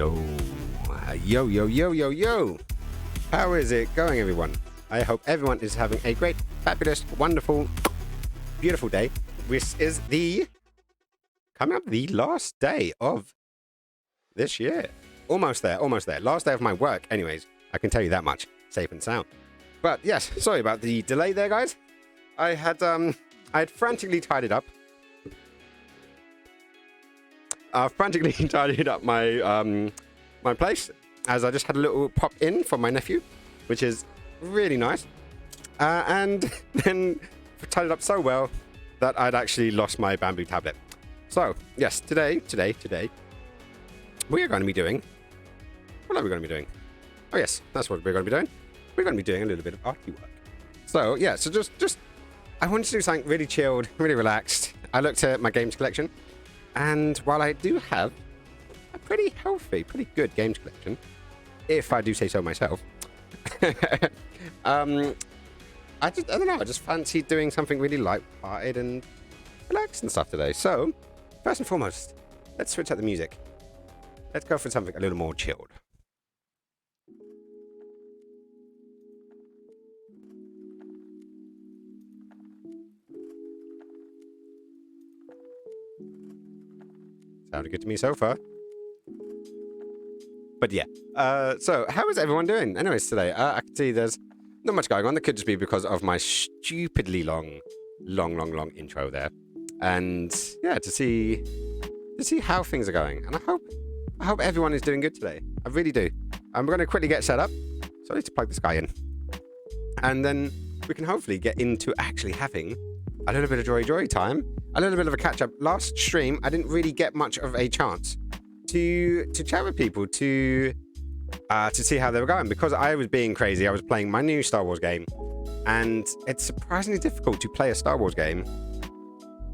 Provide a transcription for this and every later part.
Yo, yo, yo, yo, yo, yo. How is it going, everyone? I hope everyone is having a great, fabulous, wonderful, beautiful day. This is coming up the last day of this year. Almost there, almost there. Last day of my work, anyways. I can tell you that much, safe and sound. But yes, sorry about the delay there, guys. I had frantically tidied up. Frantically tidied up my my place, as I just had a little pop in from my nephew, which is really nice. And then tidied up so well that I'd actually lost my bamboo tablet. So yes, today, we are going to be doing. What are we going to be doing? Oh yes, that's what we're going to be doing. We're going to be doing a little bit of arty work. So yeah, so just I wanted to do something really chilled, really relaxed. I looked at my games collection, and while I do have a pretty healthy, pretty good games collection, if I do say so myself, I don't know, I just fancied doing something really light-hearted and relaxed and stuff today. So, first and foremost, let's switch out the music. Let's go for something a little more chilled. Sounded good to me so far. But yeah, so how is everyone doing? Anyways, today, I can see there's not much going on. That could just be because of my stupidly long intro there. And yeah, to see how things are going. And I hope everyone is doing good today. I really do. I'm going to quickly get set up. So I need to plug this guy in. And then we can hopefully get into actually having a little bit of joy time. A little bit of a catch up. Last stream, I didn't really get much of a chance to chat with people to see how they were going, because I was being crazy. I was playing my new Star Wars game, and it's surprisingly difficult to play a Star Wars game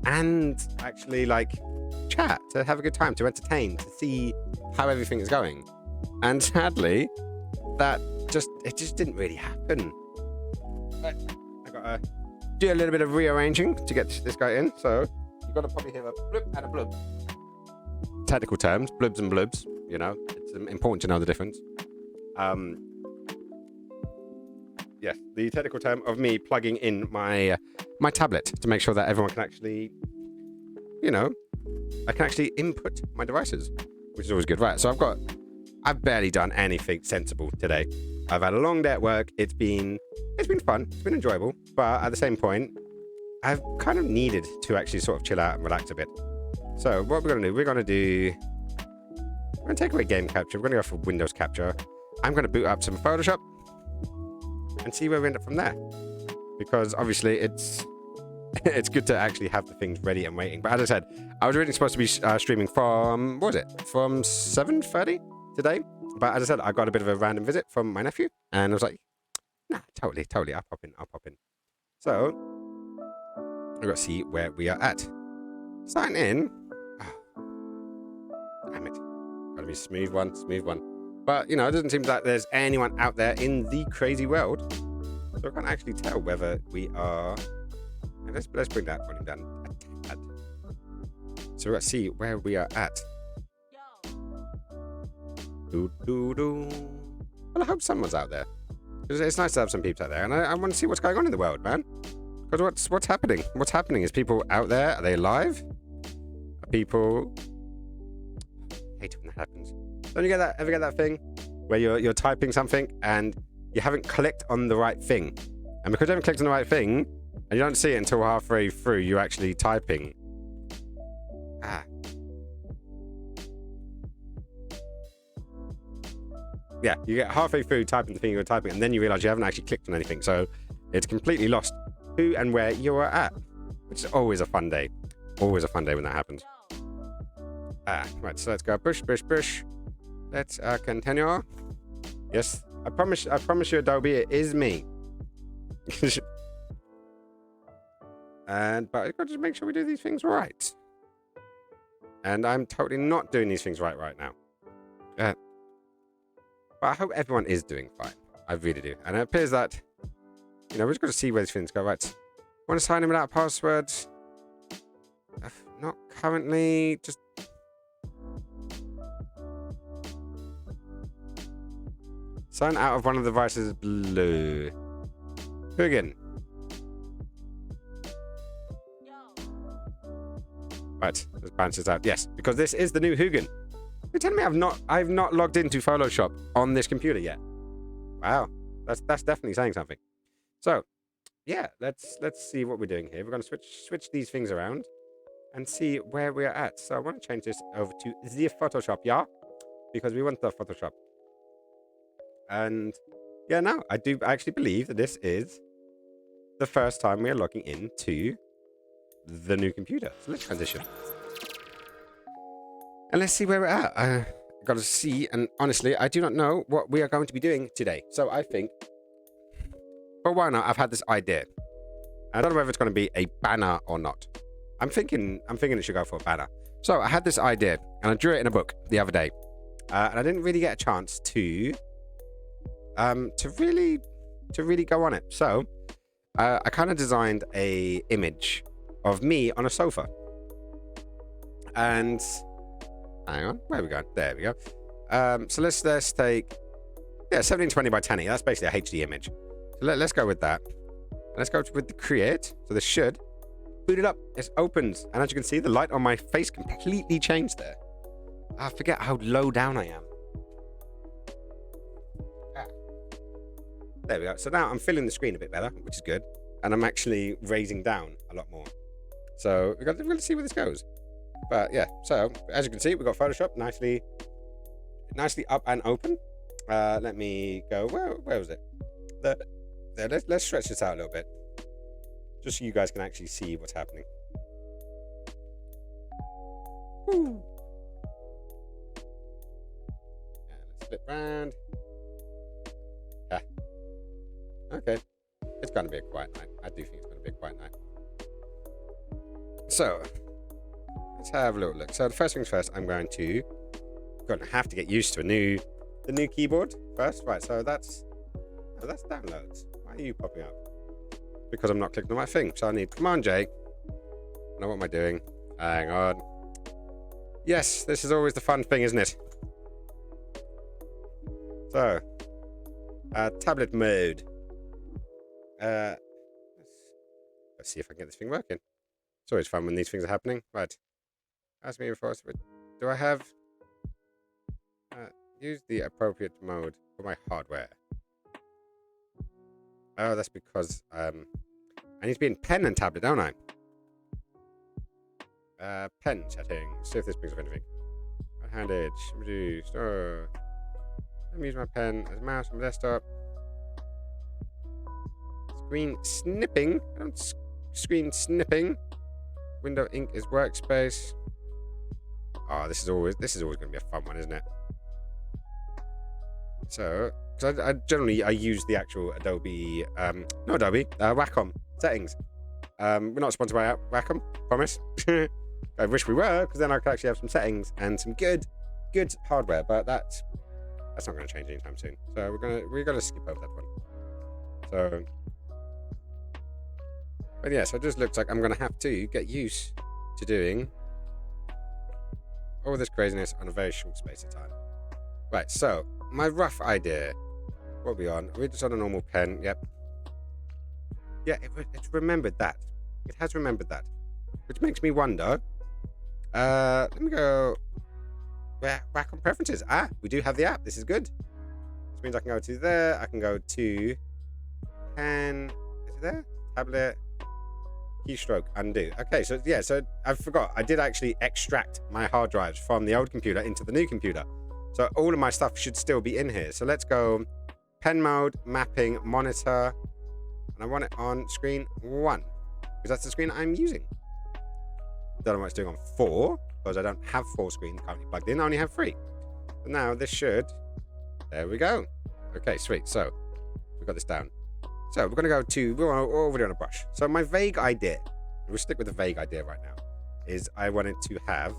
and actually like chat, to have a good time, to entertain, to see how everything is going. And sadly, it just didn't really happen. But I gotta do a little bit of rearranging to get this guy in. So you've got to probably hear a bloop and a bloop. Technical terms, bloobs and bloobs, you know, it's important to know the difference. Yes, the technical term of me plugging in my tablet to make sure that everyone can actually, you know, I can actually input my devices, which is always good. Right, so I've barely done anything sensible today. I've had a long day at work. It's been fun. It's been enjoyable. But at the same point, I've kind of needed to actually sort of chill out and relax a bit. So what we're going to do, we're going to take away game capture. We're going to go for Windows capture. I'm going to boot up some Photoshop and see where we end up from there. Because obviously it's good to actually have the things ready and waiting. But as I said, I was originally supposed to be streaming from, what was it? From 7:30 today. But as I said, I got a bit of a random visit from my nephew, and I was like, nah, totally, I'll pop in. So, I've got to see where we are at. Sign in. Oh, damn it. Gotta be smooth one. But, you know, it doesn't seem like there's anyone out there in the crazy world. So I can't actually tell whether we are... Let's bring that volume down a tad. So we've got to see where we are at. Well, I hope someone's out there. It's nice to have some peeps out there, and I want to see what's going on in the world, man. Because what's happening? What's happening? Is people out there? Are they alive? Are people... I hate it when that happens. Don't you ever get that thing where you're typing something and you haven't clicked on the right thing, and because you haven't clicked on the right thing and you don't see it until halfway through you're actually typing. Yeah, you get halfway through typing the thing you're typing, and then you realize you haven't actually clicked on anything, so it's completely lost who and where you are at, which is always a fun day. Always a fun day when that happens. Right, so let's go push. Let's continue. Yes, I promise you, Adobe, it is me. But I've got to just make sure we do these things right. And I'm totally not doing these things right now. But I hope everyone is doing fine. I really do. And it appears that, you know, we're just going to see where these things go. Right. Want to sign in without a password? Not currently. Just Sign out of one of the devices is blue. Hugin. Right, let's bounce this out. Yes, because this is the new Hugin. You're telling me I've not logged into Photoshop on this computer yet. Wow, that's definitely saying something. So, yeah, let's see what we're doing here. We're going to switch these things around and see where we're at. So I want to change this over to the Photoshop, yeah, because we want the Photoshop. And yeah, no, I actually believe that this is the first time we are logging into the new computer. So let's transition. And let's see where we're at. I got to see, and honestly, I do not know what we are going to be doing today. So I think, for a while now, I've had this idea. I don't know whether it's going to be a banner or not. I'm thinking it should go for a banner. So I had this idea, and I drew it in a book the other day, and I didn't really get a chance to really go on it. So I kind of designed a image of me on a sofa, and hang on, where are we going? There we go. So let's take 1720 by 1080. That's basically a HD image. So let's go with that. And let's go with the create. So this should boot it up. It opens, and as you can see, the light on my face completely changed there. I forget how low down I am. There we go. So now I'm filling the screen a bit better, which is good. And I'm actually raising down a lot more. So we're going to see where this goes. But yeah, so as you can see, we've got Photoshop nicely up and open. Let me go. Where was it? There. Let's stretch this out a little bit, just so you guys can actually see what's happening. Woo. Yeah, let's flip round. Yeah. Okay. It's going to be a quiet night. I do think it's going to be a quiet night. So let's have a little look. So the first things first, I'm going to have to get used to the new keyboard first. Right. So that's downloads. Why are you popping up? Because I'm not clicking on my thing. So I need Command J. Now what am I doing? Hang on. Yes, this is always the fun thing, isn't it? So, tablet mode. Let's see if I can get this thing working. It's always fun when these things are happening. Right. Ask me before. Do I have use the appropriate mode for my hardware? Oh, that's because I need to be in pen and tablet, don't I? Pen settings. See if this brings up anything. Right-handed. Reduced. Oh. Let me use my pen as a mouse on my desktop. Screen snipping. I don't screen snipping. Window ink is workspace. Oh, this is always going to be a fun one, isn't it? So, because I generally use the actual Adobe, not Adobe, Wacom settings. We're not sponsored by Wacom, promise. I wish we were, because then I could actually have some settings and some good hardware. But that's not going to change anytime soon. So we're gonna skip over that one. So, but yeah, so it just looks like I'm going to have to get used to doing all this craziness on a very short space of time. Right, so my rough idea. What are we on? We're just on a normal pen. Yep. Yeah, it's remembered that. It has remembered that. Which makes me wonder. Let me go back on preferences. Ah, we do have the app. This is good. Which means I can go to there. I can go to pen. Is it there? Tablet. Keystroke. Undo. Okay, so yeah, so I forgot. I did actually extract my hard drives from the old computer into the new computer. So all of my stuff should still be in here. So let's go pen mode, mapping, monitor, and I want it on screen 1 because that's the screen I'm using. Don't know what it's doing on 4 because I don't have 4 screens currently plugged in. I only have 3. So now this should. There we go. Okay, sweet. So we've got this down. So we're gonna go to. We're already on a brush. So my vague idea. We'll stick with the vague idea right now. Is I wanted to have.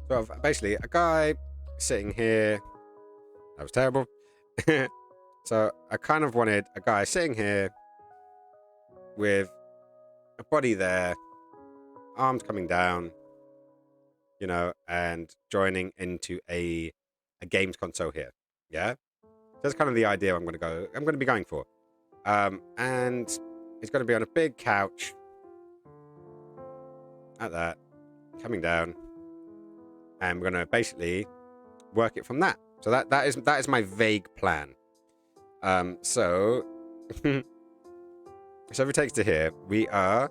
So basically a guy sitting here. That was terrible. So I kind of wanted a guy sitting here with a body there, arms coming down, you know, and joining into a games console here. Yeah, that's kind of the idea I'm going to be going for. And it's going to be on a big couch, like that, coming down, and we're going to basically work it from that. So that is my vague plan. So so if it takes to here, we are.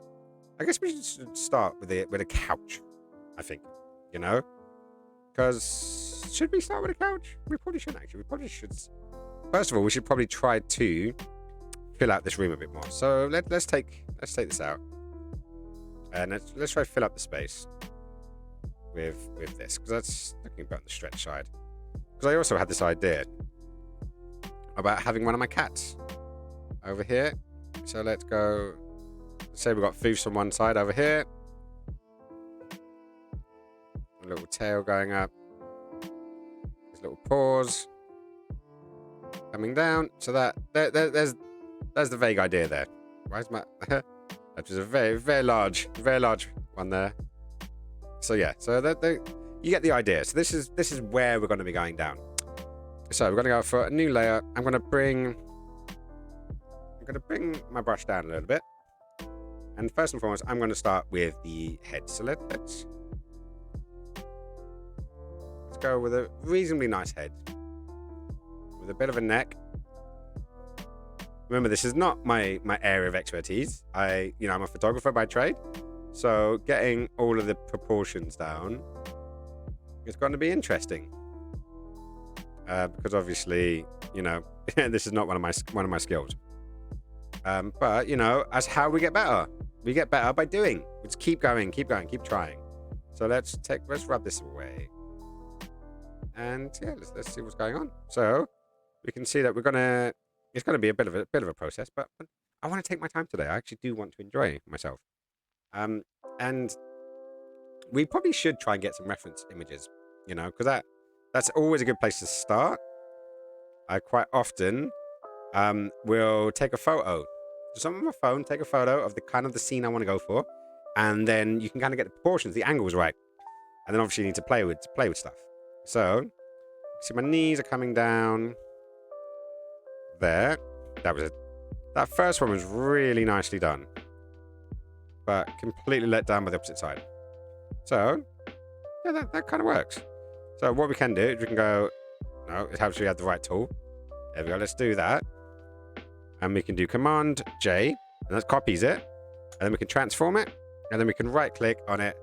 I guess we should start with a couch. I think, you know, because should we start with a couch? We probably shouldn't actually. We probably should. First of all, we should probably try to fill out this room a bit more. So let's take this out, and let's try to fill up the space with this, because that's looking about the stretch side. Because I also had this idea about having one of my cats over here. So let's go. Say we've got Foofs on one side over here. A little tail going up. His little paws coming down. So there's the vague idea there. Why is my that is a very large one there. So yeah, so you get the idea. So this is where we're going to be going down. So we're going to go for a new layer. I'm going to bring my brush down a little bit. And first and foremost, I'm going to start with the head. So let's go with a reasonably nice head with a bit of a neck. Remember, this is not my area of expertise. I'm a photographer by trade, so getting all of the proportions down is going to be interesting. Because obviously, this is not one of my skills. But as how we get better. We get better by doing. We just keep going, keep trying. So let's rub this away. And yeah, let's see what's going on. So we can see that it's gonna be a bit of a process, but I want to take my time today. I actually do want to enjoy myself. And we probably should try and get some reference images, because that's always a good place to start. I quite often will take a photo. Just on my phone, take a photo of the scene I want to go for, and then you can kind of get the proportions, the angles right, and then obviously you need to play with stuff. So, see my knees are coming down there. That first one was really nicely done, but completely let down by the opposite side. So, yeah, that kind of works. So what we can do is we can go. No, it helps we have the right tool. There we go. Let's do that. And we can do Command J, and that copies it. And then we can transform it, and then we can right click on it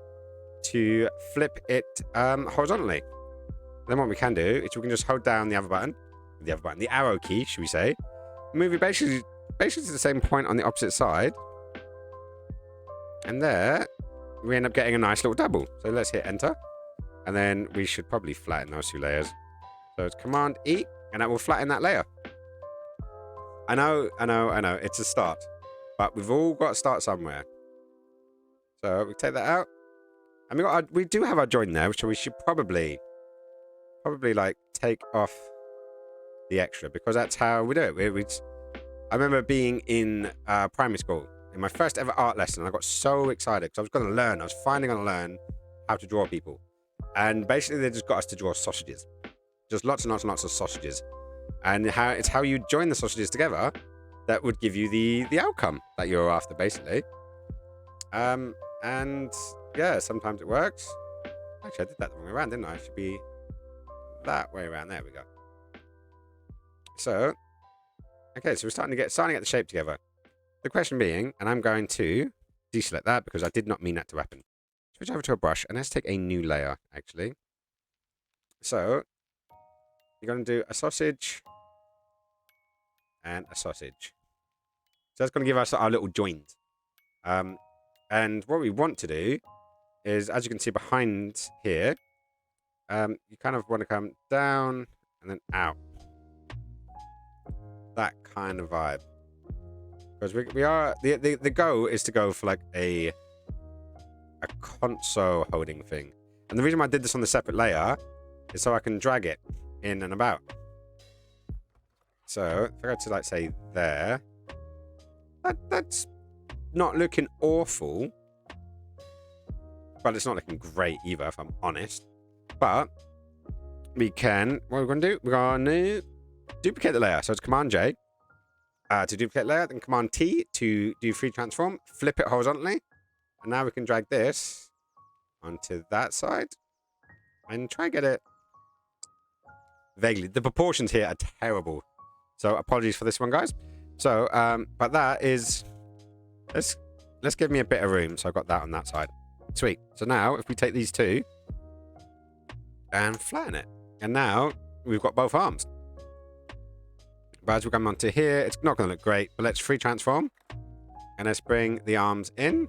to flip it horizontally. And then what we can do is we can just hold down the arrow key, should we say. Move it basically to the same point on the opposite side. And there, we end up getting a nice little double. So let's hit enter. And then we should probably flatten those two layers. So it's Command E, and that will flatten that layer. I know, it's a start. But we've all got to start somewhere. So we take that out. And we do have our join there, so we should probably like take off the extra, because that's how we do it. I remember being in primary school, in my first ever art lesson, and I got so excited because I was finally going to learn how to draw people. And basically they just got us to draw sausages. Just lots and lots and lots of sausages. And it's how you join the sausages together that would give you the outcome that you're after, basically. And yeah, sometimes it works. Actually, I did that the wrong way around, didn't I? It should be that way around. There we go. So, okay, so we're starting to get the shape together. The question being, and I'm going to deselect that because I did not mean that to happen. Switch over to a brush, and let's take a new layer, actually. So, you're going to do a sausage and a sausage. So that's going to give us our little joint. And what we want to do is, as you can see behind here, you kind of want to come down and then out. That kind of vibe. Because we are the goal is to go for like a console holding thing. And the reason why I did this on the separate layer is so I can drag it in and about. So if I go to like say there, that's not looking awful, but it's not looking great either, if I'm honest. But we can, what we're going to do, we're going to duplicate the layer. So it's Command J to duplicate layer, then Command T to do free transform, flip it horizontally. And now we can drag this onto that side and try and get it vaguely. The proportions here are terrible. So apologies for this one, guys. So, but that is, let's give me a bit of room. So I've got that on that side. Sweet. So now if we take these two and flatten it, and now we've got both arms. But as we come onto here, it's not going to look great, but let's free transform. And let's bring the arms in.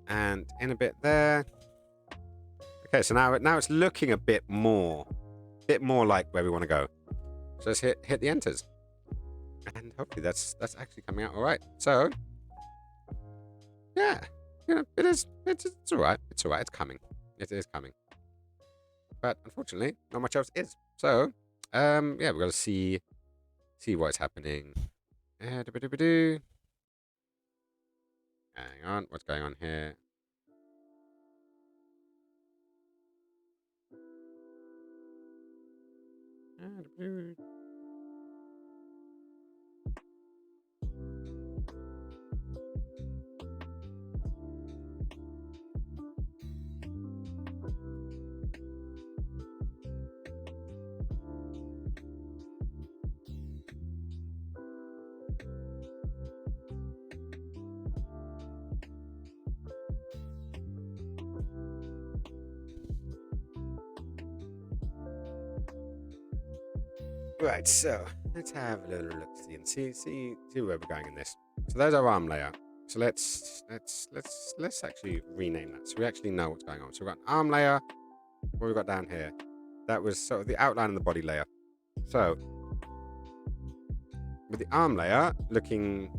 And in a bit there. Okay, so now it's looking a bit more like where we want to go. So let's hit the enters. And hopefully that's actually coming out all right. So, yeah, you know, it's all right. It's all right. It's coming. It is coming. But unfortunately, not much else is. So, yeah, we've got to see what's happening. Hang on, what's going on here? Right, so let's have a little look and see where we're going in this. So there's our arm layer. So let's actually rename that so we actually know what's going on. So we've got an arm layer. What we've got down here, that was sort of the outline of the body layer. So with the arm layer looking,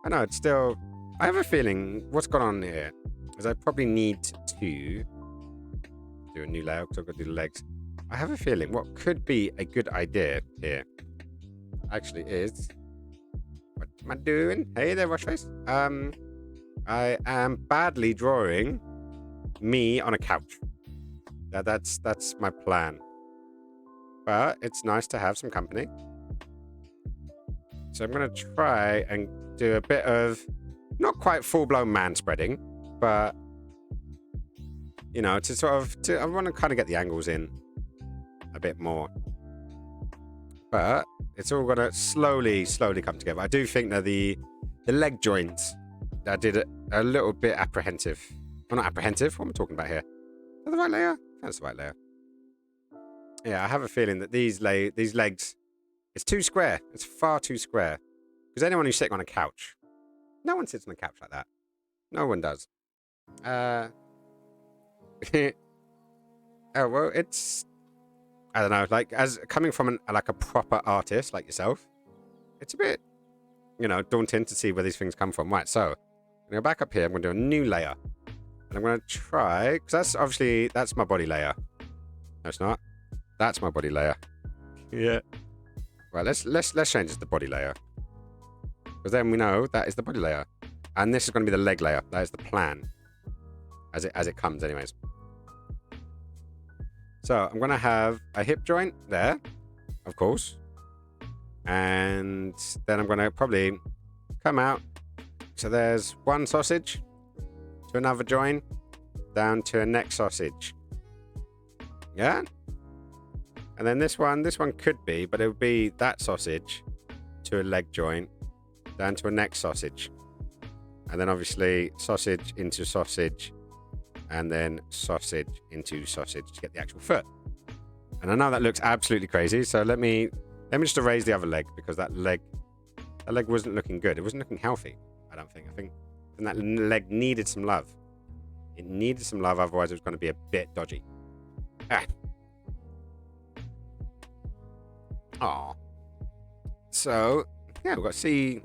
I know it's still, I have a feeling what's gone on here is I probably need to do a new layer because I've got to do the legs. I have a feeling what could be a good idea here actually is, what am I doing? Hey there, Rushface. I am badly drawing me on a couch. That's my plan. But it's nice to have some company. So I'm going to try and do a bit of, not quite full-blown man-spreading, but, you know, I want to kind of get the angles in a bit more, but it's all gonna slowly come together. I do think that the leg joints that did a little bit apprehensive. Well, not apprehensive. What am I talking about here? Is that the right layer? That's the right layer. Yeah, I have a feeling that these legs, it's too square. It's far too square. Because anyone who's sitting on a couch, no one sits on a couch like that. No one does. Oh well, it's, I don't know, like, as coming from a proper artist like yourself, it's a bit, you know, daunting to see where these things come from. Right, so I'm going to go back up here. I'm going to do a new layer. And I'm going to try, because that's my body layer. No, it's not. That's my body layer. Yeah. Right, let's change it to the body layer. Because then we know that is the body layer. And this is going to be the leg layer. That is the plan. As it comes, anyways. So I'm going to have a hip joint there, of course. And then I'm going to probably come out. So there's one sausage to another joint down to a neck sausage. Yeah? And then this one could be, but it would be that sausage to a leg joint down to a neck sausage. And then obviously sausage into sausage. And then sausage into sausage to get the actual foot. And I know that looks absolutely crazy, so let me just erase the other leg, because that leg wasn't looking good. It wasn't looking healthy, I don't think. I think that leg needed some love. It needed some love, otherwise it was going to be a bit dodgy. Aw. So, yeah, we've got to see.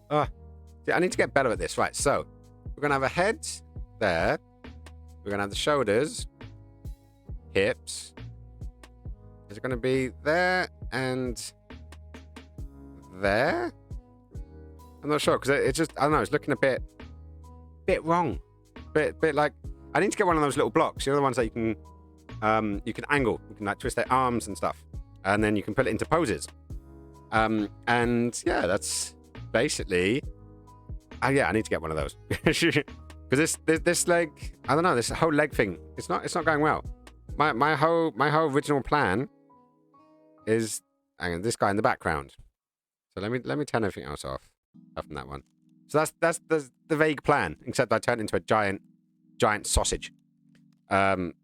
I need to get better at this. Right, so we're going to have a head there. We're going to have the shoulders, hips. Is it going to be there and there? I'm not sure, because it's just, I don't know, it's looking a bit wrong. Bit like, I need to get one of those little blocks. You know, the ones that you can you can angle. You can like twist their arms and stuff, and then you can put it into poses. And yeah, that's basically. Oh yeah, I need to get one of those because this leg, I don't know, this whole leg thing, it's not going well. My whole original plan is, hang on, this guy in the background. So let me turn everything else off from that one. So that's the vague plan, except I turned into a giant sausage,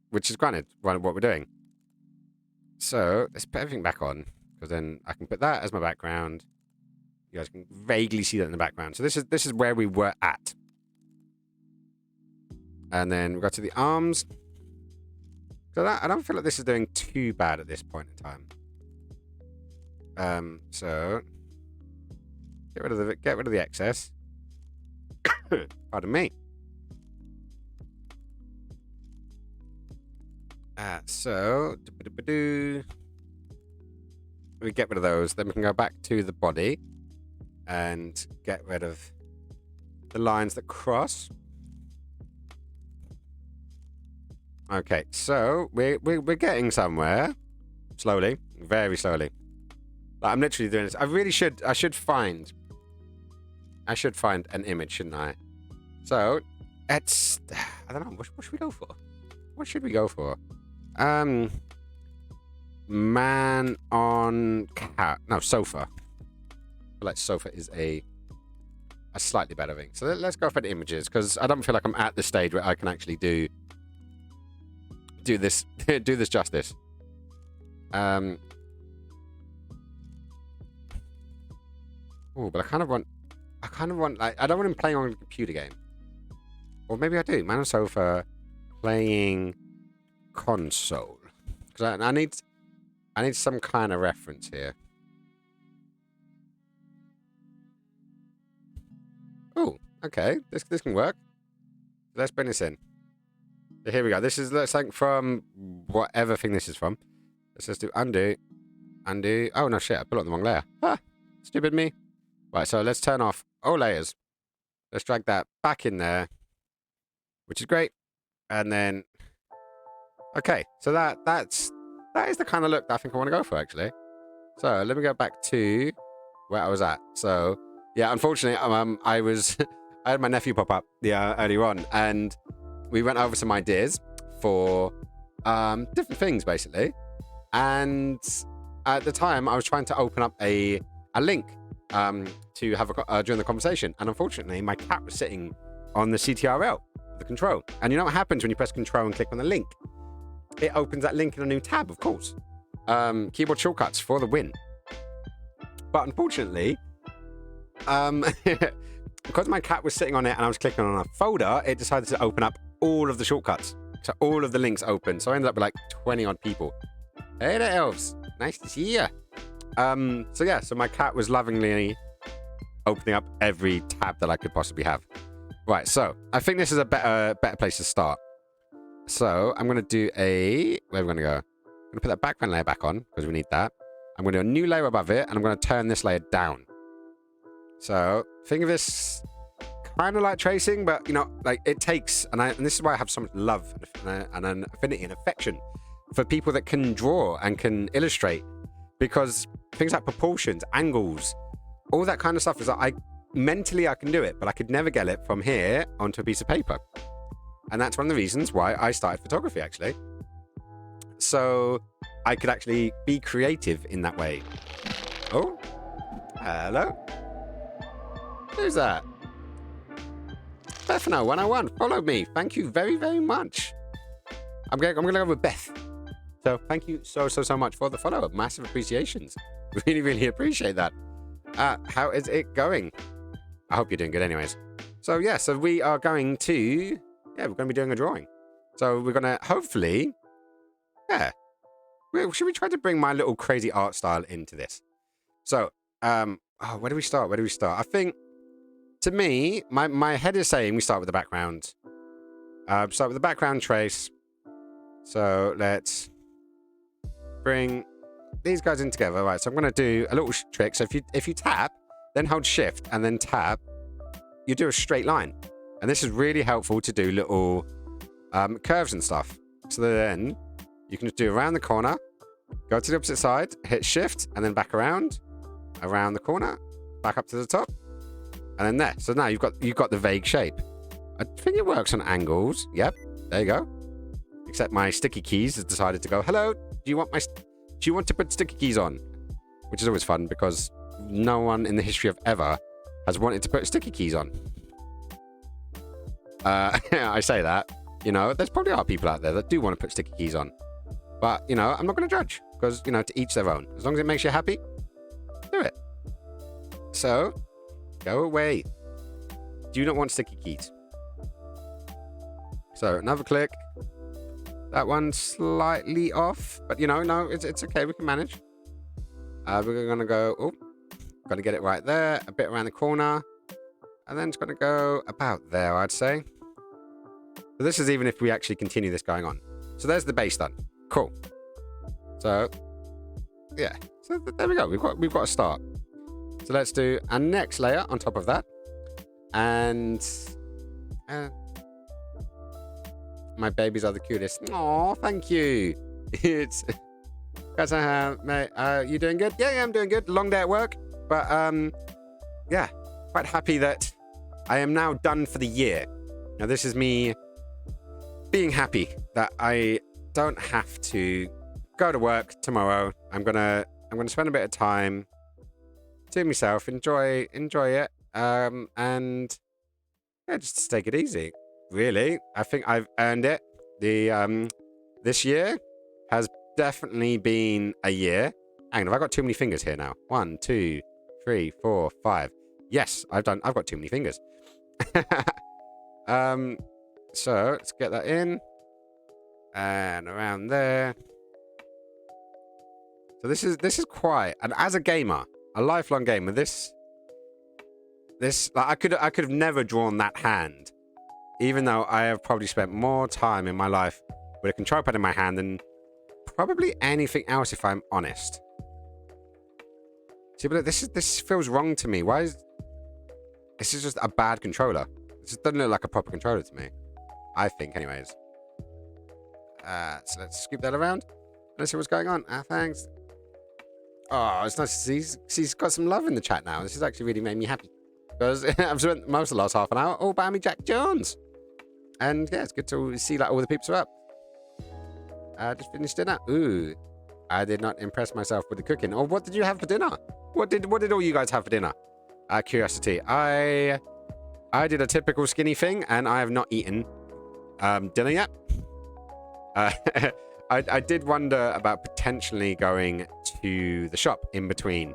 which is granted what we're doing. So let's put everything back on, because then I can put that as my background. You guys can vaguely see that in the background. So this is where we were at. And then we got to the arms. So I don't feel like this is doing too bad at this point in time. So get rid of the excess. Pardon me. So we get rid of those. Then we can go back to the body and get rid of the lines that cross. Okay, so we're getting somewhere. Slowly, very slowly. Like, I'm literally doing this. I should find an image, shouldn't I? So it's, I don't know, what should we go for? What should we go for? Man on cat. No, sofa. I feel like sofa is a slightly better thing. So let's go for the images, because I don't feel like I'm at the stage where I can actually do this justice. Oh, but I kind of want like, I don't want him playing on a computer game. Or maybe I do. Man on sofa playing console. Because I need some kind of reference here. Oh, okay. This can work. Let's bring this in. So here we go. This is like from whatever thing this is from. Let's just do undo. Undo. Oh, no, shit. I put it on the wrong layer. Ah, stupid me. Right, so let's turn off all layers. Let's drag that back in there, which is great. And then, okay. So that is the kind of look that I think I want to go for, actually. So let me go back to where I was at. So yeah, unfortunately, I had my nephew pop up earlier on, and we went over some ideas for different things, basically. And at the time, I was trying to open up a link to have during the conversation, and unfortunately, my cat was sitting on the CTRL, the control. And you know what happens when you press control and click on the link? It opens that link in a new tab, of course. Keyboard shortcuts for the win. But unfortunately, because my cat was sitting on it and I was clicking on a folder, it decided to open up all of the shortcuts. So all of the links open. So I ended up with like 20 odd people. Hey there, elves. Nice to see you. So yeah, so my cat was lovingly opening up every tab that I could possibly have. Right, so I think this is a better place to start. So I'm going to do where are we going to go? I'm going to put that background layer back on, because we need that. I'm going to do a new layer above it, and I'm going to turn this layer down. So think of this kind of like tracing, but, you know, like it takes, and this is why I have so much love and an affinity and affection for people that can draw and can illustrate, because things like proportions, angles, all that kind of stuff is like, mentally I can do it, but I could never get it from here onto a piece of paper. And that's one of the reasons why I started photography, actually. So I could actually be creative in that way. Oh, hello. Who's that? Bethno101, follow me. Thank you very, very much. I'm gonna go with Beth. So thank you so much for the follow-up. Massive appreciations. Really, really appreciate that. How is it going? I hope you're doing good anyways. So yeah, so we are going to, we're going to be doing a drawing. So we're going to hopefully, should we try to bring my little crazy art style into this? So, where do we start? I think, to me, my head is saying we start with the background. Start with the background trace. So let's bring these guys in together. Right, so I'm going to do a little trick. So if you tap, then hold shift and then tap, you do a straight line. And this is really helpful to do little curves and stuff. So then You can just do around the corner, go to the opposite side, hit shift, and then back around the corner, back up to the top, and then there. So now you've got the vague shape. I think it works on angles. Yep, there you go. Except my sticky keys has decided to go, hello, do you want to put sticky keys on? Which is always fun because no one in the history of ever has wanted to put sticky keys on. I say that, you know, there's probably are people out there that do want to put sticky keys on. But, you know, I'm not going to judge because, you know, to each their own. As long as it makes you happy, do it. So, go away. Do not want sticky keys. So, another click. That one's slightly off, but, you know, no, it's okay. We can manage. We're going to go, got to get it right there, a bit around the corner, and then it's going to go about there, I'd say. So this is even if we actually continue this going on. So there's the base done. Cool. So, yeah. So there we go. We've got a start. So let's do our next layer on top of that. And my babies are the cutest. Oh, thank you. It's guys, mate, you doing good? Yeah, I'm doing good. Long day at work, but yeah, quite happy that I am now done for the year. Now this is me being happy that I don't have to go to work tomorrow. I'm gonna spend a bit of time to myself, enjoy it, and yeah, just take it easy. Really, I think I've earned it. The this year has definitely been a year. Hang on, have I got too many fingers here now? 1, 2, 3, 4, 5. Yes, I've got too many fingers. So let's get that in and around there. So this is quite, and as a gamer, a lifelong gamer, this like I could have never drawn that hand, even though I have probably spent more time in my life with a control pad in my hand than probably anything else, if I'm honest. See, but this feels wrong to me. This is just a bad controller. It just doesn't look like a proper controller to me. I think, anyways. So let's scoop that around. Let's see what's going on. Thanks. Oh, it's nice to see. He's got some love in the chat now. This has actually really made me happy. Because I've spent most of the last half an hour all by me Jack Jones. And yeah, it's good to see that all the peeps are up. Just finished dinner. Ooh. I did not impress myself with the cooking. Or what did you have for dinner? What did all you guys have for dinner? Curiosity. I did a typical skinny thing, and I have not eaten dinner yet. I did wonder about potentially going to the shop in between.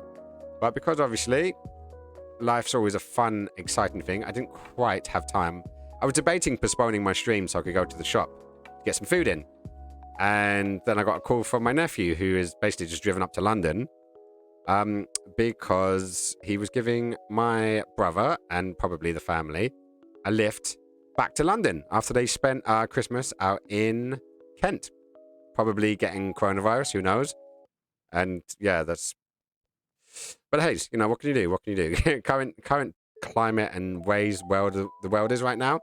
But because obviously life's always a fun, exciting thing, I didn't quite have time. I was debating postponing my stream so I could go to the shop to get some food in. And then I got a call from my nephew, who is basically just driven up to London, because he was giving my brother and probably the family a lift back to London after they spent Christmas out in Kent. Probably getting coronavirus, who knows? And yeah, that's... But hey, you know, what can you do? What can you do? current climate and ways the world is right now.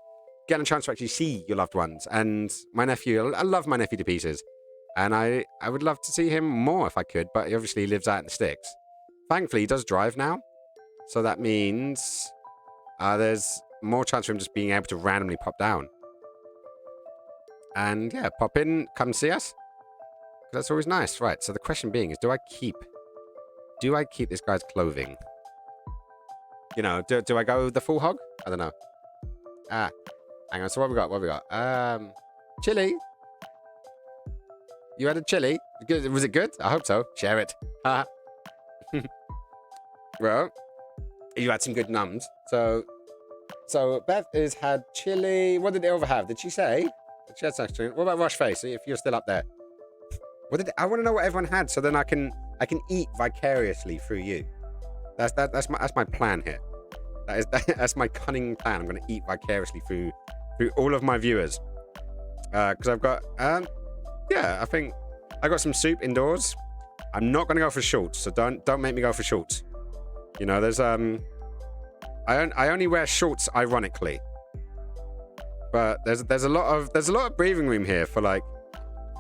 Getting a chance to actually see your loved ones. And my nephew, I love my nephew to pieces. And I would love to see him more if I could, but he obviously lives out in the sticks. Thankfully, he does drive now. So that means there's more chance for him just being able to randomly pop down. And yeah, pop in, come see us. That's always nice. Right, so the question being is, do I keep this guy's clothing? You know, do I go the full hog? I don't know. Hang on, so what we got? Chili. You had a chili? Good. Was it good? I hope so. Share it. Well, you had some good nums. So Beth has had chili. What did Ilva have? Did she say? She had something. What about Rush Face? If you're still up there. I want to know what everyone had, so then I can eat vicariously through you. That's my plan here. That's my cunning plan. I'm going to eat vicariously through all of my viewers. Because I've got yeah, I think I got some soup indoors. I'm not going to go for shorts, so don't make me go for shorts. You know, there's I only wear shorts ironically. But there's a lot of breathing room here for like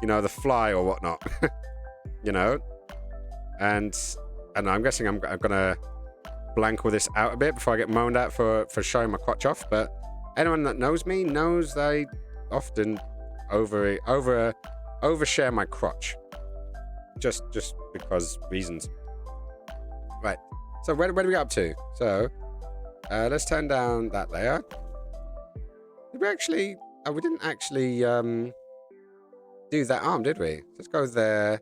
you know, the fly or whatnot. You know, and I'm guessing I'm gonna blank all this out a bit before I get moaned at for showing my crotch off. But anyone that knows me knows I often overshare my crotch, just because reasons. Right. So where do we get up to? So let's turn down that layer. Did we actually? Oh, we didn't actually do that arm, did we? Let's go there,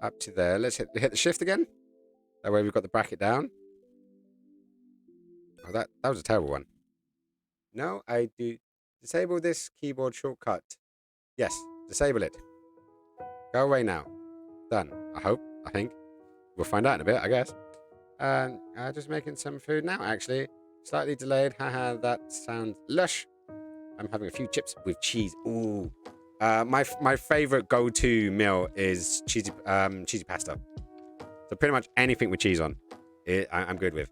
up to there. Let's hit the shift again. That way we've got the bracket down. Oh, that was a terrible one. No, I do. Disable this keyboard shortcut. Yes, disable it. Go away now. Done. I think. We'll find out in a bit, I guess. Just making some food now, actually. Slightly delayed. Haha, that sounds lush. I'm having a few chips with cheese. Ooh. My favorite go-to meal is cheesy pasta. So pretty much anything with cheese on, I'm good with.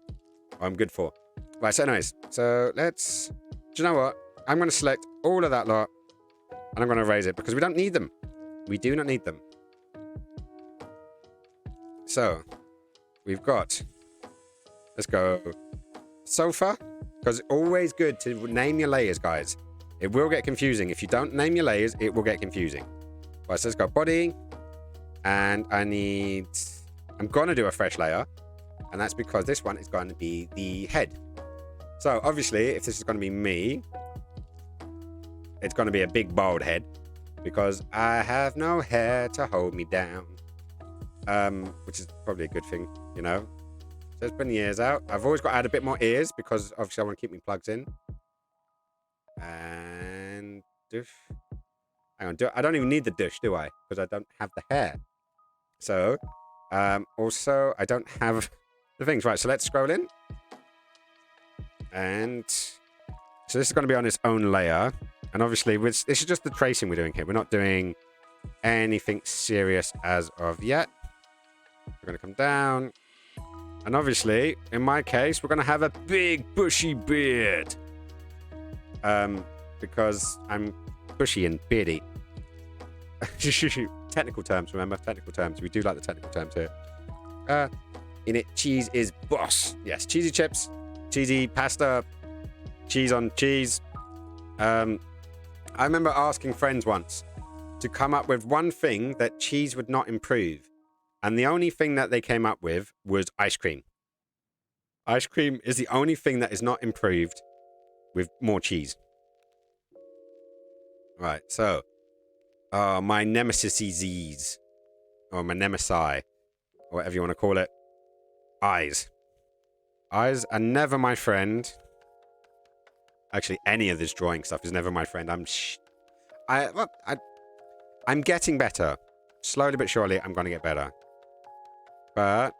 Or I'm good for. Right, so anyways. So let's... Do you know what? I'm going to select all of that lot. And I'm going to erase it because we don't need them. We do not need them. So, we've got... Let's go... Sofa. Because it's always good to name your layers, guys. It will get confusing. If you don't name your layers, it will get confusing. Right, so let's go body. And I need... I'm going to do a fresh layer. And that's because this one is going to be the head. So, obviously, if this is going to be me... It's going to be a big bald head. Because I have no hair to hold me down. Which is probably a good thing, you know. So let's bring the ears out. I've always got to add a bit more ears because obviously I want to keep me plugs in. And doof. Hang on, I don't even need the dish, do I? Because I don't have the hair. So, also I don't have the things. Right, so let's scroll in. And so this is going to be on its own layer. And obviously, this is just the tracing we're doing here. We're not doing anything serious as of yet. We're going to come down. And obviously, in my case, we're going to have a big bushy beard. Because I'm bushy and beardy. Technical terms, remember? Technical terms. We do like the technical terms here. In it, cheese is boss. Yes, cheesy chips, cheesy pasta, cheese on cheese. I remember asking friends once to come up with one thing that cheese would not improve. And the only thing that they came up with was ice cream. Ice cream is the only thing that is not improved with more cheese. Right, so. My nemesis, or my nemesi, or whatever you want to call it. Eyes. Eyes are never my friend. Actually, any of this drawing stuff is never my friend. I'm getting better. Slowly but surely, I'm going to get better. But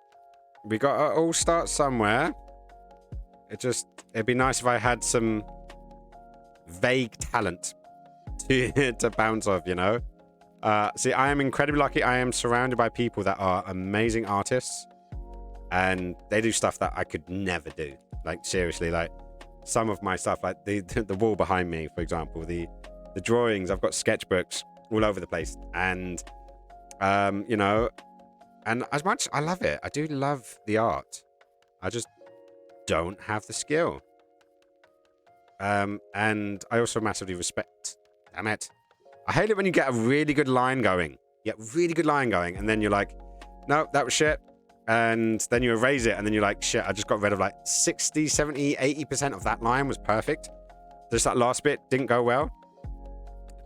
we got to all start somewhere. It'd be nice if I had some vague talent to bounce off, you know? See, I am incredibly lucky. I am surrounded by people that are amazing artists. And they do stuff that I could never do. Like, seriously, like, some of my stuff, like the wall behind me, for example, the drawings, I've got sketchbooks all over the place. And, you know, and as much I love it, I do love the art. I just don't have the skill. And I also massively respect. Damn it. I hate it when you get a really good line going. And then you're like, no, that was shit. And then you erase it, and then you're like, shit, I just got rid of like 60, 70, 80% of that line was perfect. Just that last bit didn't go well.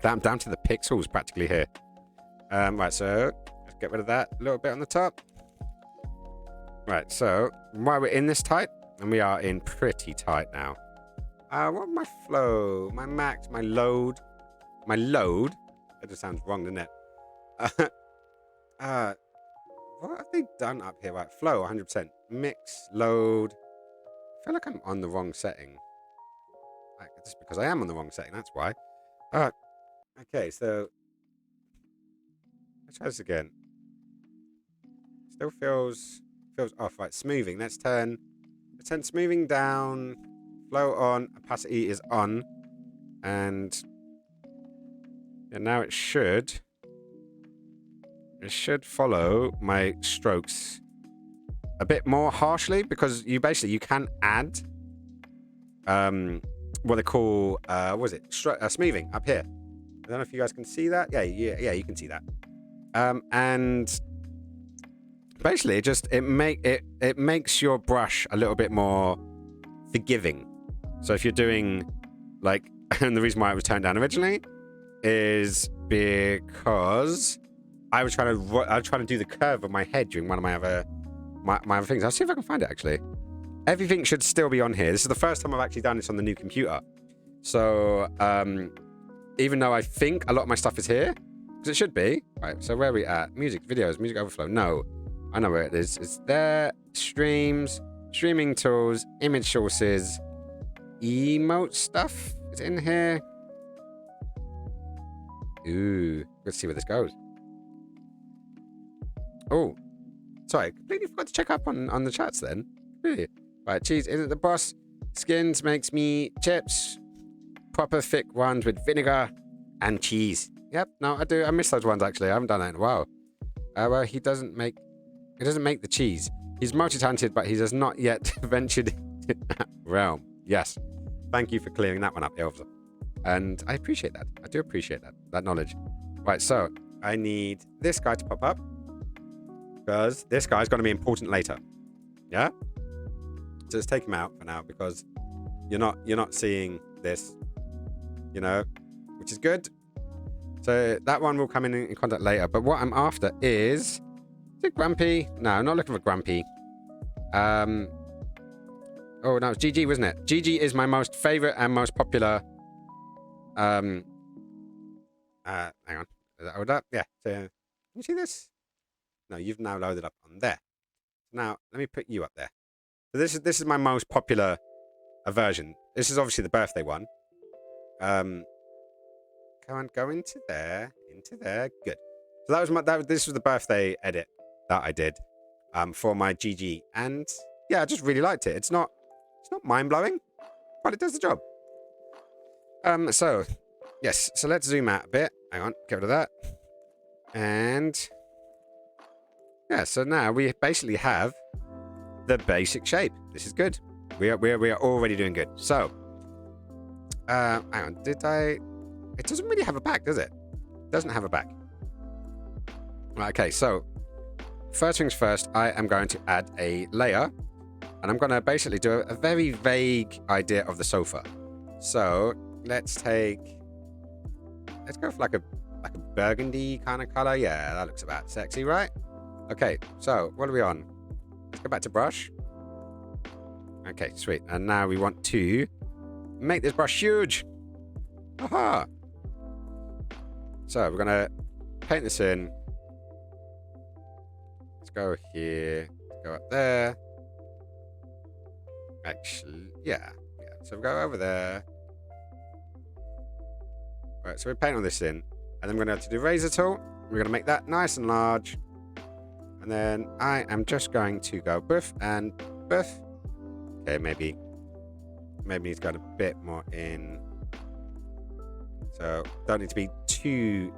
Down to the pixels practically here. Right, so let's get rid of that a little bit on the top. Right, so while we're in this tight, and we are in pretty tight now. What my flow, my max, my load. My load? That just sounds wrong, doesn't it? What have they done up here? Right, flow, 100%. Mix, load. I feel like I'm on the wrong setting. Just because I am on the wrong setting, that's why. Okay, so let's try this again. Still feels off. Right, smoothing. Let's turn smoothing down. Flow on. Opacity is on. And now it should it should follow my strokes a bit more harshly, because you can add what they call what is it, smoothing up here. I don't know if you guys can see that. Yeah, you can see that. And basically it makes your brush a little bit more forgiving. So if you're doing like, and the reason why it was turned down originally is because I was trying to do the curve of my head during one of my other things. I'll see if I can find it actually. Everything should still be on here. This is the first time I've actually done this on the new computer. So even though I think a lot of my stuff is here, because it should be. Right, so where are we at? Music, videos, music overflow. No, I know where it is. It's there. Streams, streaming tools, image sources, emote stuff. Is it in here? Ooh, let's see where this goes. Oh, sorry, completely forgot to check up on the chats then. Really? Right, cheese isn't the boss. Skins makes me chips. Proper thick ones with vinegar and cheese. Yep, no, I do. I miss those ones actually. I haven't done that in a while. Well, he doesn't make the cheese. He's multi-talented, but he has not yet ventured into that realm. Yes. Thank you for clearing that one up, Elves. And I appreciate that. I do appreciate that knowledge. Right, so I need this guy to pop up, because this guy's going to be important later. Yeah? So let's take him out for now, because you're not seeing this, you know, which is good. So that one will come in contact later. But what I'm after is it Grumpy? No, I'm not looking for Grumpy. Oh no, it's GG, wasn't it? GG is my most favorite and most popular. Hang on. Is that hold up? Yeah. So, can you see this? No, you've now loaded up on there. Now let me put you up there. So this is my most popular version. This is obviously the birthday one. Come on, go into there. Good. So that was this was the birthday edit that I did for my GG, and yeah, I just really liked it. It's not mind blowing, but it does the job. So yes, so let's zoom out a bit. Hang on, get rid of that, and yeah, so now we basically have the basic shape. This is good. We are already doing good. So, hang on, it doesn't really have a back, does it? It doesn't have a back. Right, okay, so first things first, I am going to add a layer, and I'm going to basically do a very vague idea of the sofa. So let's go for like a burgundy kind of color. Yeah, that looks about sexy, right? Okay, so what are we on? Let's go back to brush. Okay, sweet. And now we want to make this brush huge. Aha! So we're gonna paint this in. Let's go here. Go up there. Actually, yeah. So we go over there. Right, so we paint all this in, and then we're gonna have to do razor tool. We're gonna make that nice and large. And then I am just going to go buff and buff. Okay, maybe he's got a bit more in. So don't need to be too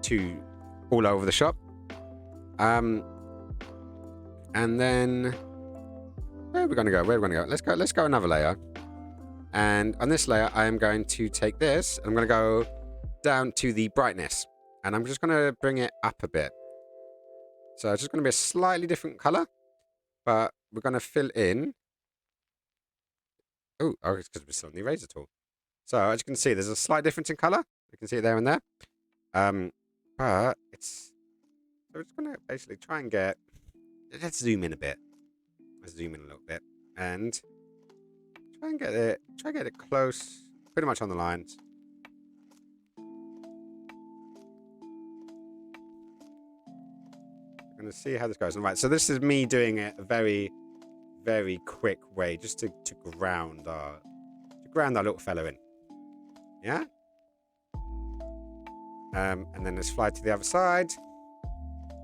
all over the shop. And then where are we gonna go? Let's go another layer. And on this layer, I am going to take this, and I'm gonna go down to the brightness, and I'm just gonna bring it up a bit. So it's just going to be a slightly different color, but we're going to fill in. Oh, it's because we're still on the eraser tool. So as you can see, there's a slight difference in color. You can see it there and there. But it's, so we're just going to basically try and get, let's zoom in a bit. Let's zoom in a little bit and try and get it close, pretty much on the lines. Going to see how this goes. All right, so this is me doing it a very, very quick way, just to ground our little fellow in. Yeah. And then let's fly to the other side.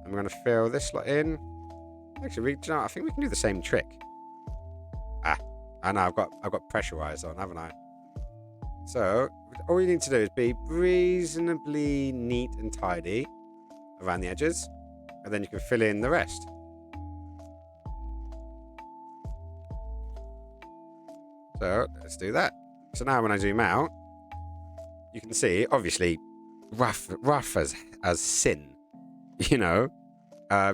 I'm going to fill this slot in. Actually, I think we can do the same trick. I know I've got pressurize on, haven't I? So all you need to do is be reasonably neat and tidy around the edges. and then you can fill in the rest. So let's do that. So now when I zoom out, you can see, obviously, rough as sin. You know,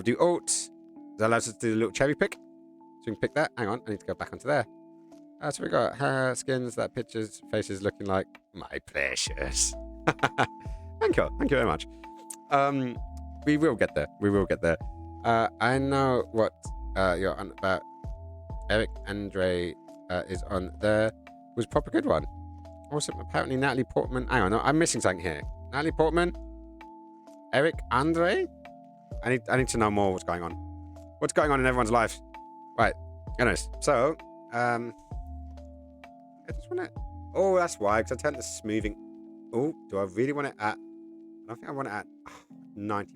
do Alt. That allows us to do a little cherry pick. So we can pick that. Hang on, I need to go back onto there. So we got hair, skins, that pictures, faces looking like my precious. Thank you very much. We will get there. We will get there. I know what you're on about. Eric Andre is on there. Was proper good one. Also, apparently Natalie Portman. Hang on, no, I'm missing something here. Natalie Portman, Eric Andre. I need to know more. What's going on? What's going on in everyone's life? Right. Anyways, so I just want to. Oh, that's why. Because I turned the smoothing. Oh, do I really want it at? I don't think I want it at 90%.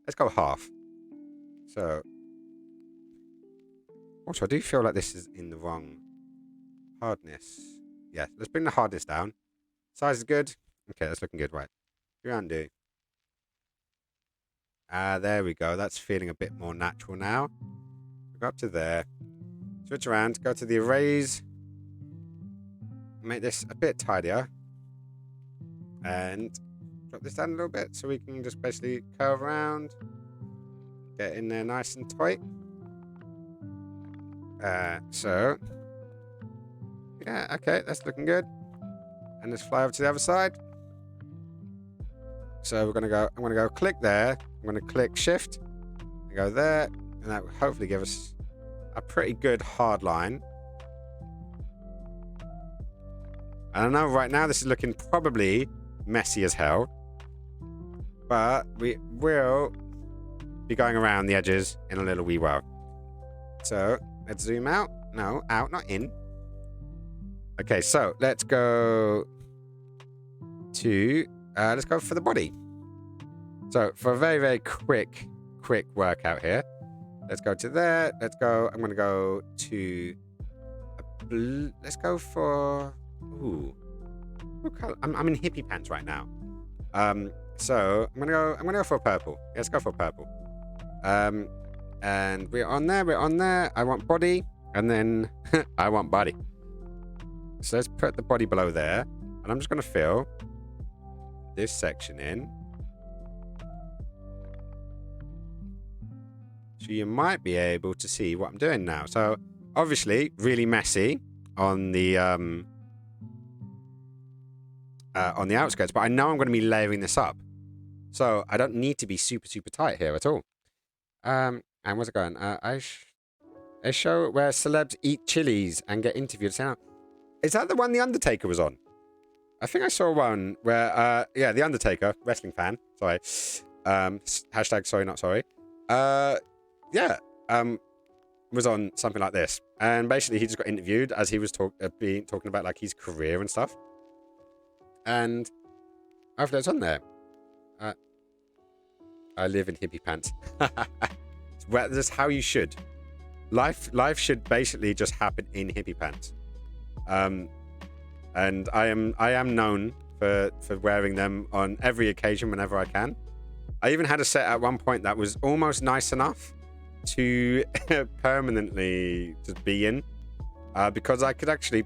Let's go half. So. Also, I do feel like this is in the wrong hardness. Yeah, let's bring the hardness down. Size is good. Okay, that's looking good. Right. Do undo. There we go. That's feeling a bit more natural now. Go up to there. Switch around. Go to the arrays. Make this a bit tidier. And drop this down a little bit so we can just basically curve around. Get in there nice and tight. So. Yeah, okay. That's looking good. And let's fly over to the other side. So I'm gonna go click there. I'm gonna click shift and go there, and that will hopefully give us a pretty good hard line. And I know right now this is looking probably messy as hell, but we will be going around the edges in a little wee while. So let's zoom out. No, out, not in. Okay, so let's go to let's go for the body. So for a very, very quick workout here, let's go to there. Let's go. I'm going to go to. Let's go for. Ooh, what color? I'm in hippie pants right now. So I'm gonna go for purple. Let's go for purple. And we're on there. We're on there. I want body, and then I want body. So let's put the body below there, and I'm just gonna fill this section in. So you might be able to see what I'm doing now. So obviously really messy on the outskirts, but I know I'm going to be layering this up. So I don't need to be super tight here at all. And where's it going? A show where celebs eat chilies and get interviewed. Is that the one The Undertaker was on? I think I saw one where, yeah, The Undertaker, wrestling fan. Sorry. Hashtag sorry, not sorry. Yeah, was on something like this. And basically he just got interviewed as he was talking about like his career and stuff. And after it's on there, I live in hippie pants. Well, that's how you should. Life should basically just happen in hippie pants. And I am known for wearing them on every occasion whenever I can. I even had a set at one point that was almost nice enough to permanently just be in, because I could actually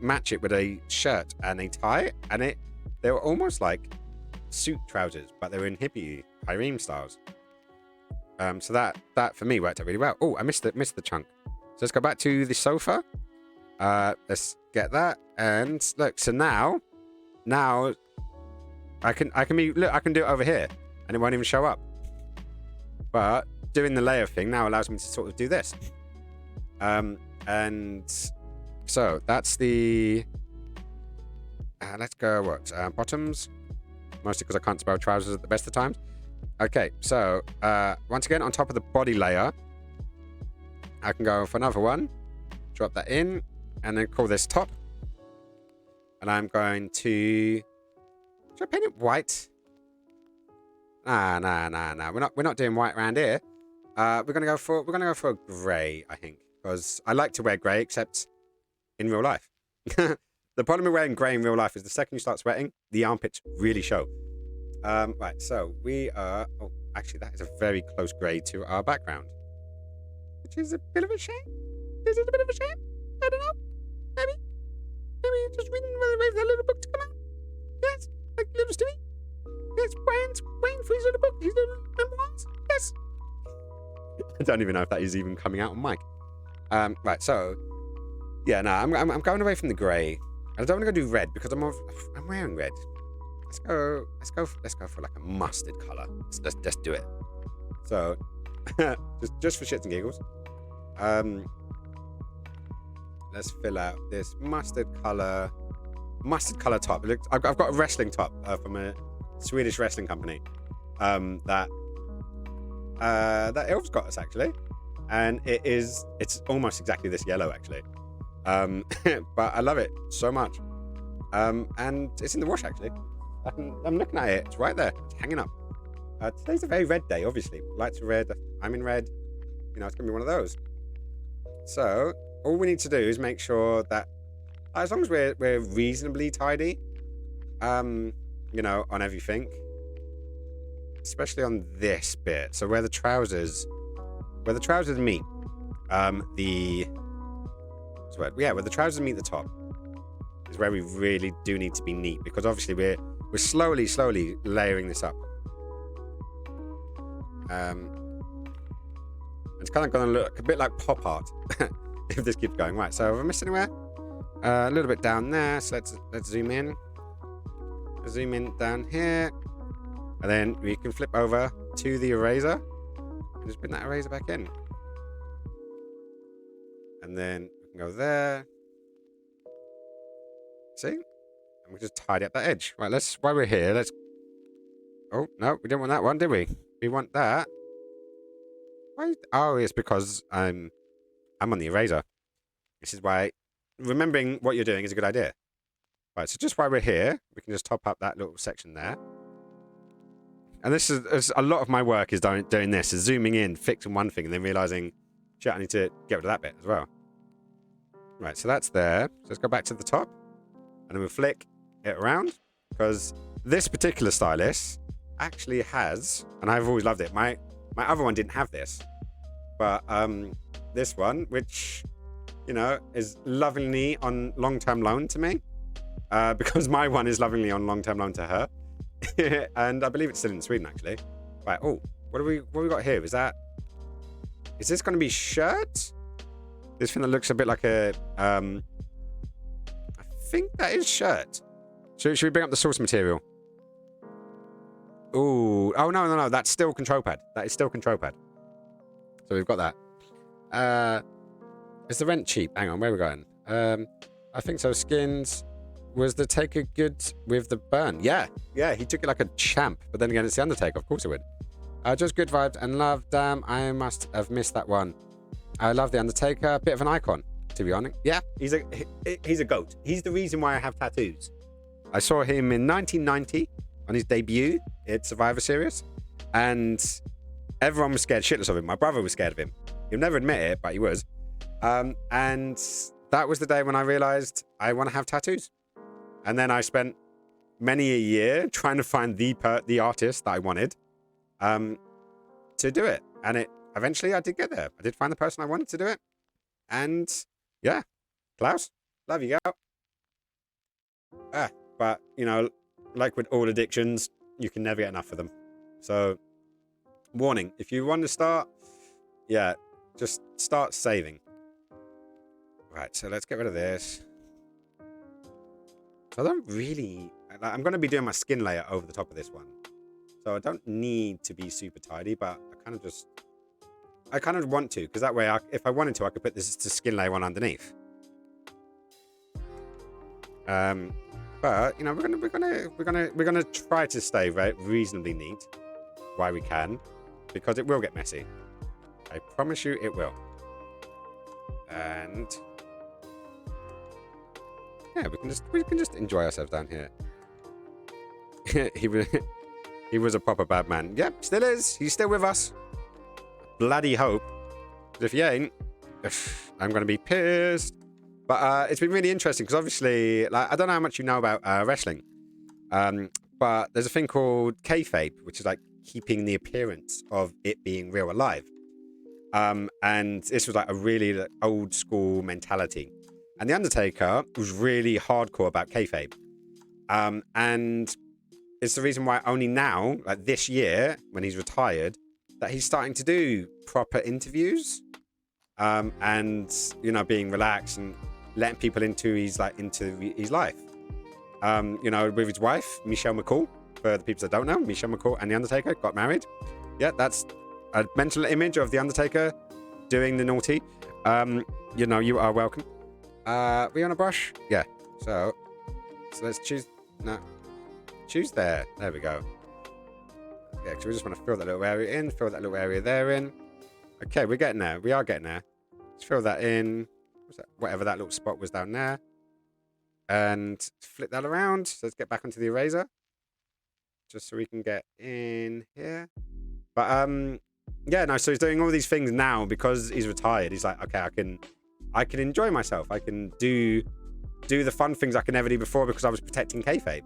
match it with a shirt and a tie, and they were almost like suit trousers, but they were in hippie harem styles. So that for me worked out really well. Oh, I missed the chunk. So let's go back to the sofa. Let's get that, and look. So now I can do it over here, and it won't even show up. But doing the layer thing now allows me to sort of do this. And so that's the. Let's go bottoms. Mostly because I can't spell trousers at the best of times. Okay, so once again on top of the body layer, I can go for another one. Drop that in, and then call this top. And I'm going to. Should I paint it white? Nah. We're not doing white around here. We're gonna go for a grey, I think, because I like to wear grey, except in real life. The problem with wearing grey in real life is the second you start sweating, the armpits really show. Right, so we are. Oh, Actually, that is a very close grey to our background. Which is a bit of a shame. Is it a bit of a shame? I don't know. Maybe just waiting for that little book to come out. Yes, like little Stewie. Yes, Brian's waiting for his little book, his little memoirs. Yes. I don't even know if that is even coming out on mic. Right, so yeah, no, I'm going away from the grey. I don't want to go do red because I'm wearing red. Let's go for like a mustard colour. Let's do it. So just for shits and giggles. Let's fill out this mustard colour top. I've got a wrestling top from a Swedish wrestling company that Elf's got us actually, and it's almost exactly this yellow actually, but I love it so much, and it's in the wash actually. I'm looking at it. It's right there. It's hanging up. Today's a very red day, obviously. Lights are red. I'm in red. You know, it's gonna be one of those. So all we need to do is make sure that as long as we're reasonably tidy, you know, on everything, especially on this bit. So where the trousers meet, where the trousers meet the top is where we really do need to be neat, because obviously we're slowly layering this up. It's kind of going to look a bit like pop art if this keeps going. Right, so have I missed anywhere? A little bit down there, so let's zoom in. Zoom in down here, and then we can flip over to the eraser and just bring that eraser back in, and then we can go there. See, and we just tidy up that edge. Right, while we're here, oh no, we didn't want that one, did we? We want that. Why? Oh, it's because I'm on the eraser. This is why remembering what you're doing is a good idea. Right, so just while we're here, we can just top up that little section there. And this is a lot of my work is doing this, is zooming in, fixing one thing, and then realizing, shit, I need to get rid of that bit as well. Right, so that's there. So let's go back to the top, and then we'll flick it around, because this particular stylus actually has, and I've always loved it. My other one didn't have this, but this one, which, you know, is lovingly on long-term loan to me, because my one is lovingly on long-term loan to her. And I believe it's still in Sweden actually. Right, oh, what have we got here? Is this going to be shirt? This thing that looks a bit like a I think that is shirt. Should we bring up the source material? Ooh, oh no, that's still control pad. That is still control pad. So we've got that. Is the rent cheap? Hang on, where are we going? I think so. Skins. Was the Taker good with the burn? Yeah, he took it like a champ. But then again, it's the Undertaker. Of course it would. Just good vibes and love. Damn, I must have missed that one. I love the Undertaker. Bit of an icon, to be honest. Yeah, he's a goat. He's the reason why I have tattoos. I saw him in 1990 on his debut at Survivor Series, and everyone was scared shitless of him. My brother was scared of him. He'll never admit it, but he was. And that was the day when I realized I want to have tattoos. And then I spent many a year trying to find the artist that I wanted to do it. And eventually I did get there. I did find the person I wanted to do it. And yeah, Klaus, love you, girl. But, you know, like with all addictions, you can never get enough of them. So, warning, if you want to start, yeah, just start saving. Right, so let's get rid of this. So I don't really... I'm going to be doing my skin layer over the top of this one. So I don't need to be super tidy, but I kind of want to, because that way, if I wanted to, I could put this skin layer one underneath. But you know, we're gonna try to stay reasonably neat while we can, because it will get messy. I promise you, it will. And yeah, we can just enjoy ourselves down here. he was a proper bad man. Yep, still is. He's still with us. Bloody hope. But if he ain't, I'm gonna be pissed. But it's been really interesting because obviously, like, I don't know how much you know about wrestling, but there's a thing called kayfabe, which is like keeping the appearance of it being real alive. And this was like a really old school mentality. And The Undertaker was really hardcore about kayfabe. And it's the reason why only now, like this year, when he's retired, that he's starting to do proper interviews. And, you know, being relaxed and letting people into his life. You know, with his wife, Michelle McCool. For the people that don't know, Michelle McCool and The Undertaker got married. Yeah, that's a mental image of The Undertaker doing the naughty. You know, you are welcome. We on a brush? Yeah. So let's choose. No. Choose there. There we go. Yeah, because we just want to fill that little area in, fill that little area there in. Okay, we're getting there. We are getting there. Let's fill that in. What's that? Whatever that little spot was down there. And flip that around. So let's get back onto the eraser. Just so we can get in here. But yeah, no, so he's doing all these things now because he's retired. He's like, okay, I can enjoy myself. I can do the fun things I could never do before because I was protecting kayfabe.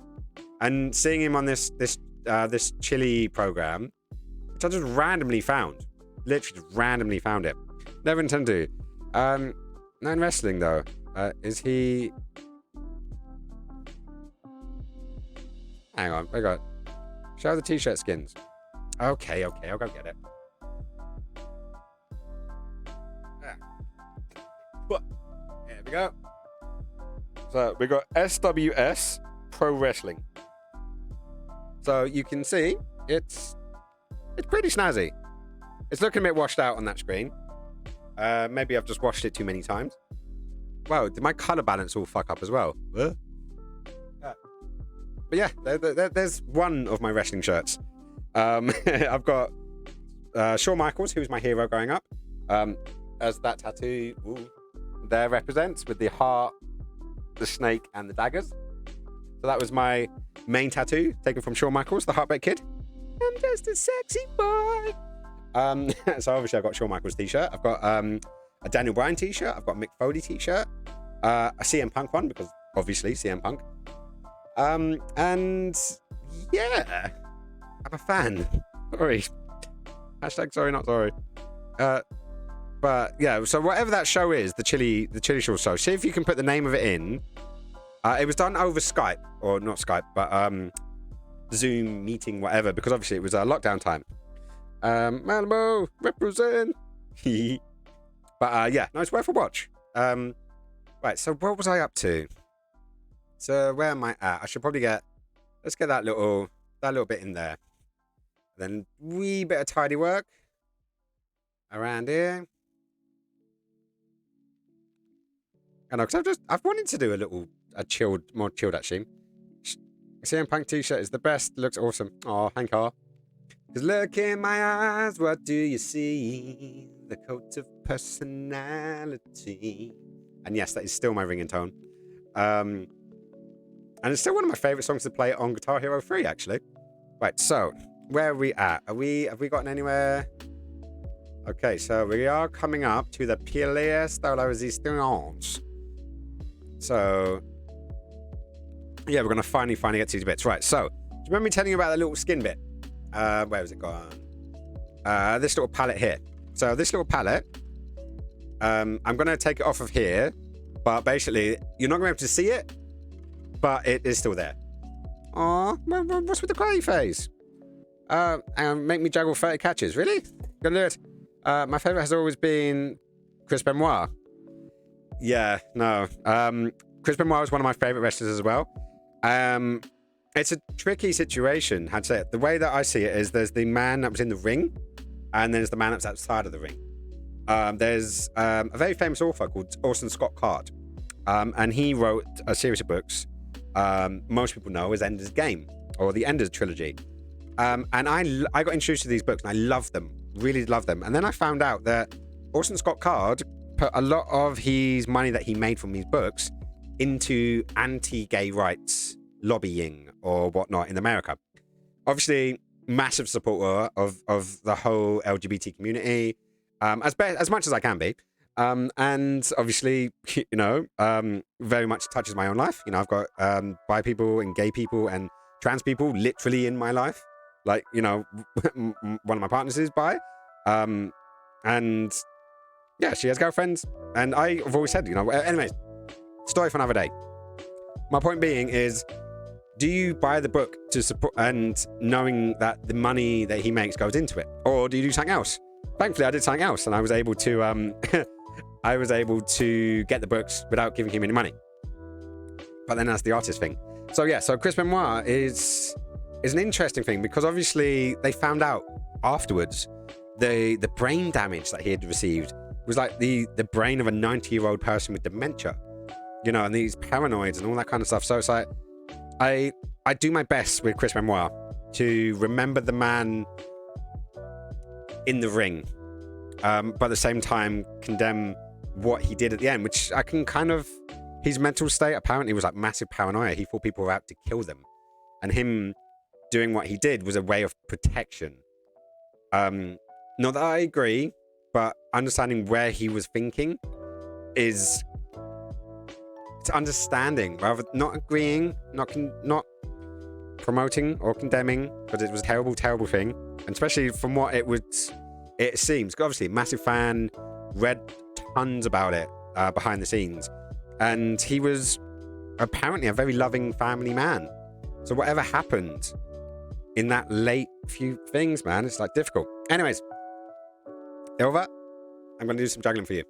And seeing him on this Chile program, which I just randomly found. Literally just randomly found it. Never intended to. Not in wrestling though. Is he? Hang on, I got. Show the t-shirt skins. Okay, I'll go get it. There we go. So we got SWS Pro Wrestling. So you can see it's pretty snazzy. It's looking a bit washed out on that screen. Maybe I've just watched it too many times. Wow, did my color balance all fuck up as well? But yeah, there's one of my wrestling shirts. I've got Shawn Michaels, who was my hero growing up, as that tattoo there represents, with the heart, the snake, and the daggers. So that was my main tattoo, taken from Shawn Michaels, the Heartbreak Kid. I'm just a sexy boy. So obviously I've got Shawn Michaels t-shirt. I've got a Daniel Bryan t-shirt. I've got a Mick Foley t-shirt. A CM Punk one, because obviously CM Punk. And yeah, I'm a fan. Sorry. Hashtag sorry, not sorry. But yeah, so whatever that show is, the Chili show, see if you can put the name of it in. It was done over Skype, or not Skype, but Zoom meeting, whatever, because obviously it was lockdown time. Malibu, represent. But yeah, no, it's worth a watch. Right, so what was I up to? So where am I at? I should probably let's get that little bit in there. Then wee bit of tidy work around here. I know, because I've wanted to do more chilled actually. CM Punk t-shirt is the best. Looks awesome. Oh, Hank R. Because look in my eyes, what do you see? The coat of personality. And yes, that is still my ringing tone. And it's still one of my favourite songs to play on Guitar Hero 3, actually. Right, so, where are we at? Have we gotten anywhere? Okay, so we are coming up to the Pièce de la Résistance. So, yeah, we're going to finally get to these bits. Right, so, do you remember me telling you about that little skin bit? Where was it gone? This little palette here. So, this little palette, I'm going to take it off of here, but basically, you're not going to be able to see it, but it is still there. Aw, what's with the crying face? And make me juggle 30 catches. Really? Gonna do it. My favourite has always been Chris Benoit. Yeah, no. Chris Benoit was one of my favourite wrestlers as well. It's a tricky situation, how to say it. The way that I see it is there's the man that was in the ring, and there's the man that's outside of the ring. There's a very famous author called Orson Scott Card, and he wrote a series of books most people know as Ender's Game, or the Ender's Trilogy. And I got introduced to these books, and I loved them, really loved them. And then I found out that Orson Scott Card put a lot of his money that he made from these books into anti-gay rights lobbying or whatnot in America. Obviously, massive supporter of the whole LGBT community, as much as I can be. And obviously, very much touches my own life. I've got bi people and gay people and trans people literally in my life. like, you know, one of my partners is bi. And yeah, she has girlfriends. And I've always said, you know, anyways, story for another day. My point being is, do you buy the book to support and knowing that the money that he makes goes into it? Or do you do something else? Thankfully, I did something else and I was able to, I was able to get the books without giving him any money. But then that's the artist thing. So yeah, so Chris Benoit is an interesting thing because obviously they found out afterwards the brain damage that he had received was like the brain of a 90-year-old person with dementia, you know, and these paranoids and all that kind of stuff. So it's like, I do my best with Chris Benoit to remember the man in the ring, but at the same time condemn what he did at the end, which I can kind of, his mental state apparently was like massive paranoia. He thought people were out to kill them, and him doing what he did was a way of protection. Not that I agree, but understanding where he was thinking is, it's understanding rather not agreeing, not promoting or condemning, but it was a terrible, terrible thing, and especially from what it seems. Obviously, massive fan, read tons about it behind the scenes, and he was apparently a very loving family man. So whatever happened in that late few things, man, it's like difficult. Anyways, over. I'm going to do some juggling for you.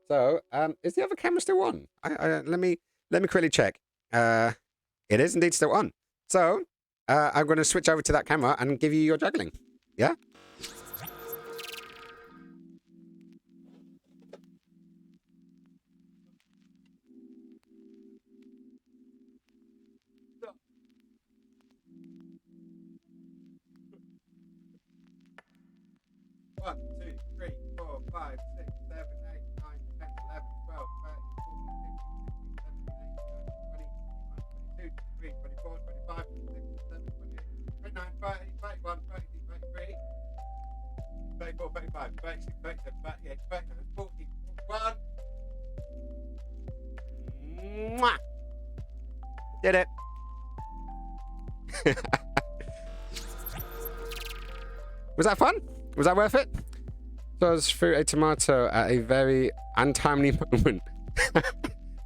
So, is the other camera still on? Let me quickly check. It is indeed still on. So, I'm going to switch over to that camera and give you your juggling. Yeah? One, two, three, 4, 5, 6, 7, 8, 9, 10, 11, 12, 13, 14, 15, 16, 17, 18, 20, 21, 22, 23, 24, 25, 26, 27, 28, 29, 30, 31, 32, 33, 34, 35, 36, 37, 38, 39, 40, 41. Mwah! Did it. Was that fun? Was that worth it? So I was threw a tomato at a very untimely moment.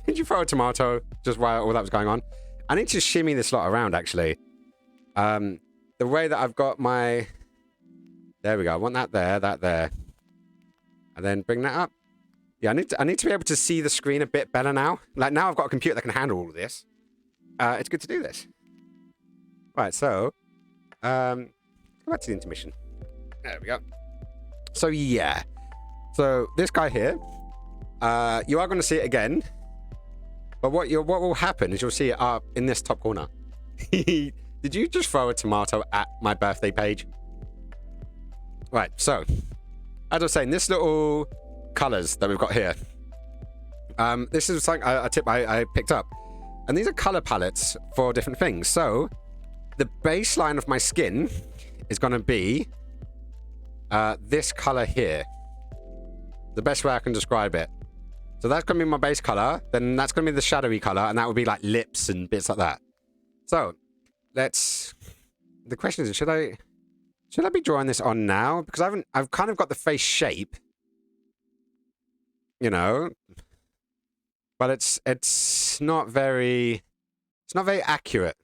Did you throw a tomato just while all that was going on? I need to shimmy this lot around, actually. The way that I've got my... There we go. I want that there. And then bring that up. Yeah, I need to be able to see the screen a bit better now. Like, now I've got a computer that can handle all of this. It's good to do this. Right, so... go back to the intermission. There we go. So, yeah. So, this guy here, you are going to see it again. But what will happen is you'll see it up in this top corner. Did you just throw a tomato at my birthday page? Right, so, as I was saying, this little colors that we've got here. This is something a tip I picked up. And these are color palettes for different things. So, the baseline of my skin is going to be... this color here. The best way I can describe it. So that's going to be my base color. Then that's going to be the shadowy color. And that would be like lips and bits like that. So let's... The question is, should I be drawing this on now? Because I've kind of got the face shape. You know. But it's not very... It's not very accurate.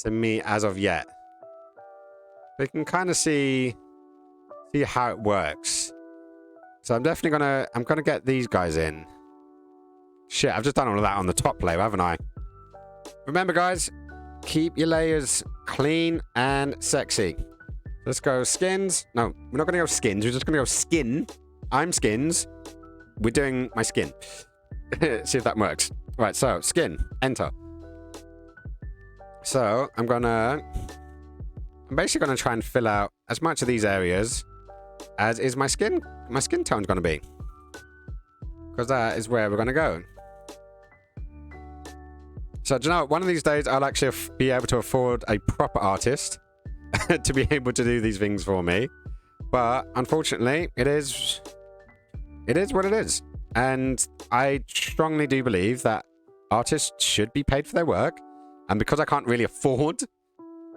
To me as of yet. But you can kind of see how it works. So I'm definitely gonna get these guys in. Shit, I've just done all of that on the top layer, haven't I? Remember, guys, keep your layers clean and sexy. Let's go skins. No, we're not gonna go skins. We're just gonna go skin. I'm skins. We're doing my skin. See if that works. Right, so skin. Enter. So I'm basically gonna try and fill out as much of these areas as is my skin tone's going to be. Because that is where we're going to go. So, do you know, one of these days I'll actually be able to afford a proper artist to be able to do these things for me. But, unfortunately, it is what it is. And I strongly do believe that artists should be paid for their work. And because I can't really afford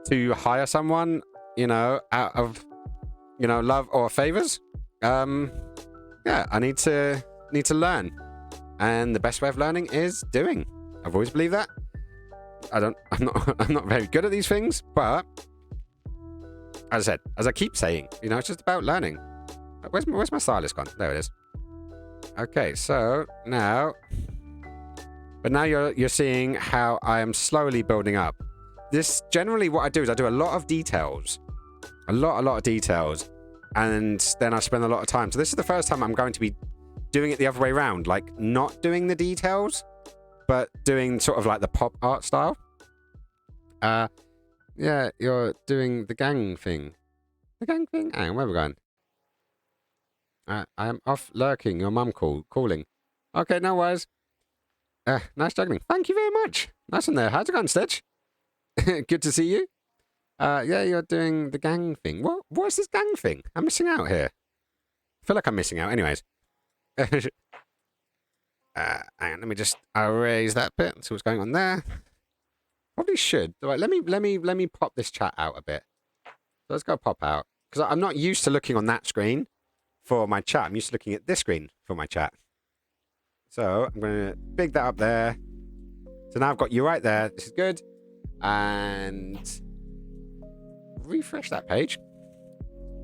to hire someone, you know, out of, you know, love or favors. Yeah, I need to learn, and the best way of learning is doing. I've always believed that. I'm not very good at these things, but as I said, as I keep saying, you know, it's just about learning. Where's my stylus gone? There it is. Okay, so now, but now you're seeing how I am slowly building up. This generally what I do is I do a lot of details, a lot of details, and then I spend a lot of time. So this is the first time I'm going to be doing it the other way around, like not doing the details, but doing sort of like the pop art style. Yeah, you're doing the gang thing. The gang thing? Hang on, where are we going? I am off lurking. Your mum calling. Okay, no worries. Nice juggling. Thank you very much. Nice in there. How's it going, Stitch? Good to see you. Yeah, you're doing the gang thing. What's this gang thing? I'm missing out here. I feel like I'm missing out. Anyways. Hang on, let me just erase that bit. See what's going on there. Probably should. Right, let me pop this chat out a bit. So let's go pop out. Because I'm not used to looking on that screen for my chat. I'm used to looking at this screen for my chat. So I'm going to big that up there. So now I've got you right there. This is good. And refresh that page.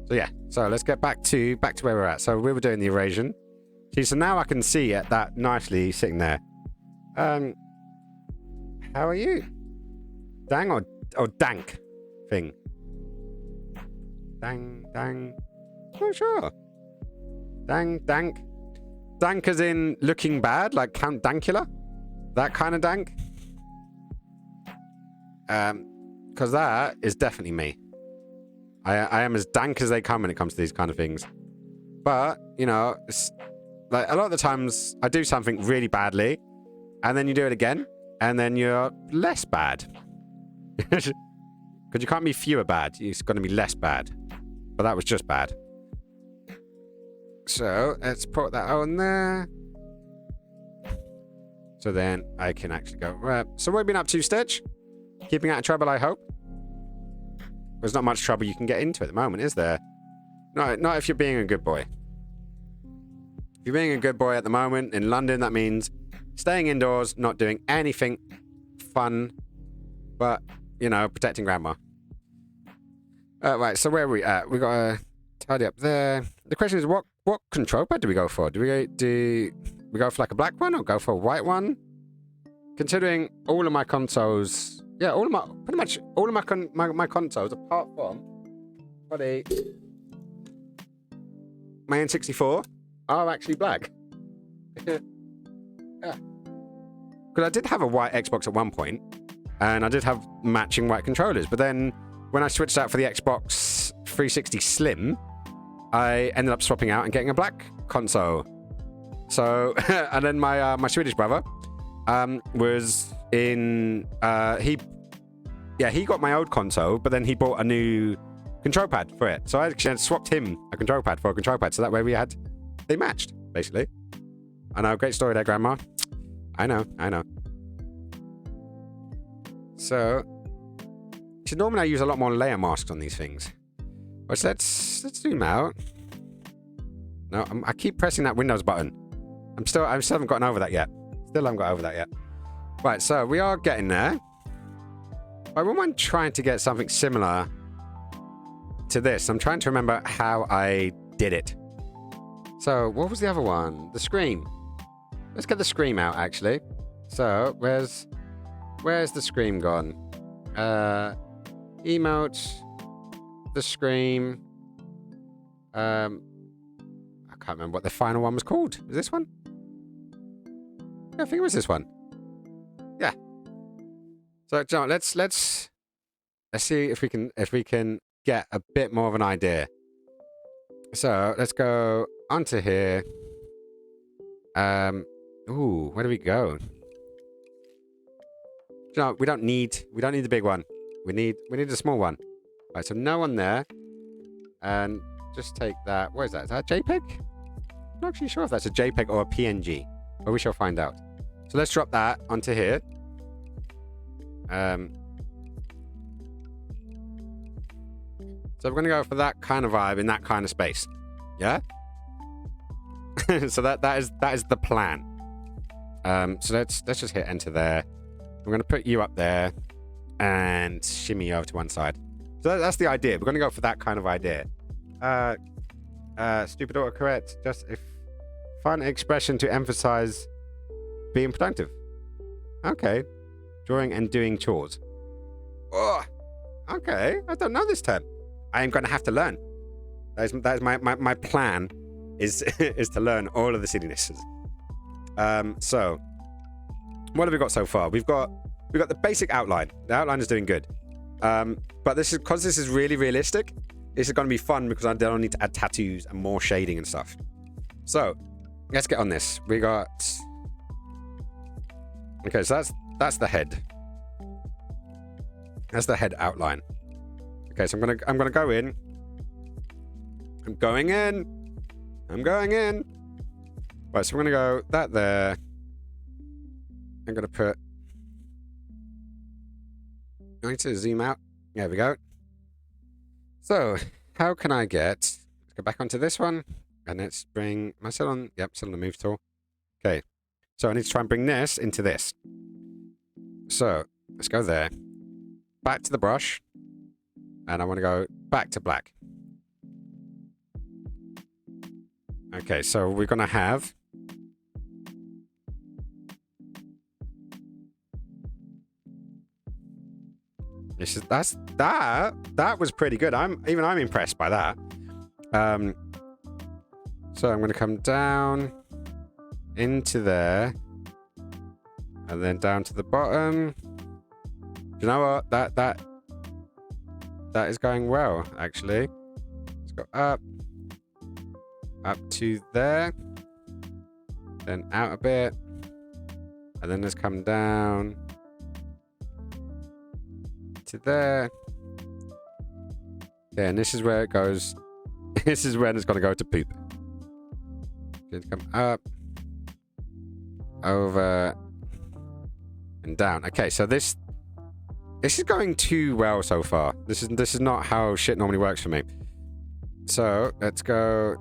So yeah. So let's get back to where we're at. So we were doing the erosion. See, so now I can see it that nicely sitting there. How are you? Dang or dank thing? Dang. Not sure. Dang, dank. Dank as in looking bad, like Count Dankula? That kind of dank? Because that is definitely me. I am as dank as they come when it comes to these kind of things. But, you know, it's like a lot of the times I do something really badly, and then you do it again, and then you're less bad. Because you can't be fewer bad. It's going to be less bad. But that was just bad. So, let's put that on there. So then I can actually go... so what have you been up to, Stitch? Keeping out of trouble, I hope? There's not much trouble you can get into at the moment, is there? No, not if you're being a good boy. If you're being a good boy at the moment in London, that means staying indoors, not doing anything fun, but, you know, protecting grandma. Right, so where are we at? We got to tidy up there. The question is, what control pad do we go for? Do we go for like a black one or go for a white one? Considering all of my consoles, yeah, pretty much all of my consoles, apart from probably my N64, are actually black. Yeah. Because I did have a white Xbox at one point, and I did have matching white controllers, but then when I switched out for the Xbox 360 Slim, I ended up swapping out and getting a black console. So, and then my Swedish brother was in... he got my old console, but then he bought a new control pad for it. So I actually swapped him a control pad for a control pad, so that way they matched, basically. I know, great story there, Grandma. I know. So normally I use a lot more layer masks on these things. But let's zoom out. No, I keep pressing that Windows button. I still haven't gotten over that yet. Right, so we are getting there. I wouldn't mind trying to get something similar to this. I'm trying to remember how I did it. So, what was the other one? The Scream. Let's get the Scream out, actually. So, where's the Scream gone? Emote, the Scream. I can't remember what the final one was called. Is this one? Yeah, I think it was this one. Yeah. So, John, let's see if we can get a bit more of an idea. So let's go onto here. Ooh, where do we go? No, we don't need the big one. We need a small one. Right, so no one there. And just take that. What is that? Is that a JPEG? I'm not actually sure if that's a JPEG or a PNG, but we shall find out. So let's drop that onto here. So we're going to go for that kind of vibe in that kind of space. Yeah? So that is the plan. So let's just hit enter there. We're going to put you up there and shimmy over to one side. So that's the idea. We're going to go for that kind of idea. Stupid autocorrect. Just a fun expression to emphasize being productive. Okay. Drawing and doing chores. Oh, okay. I don't know this term. I am going to have to learn. That is my plan is is to learn all of the sillinesses. So what have we got so far? We've got the basic outline. The outline is doing good. But this is because this is really realistic. This is going to be fun because I don't need to add tattoos and more shading and stuff. So let's get on this. We got okay. So that's the head. That's the head outline. Okay, so I'm gonna go in. I'm going in. Right, so we're gonna go that there. I'm gonna put. I need to zoom out. There we go. So, how can I get? Let's go back onto this one, and let's bring. Am I still on? Yep, still on the move tool. Okay, so I need to try and bring this into this. So let's go there. Back to the brush. And I want to go back to black. Okay, so we're going to have... That was pretty good. I'm impressed by that. So I'm going to come down into there. And then down to the bottom. You know what? That is going well, actually. Let's go up to there, then out a bit, and then let's come down to there. Yeah, and this is where it goes. This is when it's going to go to poop. It's going to come up, over, and down. Okay, so this is going too well so far. This is not how shit normally works for me. So let's go.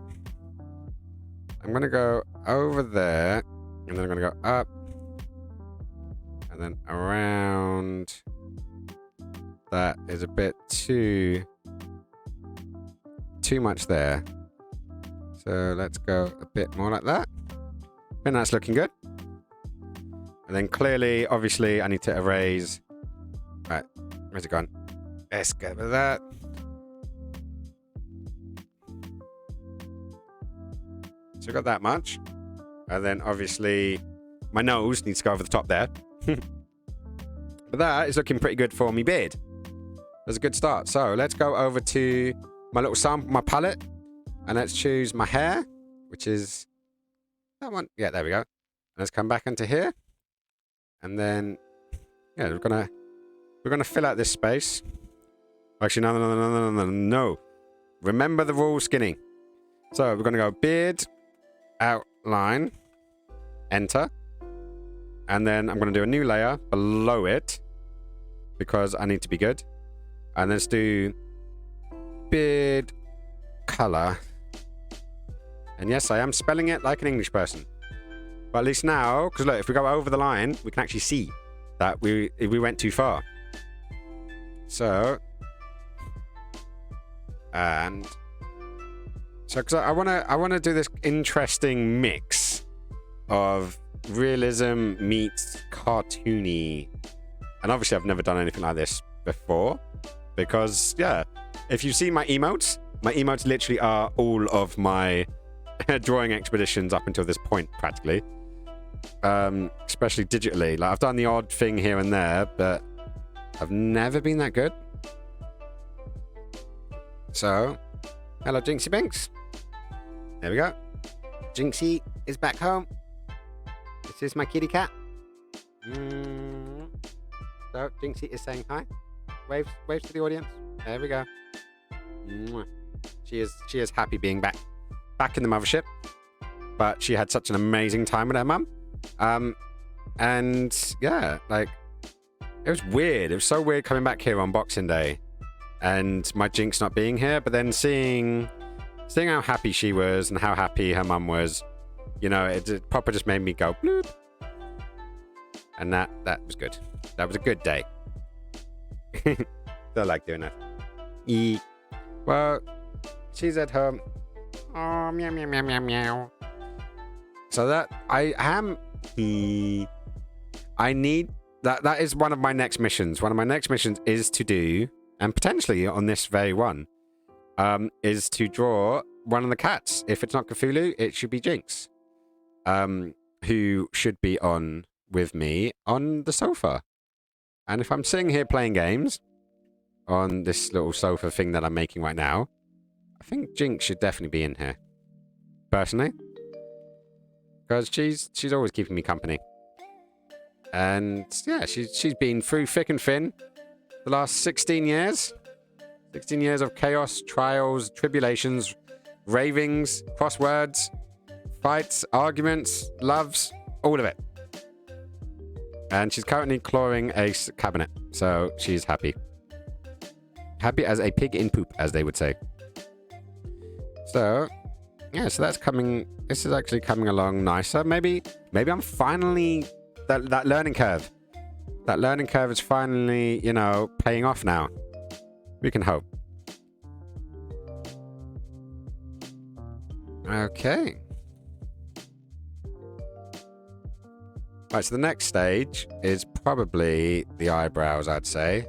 I'm gonna go over there, and then I'm gonna go up, and then around. That is a bit too much there. So let's go a bit more like that. I think that's looking good. And then clearly, obviously, I need to erase. Right, where's it gone? Let's get rid of that. So I got that much. And then obviously my nose needs to go over the top there. But that is looking pretty good for me beard. That's a good start. So let's go over to my little sample, my palette. And let's choose my hair, which is that one. Yeah, there we go. And let's come back into here. And then, yeah, we're gonna fill out this space. Actually, no. Remember the rule, skinny. So we're gonna go beard, outline, enter, and then I'm gonna do a new layer below it because I need to be good. And let's do beard color. And yes, I am spelling it like an English person. But at least now, because look, if we go over the line, we can actually see that we went too far. So, and so because I wanna do this interesting mix of realism meets cartoony, and obviously I've never done anything like this before because yeah, if you see my emotes literally are all of my drawing expeditions up until this point practically, especially digitally. Like I've done the odd thing here and there, but I've never been that good. So, hello Jinxie Binks. There we go. Jinxie is back home. This is my kitty cat. So, Jinxie is saying hi. Waves to the audience. There we go. She is happy being back in the mothership. But she had such an amazing time with her mum. And yeah, like it was weird. It was so weird coming back here on Boxing Day and my Jinx not being here, but then seeing how happy she was and how happy her mum was, you know, it proper just made me go bloop. And that was good. That was a good day. Still like doing that. Well, she's at home. Oh, meow, meow, meow, meow, meow. So that I need that is one of my next missions. One of my next missions is to do, and potentially on this very one, is to draw one of the cats. If it's not Cthulhu, it should be Jinx. Who should be on with me on the sofa. And if I'm sitting here playing games on this little sofa thing that I'm making right now, I think Jinx should definitely be in here. Personally. Because she's always keeping me company. And yeah, she's been through thick and thin the last 16 years. 16 years of chaos, trials, tribulations, ravings, crosswords, fights, arguments, loves, all of it. And she's currently clawing a cabinet, so she's happy. Happy as a pig in poop, as they would say. So, yeah, so that's coming. This is actually coming along nicer. Maybe I'm finally that learning curve. That learning curve is finally, you know, paying off now. We can hope. Okay. Right, so the next stage is probably the eyebrows, I'd say.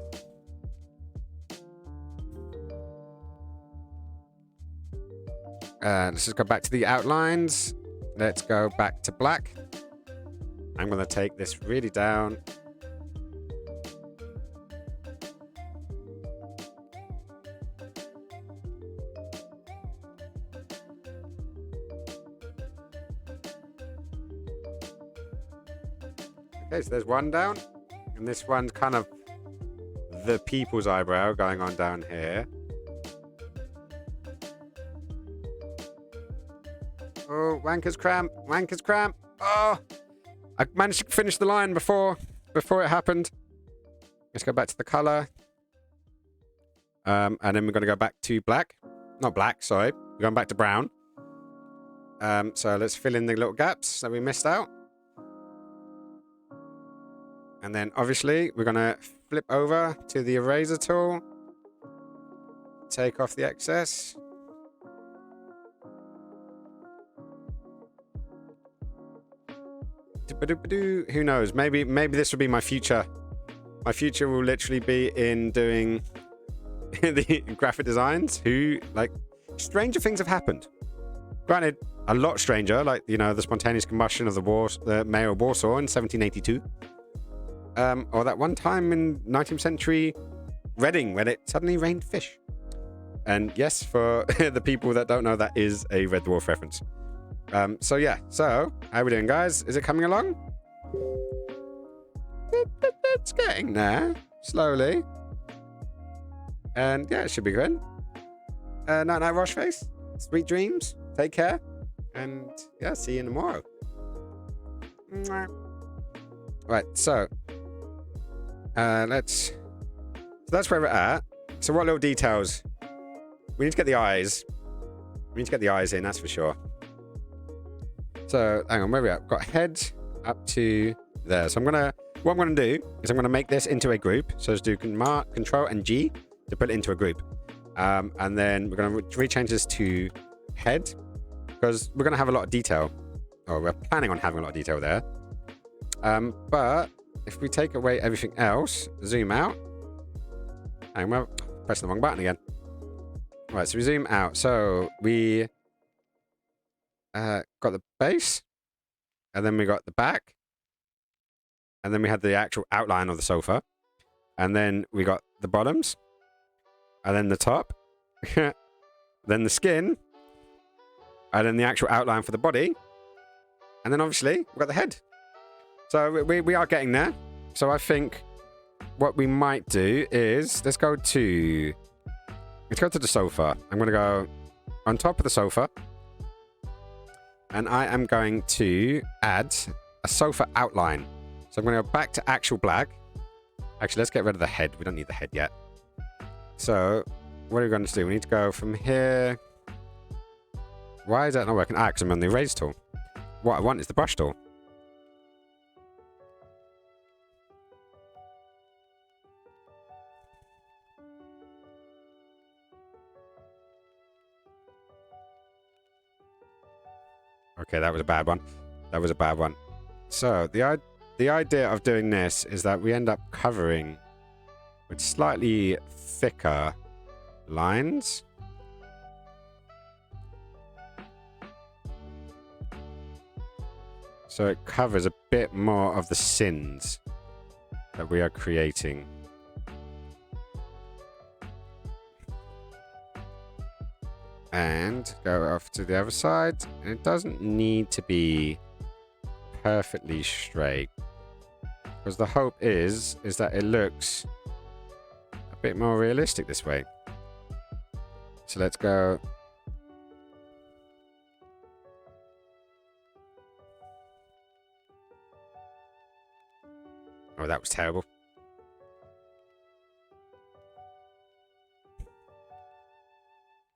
Let's just go back to the outlines. Let's go back to black. I'm going to take this really down. Okay, so there's one down. And this one's kind of the people's eyebrow going on down here. Oh, wanker's cramp. Wanker's cramp. Oh, I managed to finish the line before it happened. Let's go back to the color. And then we're going to go back to black. Not black, sorry. We're going back to brown. So let's fill in the little gaps that we missed out. And then obviously we're going to flip over to the eraser tool. Take off the excess. Who knows? Maybe this will be my future. My future will literally be in doing the graphic designs. Stranger things have happened. Granted, a lot stranger, like, you know, the spontaneous combustion of the mayor of Warsaw in 1782. Or that one time in 19th century Reading when it suddenly rained fish. And yes, for the people that don't know, that is a Red Dwarf reference. So yeah, so how are we doing, guys? Is it coming along? It's getting there, slowly. And yeah, it should be good. Night night, Rocheface. Sweet dreams. Take care. And yeah, see you tomorrow. Right, so that's where we're at. So what little details? We need to get the eyes. We need to get the eyes in, that's for sure. So hang on, where are we at? We've got head up to there. So what I'm gonna do is I'm gonna make this into a group. So let's do Control and G to put it into a group. And then we're gonna rechange this to head because we're gonna have a lot of detail. Or we're planning on having a lot of detail there. But if we take away everything else, zoom out. And we're pressing the wrong button again. Right, so we zoom out. So we got the base, and then we got the back, and then we had the actual outline of the sofa, and then we got the bottoms, and then the top, then the skin, and then the actual outline for the body, and then obviously we've got the head. So we are getting there. So I think what we might do is let's go to the sofa. I'm going to go on top of the sofa. And I am going to add a sofa outline. So I'm going to go back to actual black. Actually, let's get rid of the head. We don't need the head yet. So, what are we going to do? We need to go from here. Why is that not working? Ah, because I'm on the erase tool. What I want is the brush tool. Okay, that was a bad one. That was a bad one. So, the idea of doing this is that we end up covering with slightly thicker lines. So it covers a bit more of the sins that we are creating. And go off to the other side. And it doesn't need to be perfectly straight. Because the hope is that it looks a bit more realistic this way. So let's go. Oh, that was terrible.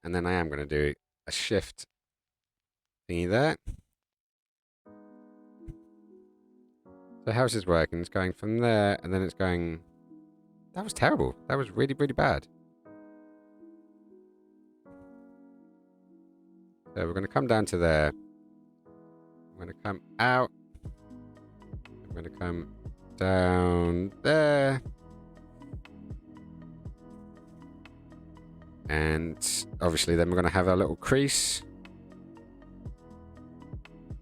And then I am going to do a shift thingy there. So how's this working? It's going from there, and then it's going... That was terrible. That was really, really bad. So we're going to come down to there. I'm going to come out. I'm going to come down there. And obviously then we're going to have our little crease.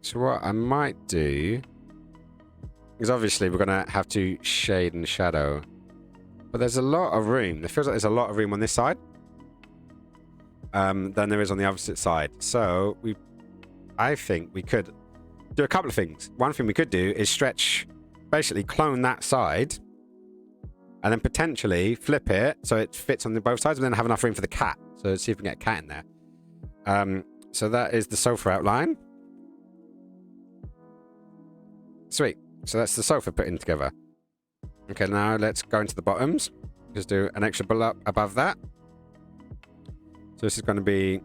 So what I might do is obviously we're going to have to shade and shadow. But there's a lot of room. It feels like there's a lot of room on this side than there is on the opposite side. So I think we could do a couple of things. One thing we could do is stretch, basically clone that side, and then potentially flip it so it fits on both sides, and then have enough room for the cat. So let's see if we can get a cat in there. So that is the sofa outline. Sweet. So that's the sofa put in together. Okay, now let's go into the bottoms. Just do an extra bullet above that. So this is going to be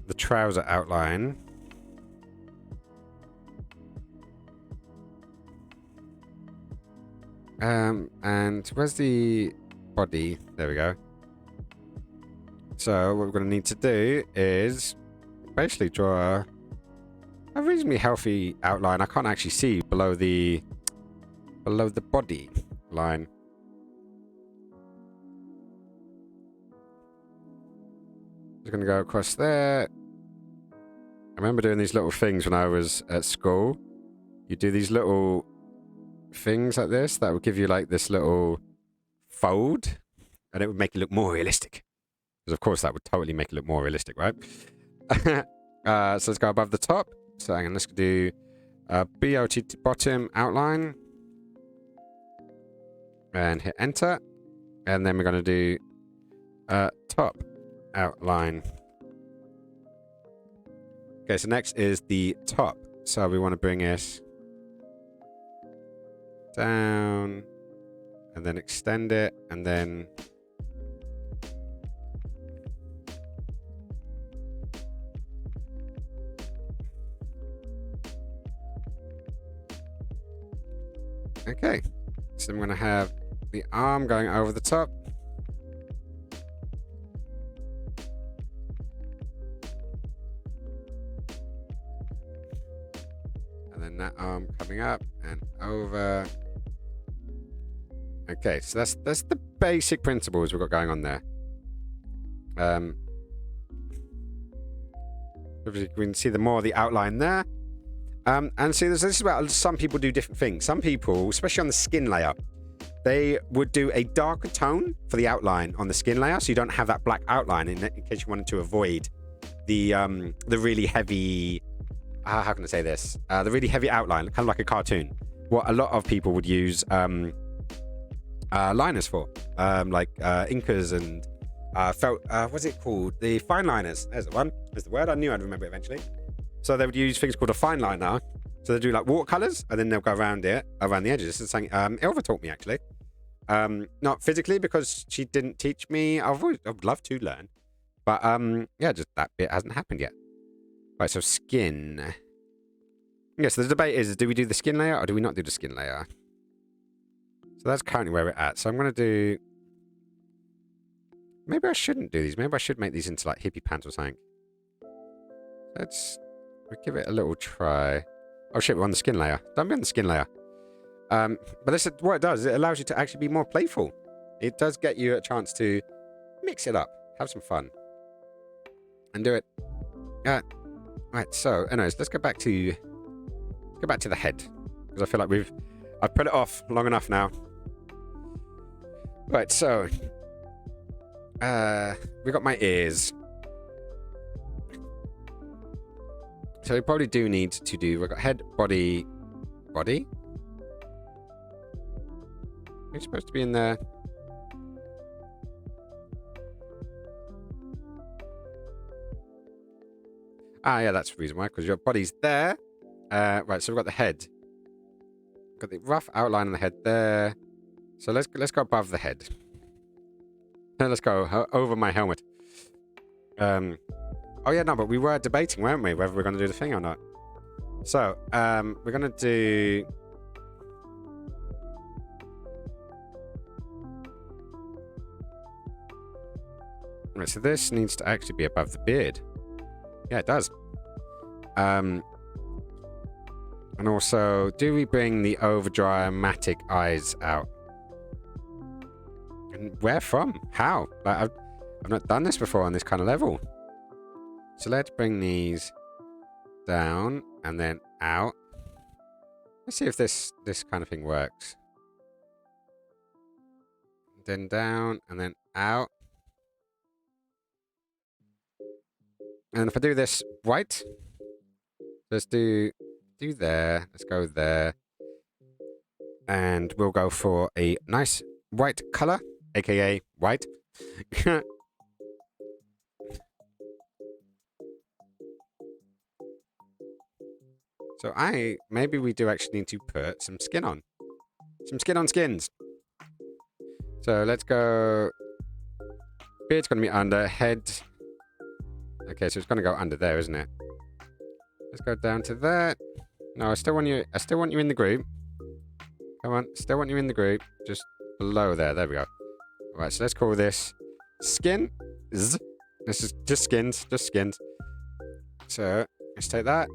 the trouser outline. And where's the body? There we go. So what we're going to need to do is basically draw a reasonably healthy outline. I can't actually see below the body line. Just going to go across there. I remember doing these little things when I was at school. You do these little things like this that would give you like this little fold, and it would make it look more realistic. Because of course that would totally make it look more realistic, right? So let's go above the top. So hang on, let's do BOT bottom outline. And hit enter. And then we're going to do top outline. Okay, so next is the top. So we want to bring it down and then extend it, and then okay, so I'm going to have the arm going over the top. And then that arm coming up and over. Okay, so that's the basic principles we've got going on there. We can see the more of the outline there. And see, this is about some people do different things. Some people, especially on the skin layer, they would do a darker tone for the outline on the skin layer, so you don't have that black outline in case you wanted to avoid the really heavy. How can I say this? The really heavy outline, kind of like a cartoon. What a lot of people would use liners for, like inkers and felt. What's it called? The fine liners. There's the one. There's the word. I knew I'd remember it eventually. So they would use things called a fine liner. So they do like watercolors, and then they'll go around it, around the edges. This is something Ilva taught me actually. Not physically because she didn't teach me. I'd love to learn. But yeah, just that bit hasn't happened yet. Right, so skin. Yeah, so the debate is, do we do the skin layer or do we not do the skin layer? So that's currently where we're at. So I'm going to do... Maybe I shouldn't do these. Maybe I should make these into like hippie pants or something. We'll give it a little try. Oh shit, we're on the skin layer. Don't be on the skin layer. But this is what it does. It allows you to actually be more playful. It does get you a chance to mix it up. Have some fun. And do it. Right, so anyways, let's go back to the head. Because I feel like I've put it off long enough now. Right, so we got my ears. So we probably do need to do... We've got head, body... Body? It's supposed to be in there. Ah, yeah, that's the reason why. Because your body's there. Right, so we've got the head. Got the rough outline on the head there. So let's go above the head. Then let's go over my helmet. Oh yeah, no, but we were debating, weren't we, whether we're going to do the thing or not. So, we're going to do... Right, so this needs to actually be above the beard. Yeah, it does. And also, do we bring the over-dramatic eyes out? And where from? How? Like, I've not done this before on this kind of level. So let's bring these down and then out. Let's see if this kind of thing works. Then down and then out. And if I do this white, let's do there. Let's go there. And we'll go for a nice white color, aka white. So maybe we do actually need to put some skin on. Some skin on skins. So let's go. Beard's going to be under. Head. Okay, so it's going to go under there, isn't it? Let's go down to that. No, I still want you in the group. Come on, still want you in the group. Just below there. There we go. All right, so let's call this skin. This is just skins. Just skins. So let's take that.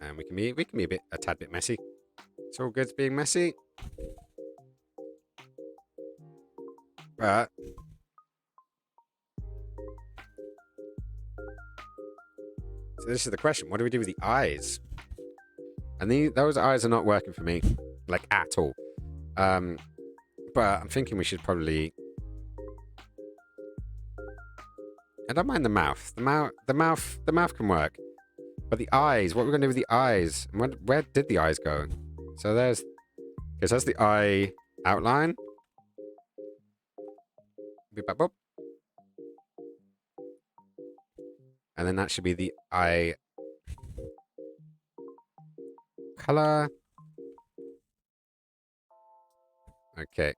And we can be a tad bit messy. It's all good being messy. But so this is the question. What do we do with the eyes? And those eyes are not working for me, like at all. But I'm thinking we should probably... I don't mind the mouth. The mouth can work. But the eyes, what are we going to do with the eyes? Where did the eyes go? So there's... Okay, so that's the eye outline. And then that should be the eye color. Okay.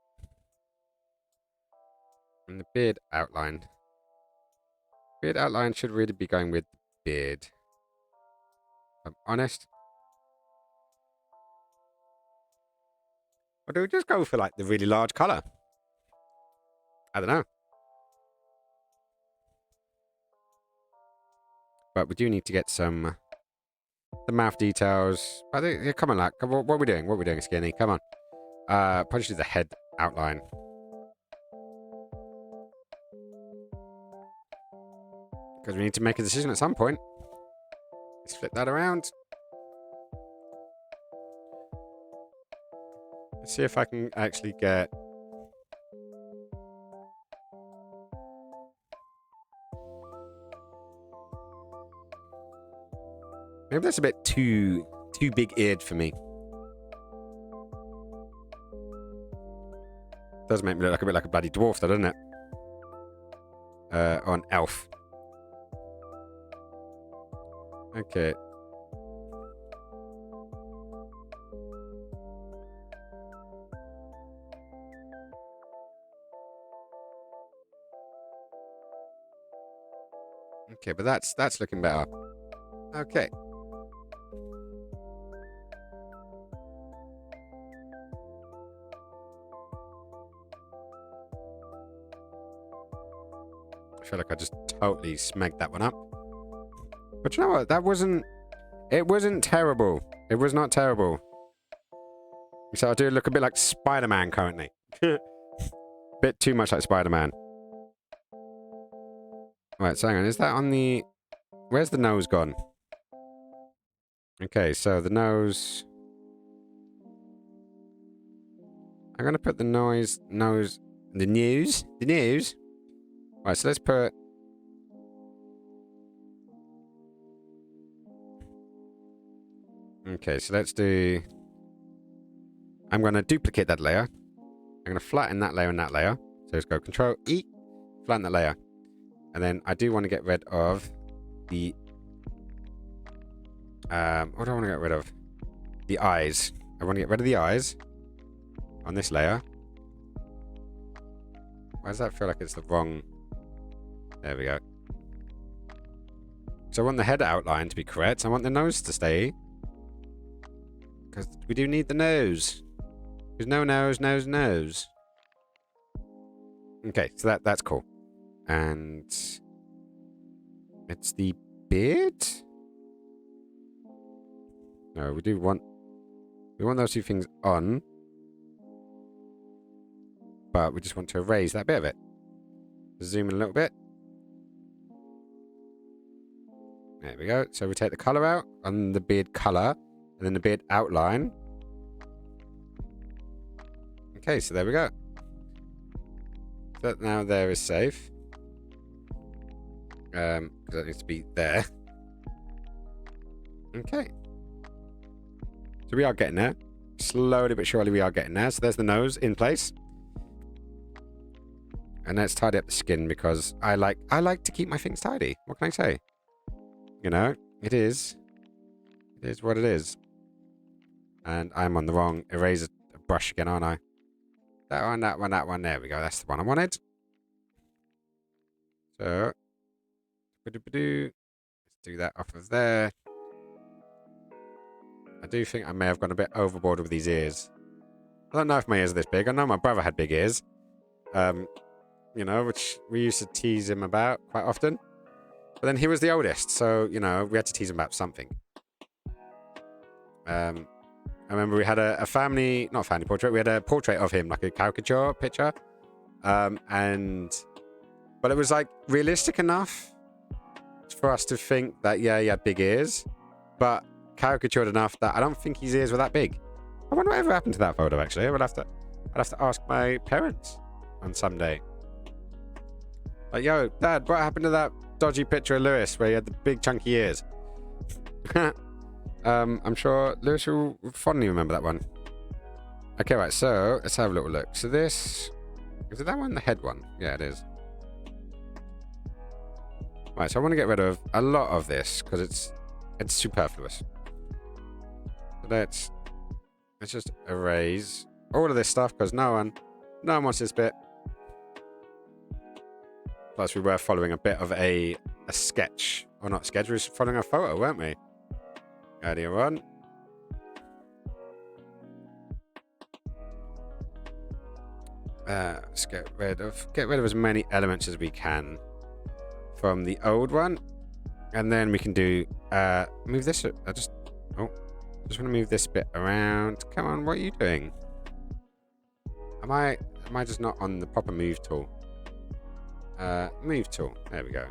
And the beard outline. Beard outline should really be going with beard. If I'm honest. Or do we just go for like the really large color? I don't know. But we do need to get some the mouth details. I think, yeah, come on, like, what are we doing? What are we doing, Skinny? Come on. Probably do the head outline. Because we need to make a decision at some point. Let's flip that around. Let's see if I can actually get... Maybe that's a bit too big-eared for me. Does make me look like a bit like a bloody dwarf, though, doesn't it? Or an elf. Okay. Okay, but that's looking better. Okay. I feel like I just totally smacked that one up. But you know what? It wasn't terrible. It was not terrible. So I do look a bit like Spider-Man currently. Bit too much like Spider-Man. Right, so hang on. Is that on the... Where's the nose gone? Okay, so the nose... I'm going to put the nose... The news. Right, so let's put... Okay, so let's do... I'm going to duplicate that layer. I'm going to flatten that layer and that layer. So let's go Control E, flatten that layer. And then I do want to get rid of the... what do I want to get rid of? The eyes. I want to get rid of the eyes on this layer. Why does that feel like it's the wrong... There we go. So I want the head outline to be correct. I want the nose to stay. Because we do need the nose. There's no nose. Okay, so that's cool. And it's the beard? No, we want those two things on. But we just want to erase that bit of it. Zoom in a little bit. There we go. So we take the colour out on the beard colour. And then the beard outline. Okay, so there we go. That now there is safe. Because that needs to be there. Okay. So we are getting there. Slowly but surely we are getting there. So there's the nose in place. And let's tidy up the skin because I like to keep my things tidy. What can I say? You know, it is what it is. And I'm on the wrong eraser brush again, aren't I? That one. There we go. That's the one I wanted. So, let's do that off of there. I do think I may have gone a bit overboard with these ears. I don't know if my ears are this big. I know my brother had big ears. You know, which we used to tease him about quite often. But then he was the oldest, so, you know, we had to tease him about something. I remember we had not a family portrait, we had a portrait of him, like a caricature picture. But it was like realistic enough for us to think that, yeah, he had big ears, but caricatured enough that I don't think his ears were that big. I wonder whatever happened to that photo, actually. I'd have to ask my parents on some day. Like, yo, Dad, what happened to that dodgy picture of Lewis where he had the big chunky ears? I'm sure Lewis will fondly remember that one. Okay, right, so let's have a little look. So this... Is it that one? The head one? Yeah, it is. Right, so I want to get rid of a lot of this because it's superfluous. So let's just erase all of this stuff because no one wants this bit. Plus, we were following a bit of a sketch. Or not sketch, we were following a photo, weren't we? Earlier on. Let's get rid of as many elements as we can from the old one. And then we can do... move this... just want to move this bit around. Come on, what are you doing? Am I just not on the proper move tool? Move tool. There we go.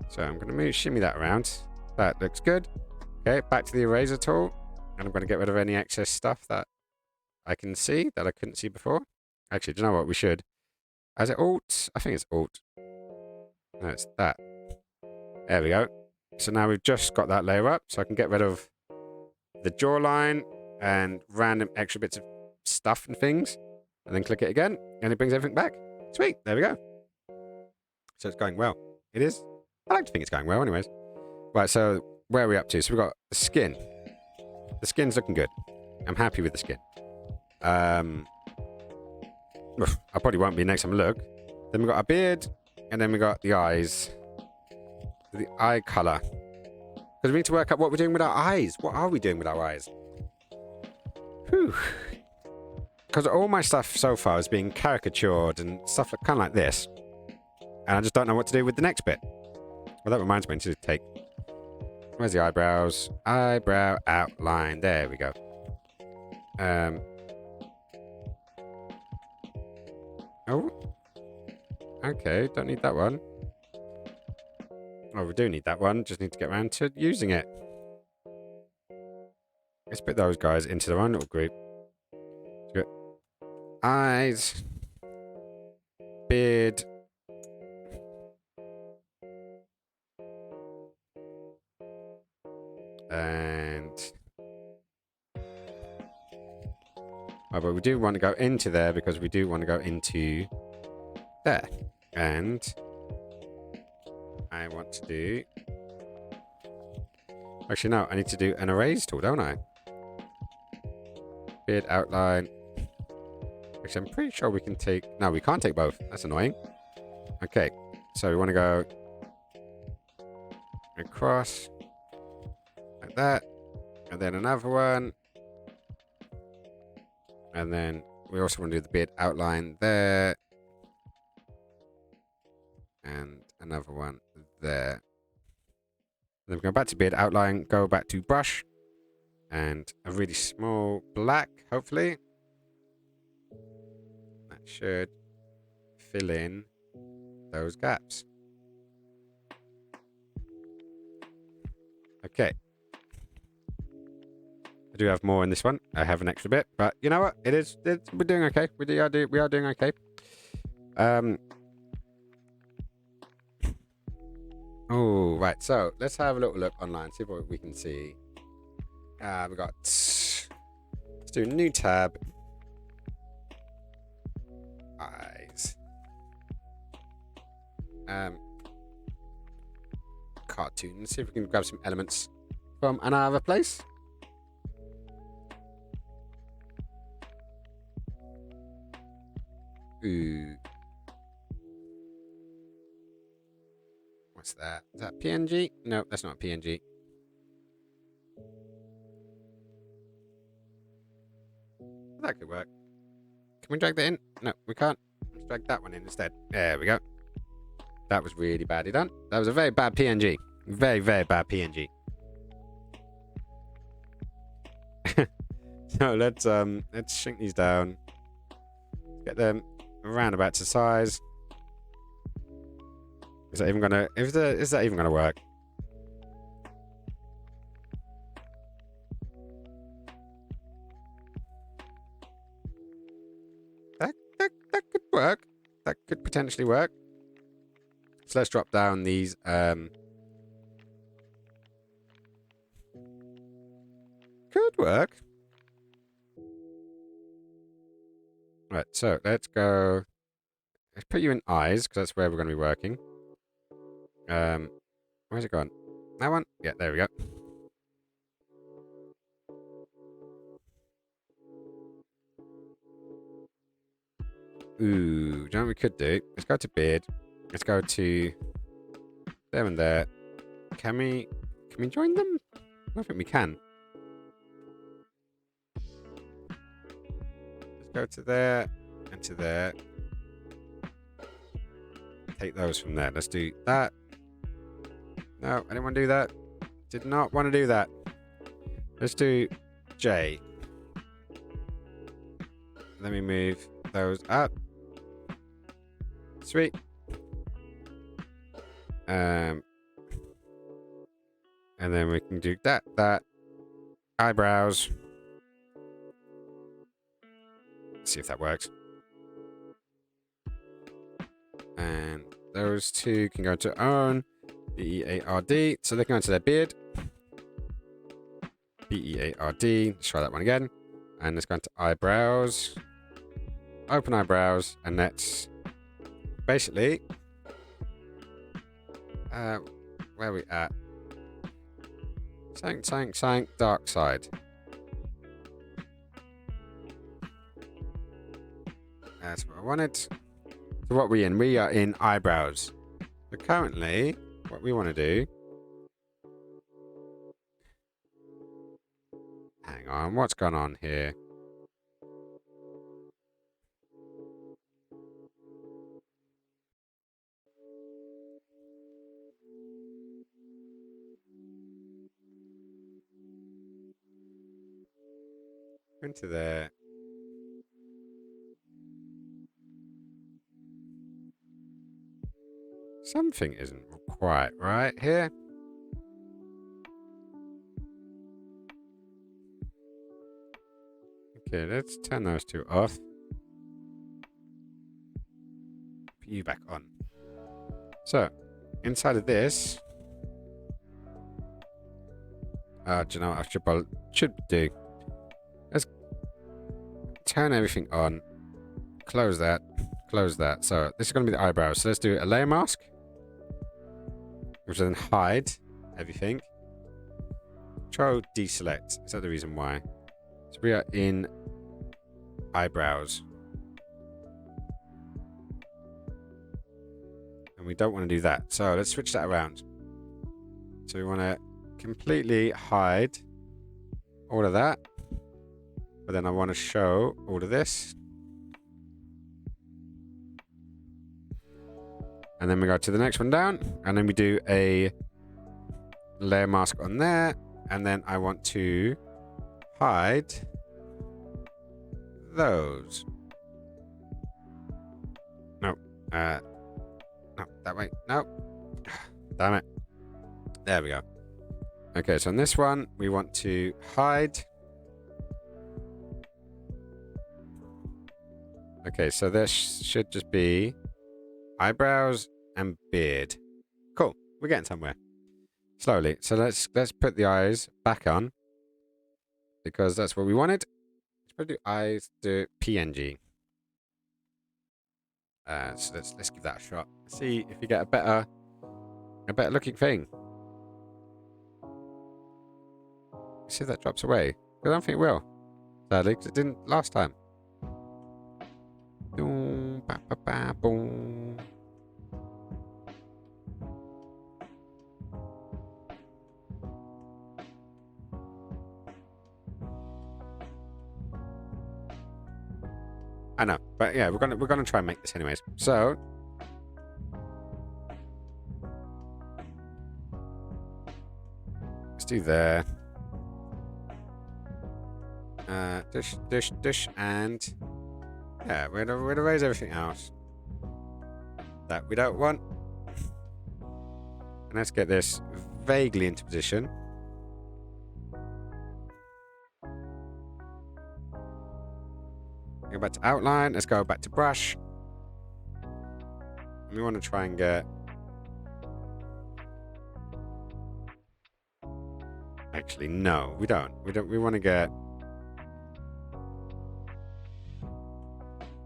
So I'm going to shimmy that around. That looks good. Okay, back to the eraser tool. And I'm going to get rid of any excess stuff that I can see that I couldn't see before. Actually, do you know what? We should. Is it Alt? I think it's Alt. No, it's that. There we go. So now we've just got that layer up. So I can get rid of the jawline and random extra bits of stuff and things. And then click it again. And it brings everything back. Sweet. There we go. So it's going well. It is. I like to think it's going well anyways. Right, so where are we up to? So we've got the skin. The skin's looking good. I'm happy with the skin. I probably won't be next time I look. Then we got our beard, and then we got the eyes. The eye color. Because we need to work out what we're doing with our eyes. What are we doing with our eyes? Whew. Because all my stuff so far is being caricatured and stuff kind of like this. And I just don't know what to do with the next bit. Well, that reminds me to take... Where's the eyebrows? Eyebrow outline. There we go. Oh. Okay, don't need that one. Oh, we do need that one. Just need to get around to using it. Let's put those guys into their own little group. Good. Eyes. Beard. And... Oh, but we do want to go into there because we do want to go into there. And I want to do... Actually, no, I need to do an erase tool, don't I? Beard outline. Actually, I'm pretty sure we can take... No, we can't take both. That's annoying. Okay, so we want to go across like that. And then another one. And then we also want to do the beard outline there. And another one there. Then we go back to beard outline, go back to brush. And a really small black, hopefully. That should fill in those gaps. Okay. I do have more in this one. I have an extra bit, but you know what? We're doing okay. We are doing okay. Oh, right. So let's have a little look online, see what we can see. We got. Let's do a new tab. Eyes. Cartoon. Let's see if we can grab some elements from another place. Ooh. What's that? Is that PNG? No, that's not PNG. That could work. Can we drag that in? No, we can't. Let's drag that one in instead. There we go. That was really badly done. That was a very bad PNG. Very, very bad PNG. So let's shrink these down. Get them around about to size. Is that even gonna? Is that even gonna work? That could work. That could potentially work. So let's drop down these. Could work. Right. So let's go. Let's put you in eyes because that's where we're going to be working. Where's it gone? That one? Yeah, there we go. Ooh, do you know what we could do? Let's go to beard. Let's go to there and there. Can we join them? I don't think we can. Let's go to there and to there. Take those from there. Let's do that. No, I didn't want to do that. Did not want to do that. Let's do J. Let me move those up. Sweet. And then we can do that. Eyebrows. Let's see if that works. And those two can go to own. B-E-A-R-D. So they can go into their beard. B-E-A-R-D. Let's try that one again. And let's go into eyebrows. Open eyebrows. And let's basically... where are we at? Sank, dark side. That's what I wanted. So what are we in? We are in eyebrows. So currently, what we want to do... Hang on, what's going on here? Into there. Something isn't quite right here. Okay, let's turn those two off. Put you back on. So, inside of this... do you know what I should do? Let's turn everything on. Close that. Close that. So, this is going to be the eyebrows. So, let's do a layer mask. Which will then hide everything. Control deselect. Is that the reason why? So, we are in eyebrows. And we don't want to do that. So, let's switch that around. So, we want to completely hide all of that. But then I want to show all of this. And then we go to the next one down. And then we do a layer mask on there. And then I want to hide those. No. No, that way. No. Damn it. There we go. Okay, so on this one, we want to hide. Okay, so there should just be eyebrows and beard. Cool. We're getting somewhere. Slowly. So let's put the eyes back on. Because that's what we wanted. Let's put the eyes to PNG. So let's give that a shot. See if we get a better looking thing. See if that drops away. I don't think it will. Sadly, because it didn't last time. Boom, ba, ba, ba, boom. I know, but yeah, we're gonna try and make this anyways. So let's do there. Dish, and yeah, we're gonna erase everything else that we don't want. And let's get this vaguely into position. Go back to outline. Let's go back to brush. We want to try and get... Actually, no, we don't. We want to get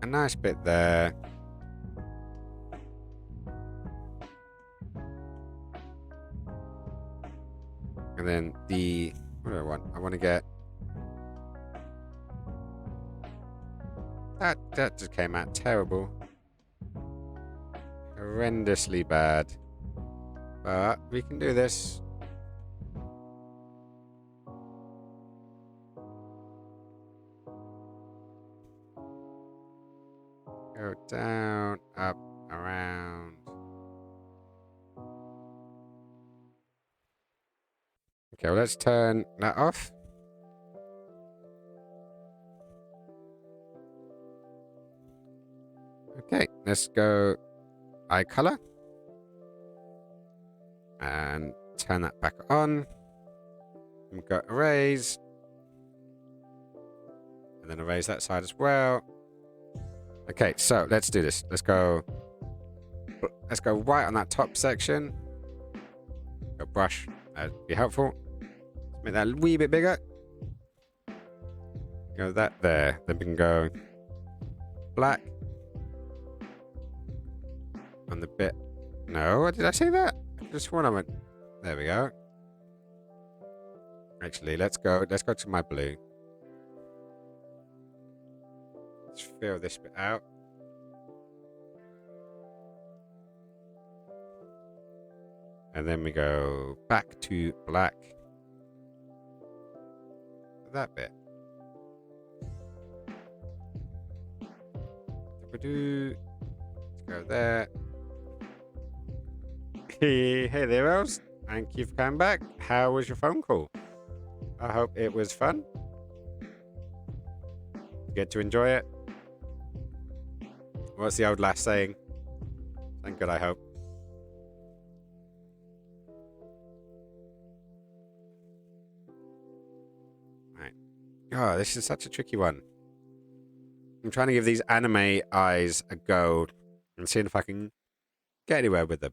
a nice bit there. And then the... What do I want? I want to get... That just came out terrible. Horrendously bad. But we can do this. Go down, up, around. Okay, well, let's turn that off. Okay, let's go eye color. And turn that back on. We've got erase. And then erase that side as well. Okay, so let's do this. Let's go white on that top section. Go brush. That'd be helpful. Let's make that a wee bit bigger. Go that there. Then we can go black on the bit. No, did I say that? I just want to. There we go. Actually, let's go to my blue. Let's fill this bit out. And then we go back to black. That bit. Let's go there. Hey there, Rose. Thank you for coming back. How was your phone call? I hope it was fun. Get to enjoy it. What's the old lass saying? Thank God, I hope. Right. Oh, this is such a tricky one. I'm trying to give these anime eyes a go and seeing if I can get anywhere with them.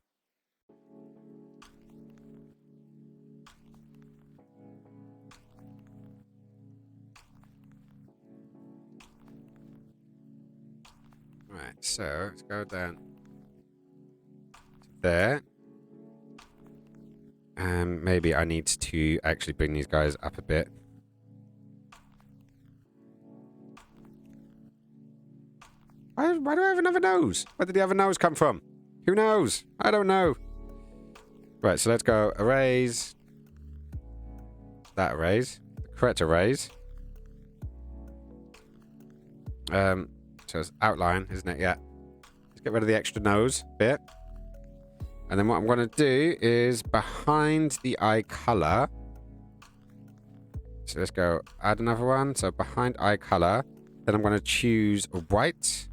Right, so let's go down to there. Maybe I need to actually bring these guys up a bit. Why do I have another nose? Where did the other nose come from? Who knows? I don't know. Right, so let's go erase. That erase. The correct erase. So it's outline, isn't it? Yeah. Let's get rid of the extra nose bit. And then what I'm going to do is behind the eye color. So let's go add another one. So behind eye color. Then I'm going to choose white.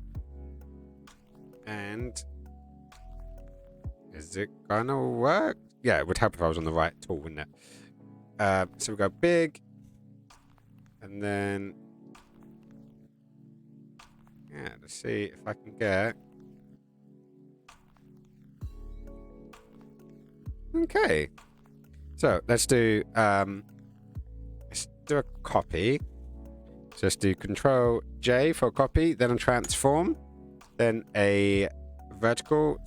And is it going to work? Yeah, it would help if I was on the right tool, wouldn't it? So we go big. And then... yeah, let's see if I can get... okay. So let's do a copy. So let's do Control J for copy, then a transform, then a vertical,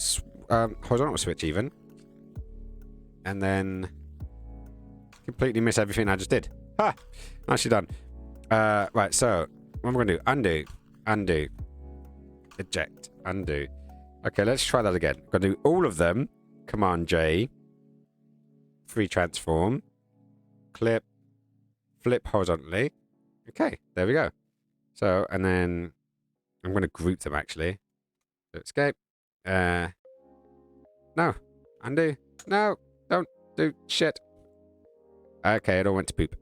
horizontal switch even, and then completely miss everything I just did. Ha! Nicely done. Right, so what am I going to do? Undo, eject, undo. Okay, let's try that again. I'm going to do all of them. Command J. Free transform, clip, flip horizontally. Okay, there we go. So, and then I'm going to group them actually. So escape. No, undo. No, don't do shit. Okay, it all went to poop.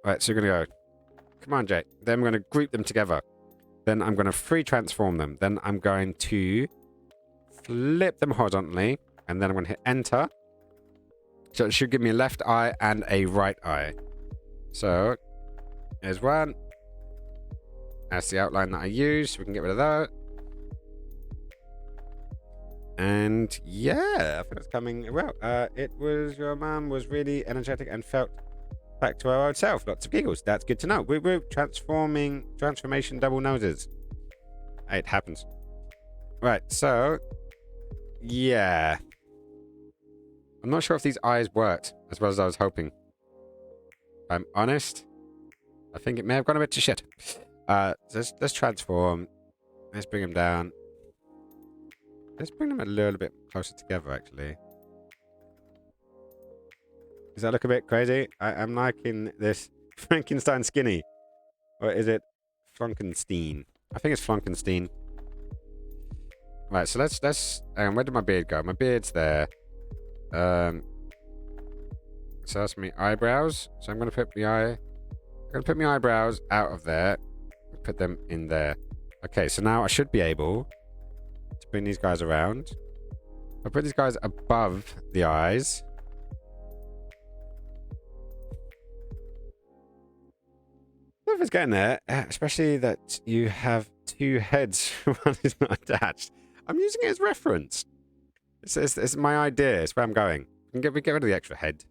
Right, so we're going to go Command J. Then I'm going to group them together. Then I'm going to free transform them. Then I'm going to flip them horizontally. And then I'm going to hit enter. So it should give me a left eye and a right eye. So there's one. That's the outline that I use. So we can get rid of that. And yeah, I think it's coming well. Your mum was really energetic and felt back to our old self. Lots of giggles. That's good to know. We're transformation double noses. It happens. Right, so yeah. I'm not sure if these eyes worked as well as I was hoping. If I'm honest, I think it may have gone a bit to shit. Let's transform. Let's bring them down. Let's bring them a little bit closer together, actually. Does that look a bit crazy? I'm liking this Frankenstein skinny. Or is it Frankenstein? I think it's Frankenstein. Right, so let's where did my beard go? My beard's there. So that's my eyebrows. So I'm gonna put my eyebrows out of there. Put them in there. Okay, so now I should be able to bring these guys around. I'll put these guys above the eyes. I don't know if it's getting there, especially that you have two heads. One is not attached. I'm using it as reference. It's my idea. It's where I'm going. We can get rid of the extra head.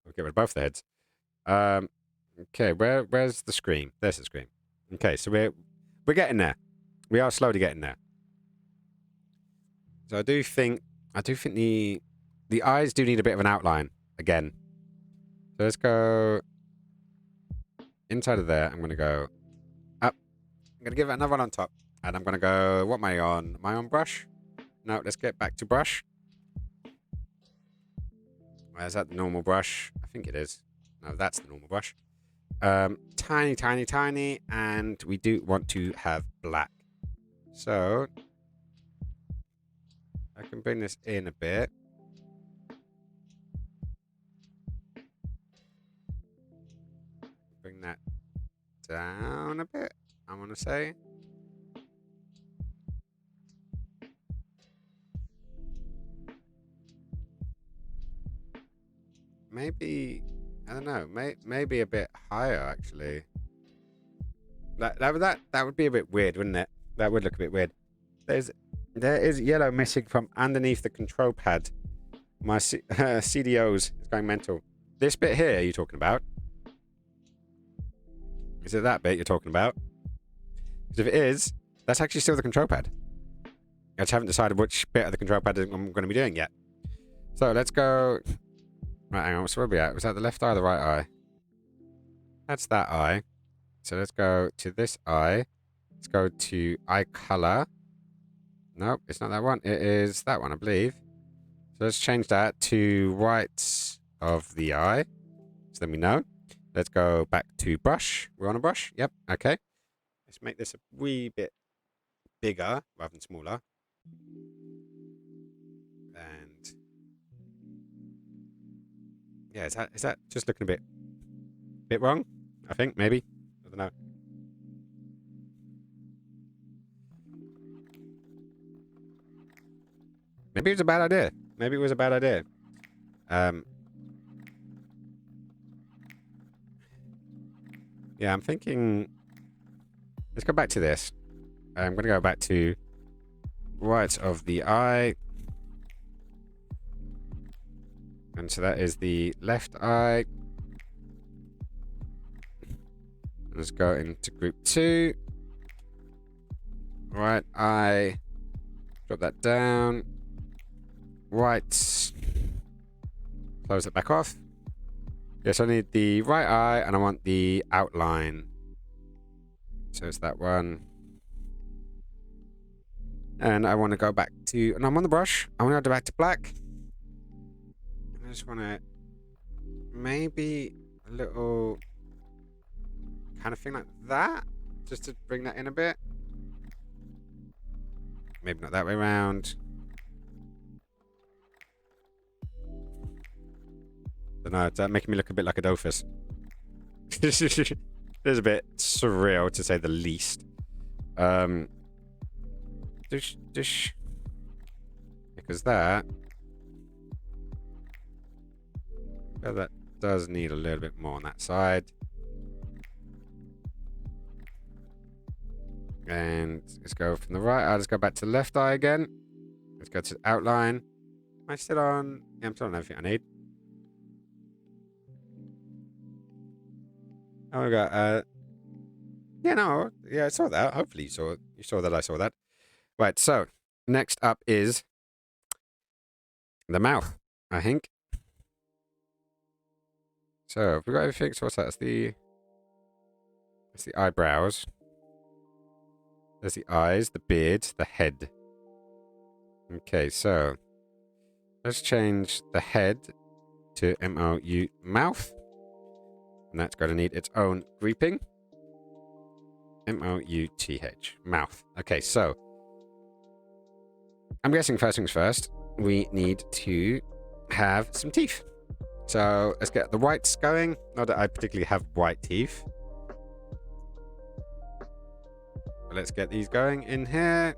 We'll get rid of both the heads. Okay, where's the screen? There's the screen. Okay, so we're getting there. We are slowly getting there. So I do think the eyes do need a bit of an outline again. So let's go inside of there. I'm gonna go up. I'm gonna give it another one on top. And I'm going to go, what am I on? Am I on brush? No, let's get back to brush. Is that the normal brush? I think it is. No, that's the normal brush. Tiny, tiny, tiny. And we do want to have black. So I can bring this in a bit. Bring that down a bit, I want to say. Maybe, I don't know, maybe a bit higher, actually. That would be a bit weird, wouldn't it? That would look a bit weird. There is yellow missing from underneath the control pad. My CDOs is going mental. This bit here, are you talking about? Is it that bit you're talking about? Because if it is, that's actually still the control pad. I just haven't decided which bit of the control pad I'm going to be doing yet. So let's go. Right, hang on. So where are we at? Was that the left eye or the right eye? That's that eye. So let's go to this eye. Let's go to eye color. Nope, it's not that one. It is that one, I believe. So let's change that to right of the eye. So then we know. Let's go back to brush. We're on a brush. Yep. Okay. Let's make this a wee bit bigger rather than smaller. And yeah, is that just looking a bit wrong? I think maybe. I don't know. Maybe it was a bad idea. Maybe it was a bad idea. Yeah, I'm thinking. Let's go back to this. I'm going to go back to right of the eye. And so that is the left eye. Let's go into group 2. Right eye. Drop that down. Right. Close it back off. Yes, I need the right eye and I want the outline. So it's that one. And I want to go back to, and I'm on the brush. I want to go back to black. I just want to maybe a little kind of thing like that. Just to bring that in a bit. Maybe not that way around. I don't know, is that making me look a bit like a doofus? It's a bit surreal to say the least. Because that does need a little bit more on that side. And let's go from the right eye. Let's go back to the left eye again. Let's go to the outline. Am I still on? Yeah, I'm still on everything I need. Oh, we got, yeah, no, yeah, I saw that. Hopefully you saw that I saw that. Right, so next up is the mouth, I think. So have we got everything? So what's that? That's the eyebrows. There's the eyes, the beard, the head. Okay, so let's change the head to M-O-U, mouth. And that's going to need its own grouping. M-O-U-T-H, mouth. Okay, so I'm guessing first things first, we need to have some teeth. So let's get the whites going. Not that I particularly have white teeth. But let's get these going in here.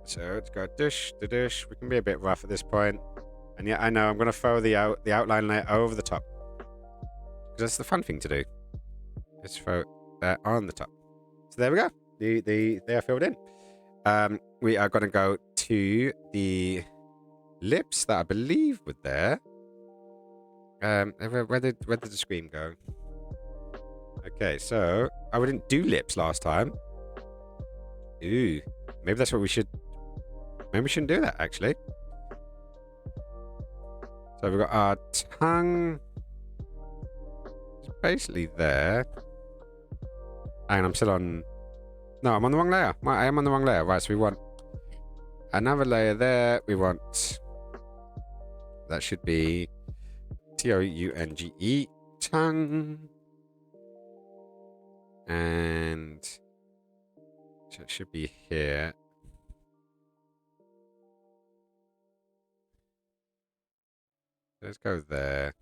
So let's go dish to dish. We can be a bit rough at this point. And yeah, I know I'm going to throw the outline layer over the top. Because that's the fun thing to do. Let's throw that on the top. So there we go. They are filled in. We are going to go to the lips that I believe were there. Where did the screen go? Okay, so we didn't do lips last time. Ooh, maybe that's what we should. Maybe we shouldn't do that actually. So we've got our tongue. Just basically there. And I'm still on... No, I'm on the wrong layer. I am on the wrong layer. Right, so we want another layer there. We want... That should be Tounge, tongue. And so it should be here. Let's go there.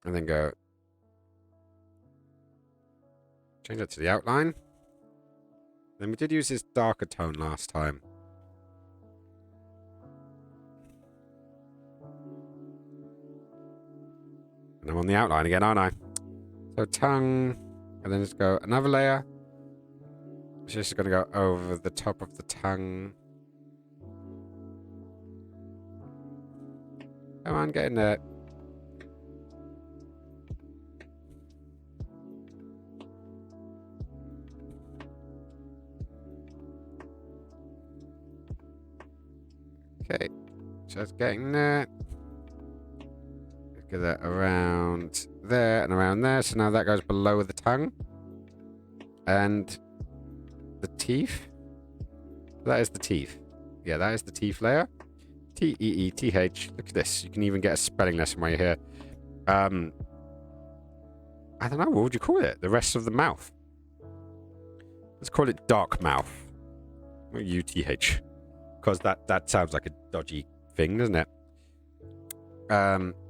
And then go... Change that to the outline. Then we did use this darker tone last time. And I'm on the outline again, aren't I? So tongue, and then let's go another layer. It's just going to go over the top of the tongue. Come on, get in there. Okay, just getting there. Get that around there and around there. So now that goes below the tongue. And the teeth. That is the teeth. Yeah, that is the teeth layer. T-E-E-T-H. Look at this. You can even get a spelling lesson while you're here. I don't know. What would you call it? The rest of the mouth. Let's call it dark mouth. U-T-H. Because that sounds like a dodgy thing, doesn't it?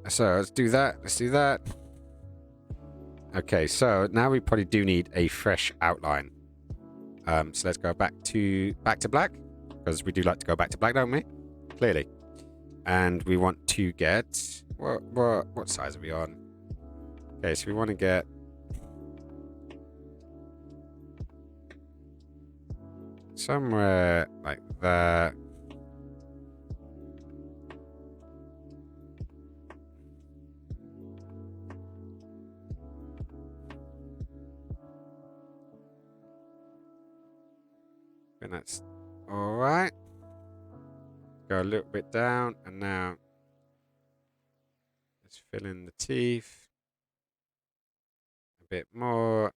So let's do that. Let's do that. Okay, so now we probably do need a fresh outline. So let's go back to black, because we do like to go back to black, don't we? Clearly. And we want to get what size are we on? Okay, so we want to get somewhere like that. And that's all right. Go a little bit down, and now let's fill in the teeth a bit more.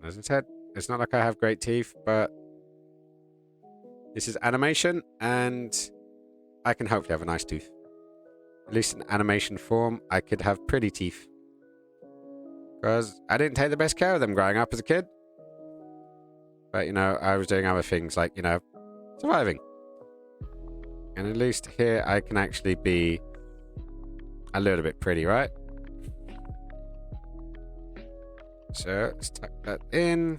As I said, it's not like I have great teeth, but this is animation, and I can hopefully have a nice tooth. At least in animation form, I could have pretty teeth. Because I didn't take the best care of them growing up as a kid. But, you know, I was doing other things like, you know, surviving. And at least here I can actually be a little bit pretty, right? So, let's tuck that in.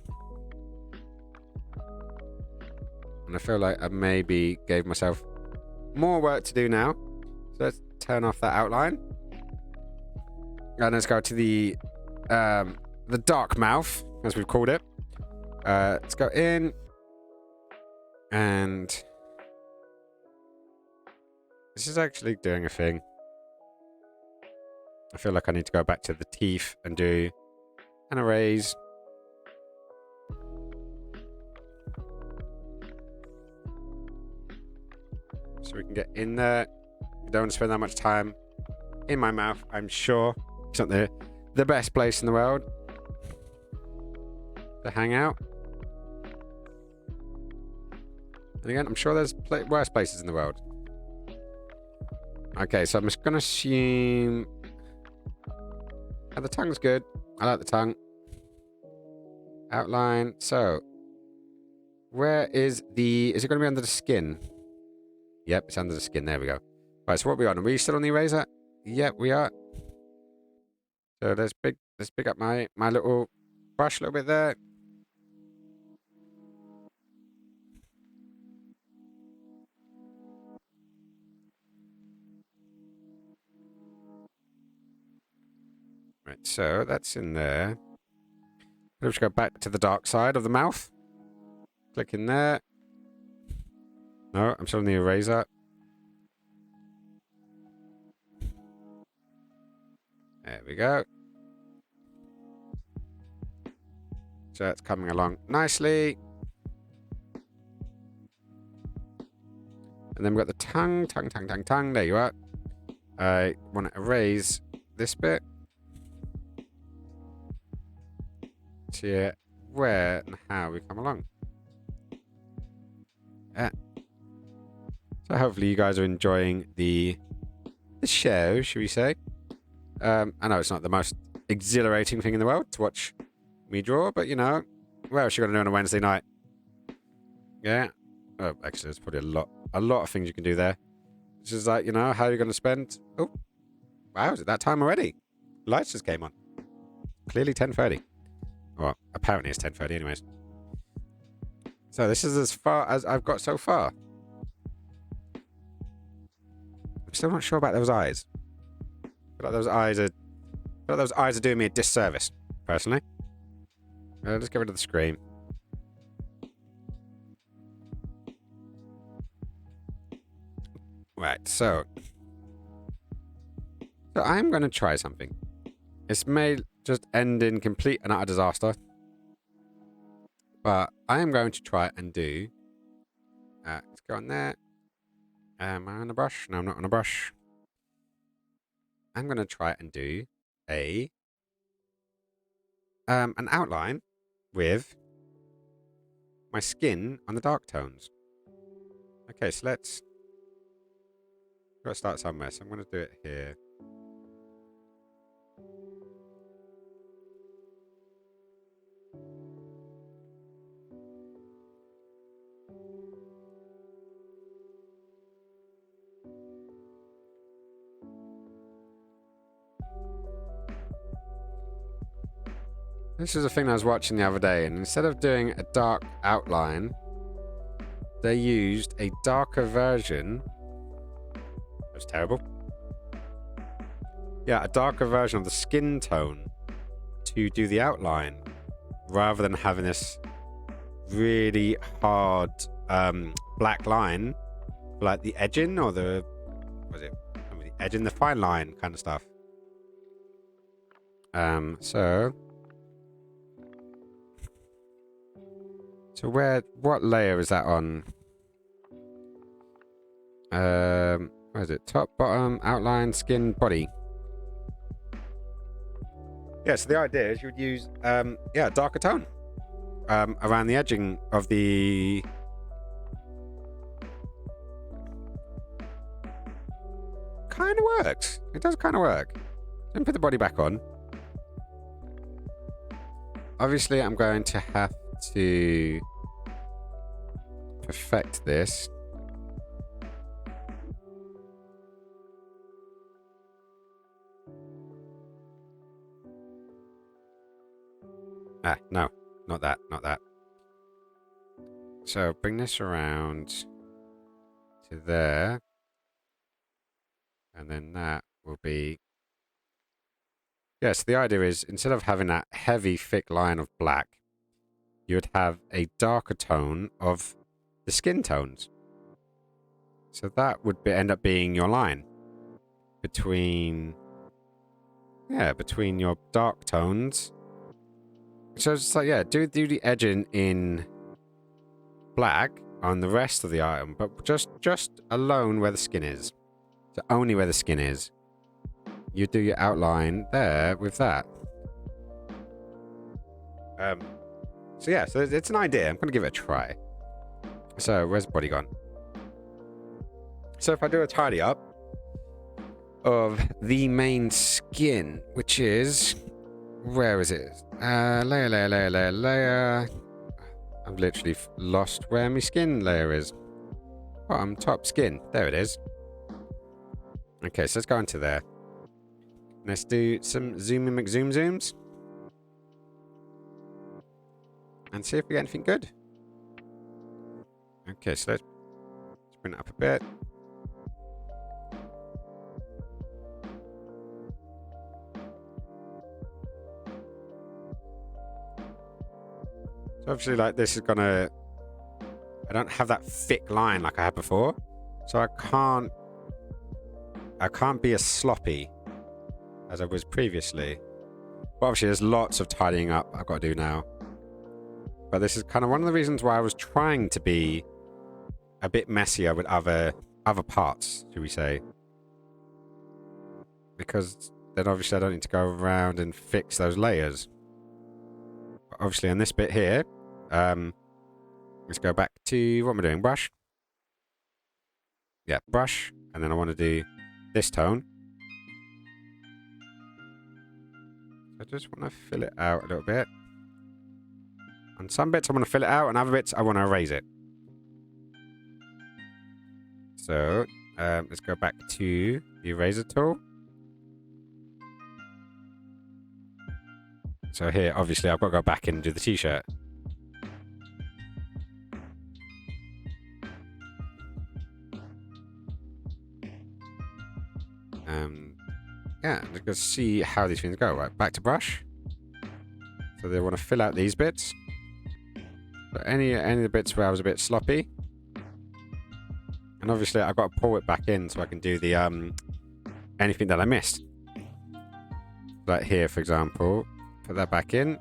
And I feel like I maybe gave myself more work to do now. So let's turn off that outline. And let's go to the dark mouth, as we've called it. Let's go in. And this is actually doing a thing. I feel like I need to go back to the teeth and do an erase. So we can get in there. I don't want to spend that much time in my mouth, I'm sure. It's not the best place in the world to hang out. And again, I'm sure there's worse places in the world. Okay, so I'm just going to assume... Oh, the tongue's good. I like the tongue. Outline. So, where is the... Is it going to be under the skin? Yep, it's under the skin. There we go. Right, so what are we on? Are we still on the eraser? Yep, we are. So let's pick up my little brush a little bit there. Right, so that's in there. Let's go back to the dark side of the mouth. Click in there. No, I'm still on the eraser. There we go. So that's coming along nicely. And then we've got the tongue. There you are. I want to erase this bit. See where and how we come along. Yeah. So hopefully you guys are enjoying the show, should we say. I know it's not the most exhilarating thing in the world to watch me draw, but you know, what else you gonna do on a Wednesday night? Yeah. Oh, actually, there's probably a lot of things you can do there. It's just like, you know, how are you gonna spend? Oh, wow, is it that time already? Lights just came on. Clearly 10:30. Well, apparently it's 10:30 anyways. So this is as far as I've got so far. I'm still not sure about those eyes. I feel like those eyes are doing me a disservice, personally. Let's get rid of the screen. Right, so I'm going to try something. This may just end in complete and utter disaster. But I am going to try and do... let's go on there. Am I on a brush? No, I'm not on a brush. I'm going to try and do an outline with my skin on the dark tones. Okay, so let's... Got to start somewhere, so I'm going to do it here. This is a thing I was watching the other day, and instead of doing a dark outline, they used a darker version. That was terrible. Yeah, a darker version of the skin tone to do the outline, rather than having this really hard black line for like the edging or the the edging, the fine line kind of stuff. So what layer is that on? Where is it? Top, bottom, outline, skin, body. Yeah, so the idea is you would use, a darker tone around the edging of the... Kind of works. It does kind of work. Then put the body back on. Obviously, I'm going to have to perfect this. No, not that. So bring this around to there. And then that will be... Yes, the idea is instead of having that heavy, thick line of black, you would have a darker tone of the skin tones. So that would end up being your line between your dark tones. So it's like, yeah, do the edging in black on the rest of the item, but just alone where the skin is. So only where the skin is. You do your outline there with that. So yeah, so it's an idea. I'm going to give it a try. So where's the body gone? So if I do a tidy up of the main skin, which is... Where is it? Layer. I've literally lost where my skin layer is. Bottom, top, skin. There it is. Okay, so let's go into there. Let's do some zoomy zooms. And see if we get anything good. Okay, so let's bring it up a bit. So obviously, like, this is gonna... I don't have that thick line like I had before. So I can't be as sloppy as I was previously. But obviously, there's lots of tidying up I've got to do now. But this is kind of one of the reasons why I was trying to be a bit messier with other other parts, should we say. Because then obviously I don't need to go around and fix those layers. But obviously on this bit here, let's go back to, what am I doing? Brush? Yeah, brush. And then I want to do this tone. I just want to fill it out a little bit. On some bits I want to fill it out, and other bits I want to erase it. So, let's go back to the eraser tool. So here, obviously, I've got to go back in and do the t-shirt. Yeah, let's go see how these things go. Right, back to brush. So they want to fill out these bits. But any of the bits where I was a bit sloppy. And obviously I've got to pull it back in so I can do the anything that I missed. Like here, for example, put that back in.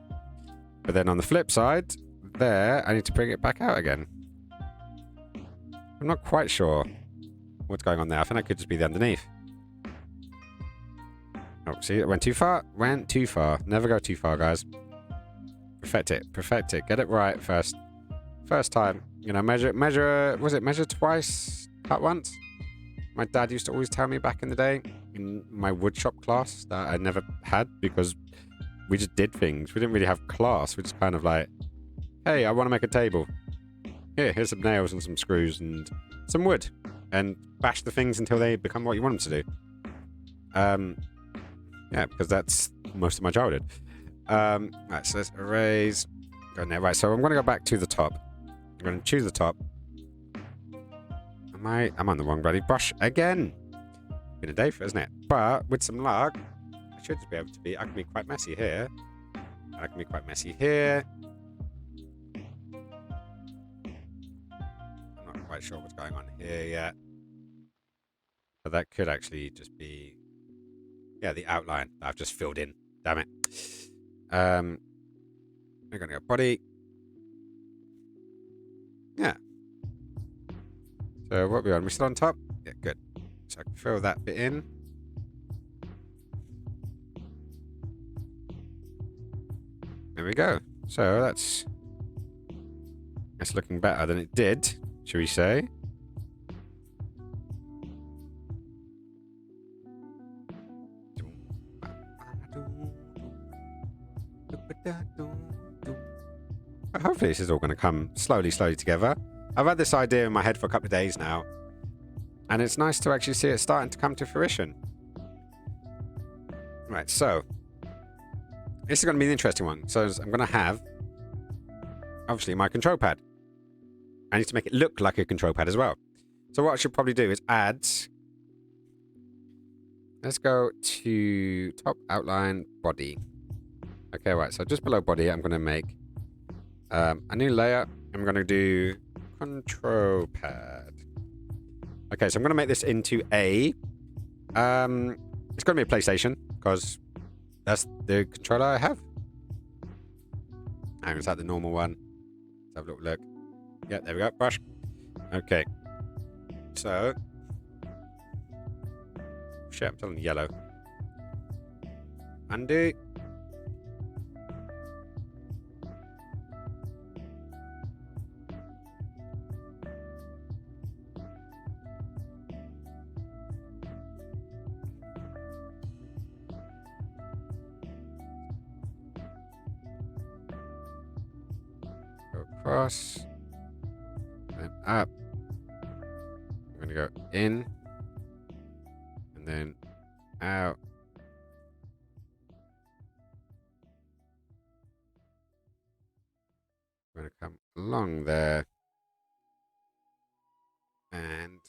But then on the flip side, there, I need to bring it back out again. I'm not quite sure what's going on there. I think that could just be the underneath. Oh, see, it went too far. Went too far. Never go too far, guys. Perfect it. Perfect it. Get it right first. First time. You know, measure, was it measure twice, cut once? My dad used to always tell me back in the day, in my woodshop class, that I never had because we just did things. We didn't really have class. We just kind of like, hey, I want to make a table. Here's some nails and some screws and some wood. And bash the things until they become what you want them to do. Yeah, because that's most of my childhood. Right, so let's erase. Go in there. Right, so I'm going to go back to the top. I'm going to choose the top. I'm on the wrong bloody brush again. Been a day for it, isn't it? But with some luck, I should be able to be. I can be quite messy here. I can be quite messy here. I'm not quite sure what's going on here yet. But that could actually just be, yeah, the outline that I've just filled in. Damn it. I'm going to go body. Yeah. So what are we on? We're still on top? Yeah, good. So I can fill that bit in. There we go. So that's looking better than it did, should we say. Hopefully this is all going to come slowly together. I've had this idea in my head for a couple of days now, and it's nice to actually see it starting to come to fruition. Right, so this is going to be an interesting one. So I'm going to have, obviously, my control pad. I need to make it look like a control pad as well. So what I should probably do is add, let's go to top outline body. Okay, right, so just below body, I'm going to make a new layer. I'm going to do control pad. Okay, so I'm going to make this into a, it's going to be a PlayStation, because that's the controller I have. And is that the normal one? Let's have a little look. Yeah, there we go, brush. Okay. So, shit, I'm telling yellow. Undo. Go across. Then up. I'm going to go in. And then out. I'm going to come along there. And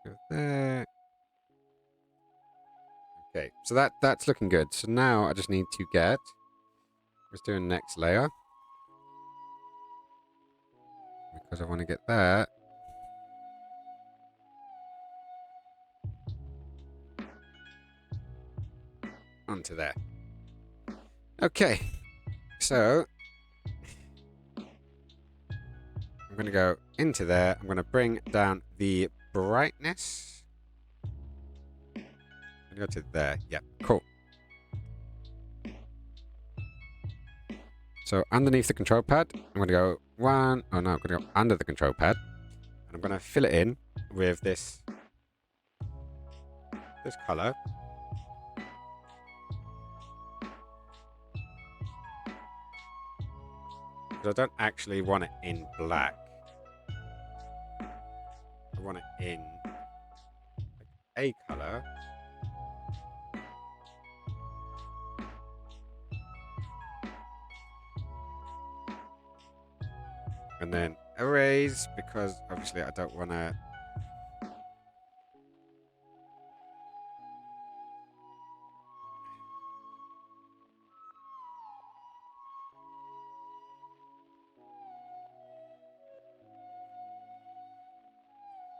go there. Okay, so that's looking good. So now I just need to get, let's do a next layer. Because I want to get that onto there. Okay, so I'm going to go into there. I'm going to bring down the brightness. I'm going to go to there. Yeah, cool. So underneath the control pad, I'm going to go one. Oh no, I'm going to go under the control pad. And I'm going to fill it in with this color. Because I don't actually want it in black. I want it in like a color. And then erase, because obviously I don't want to...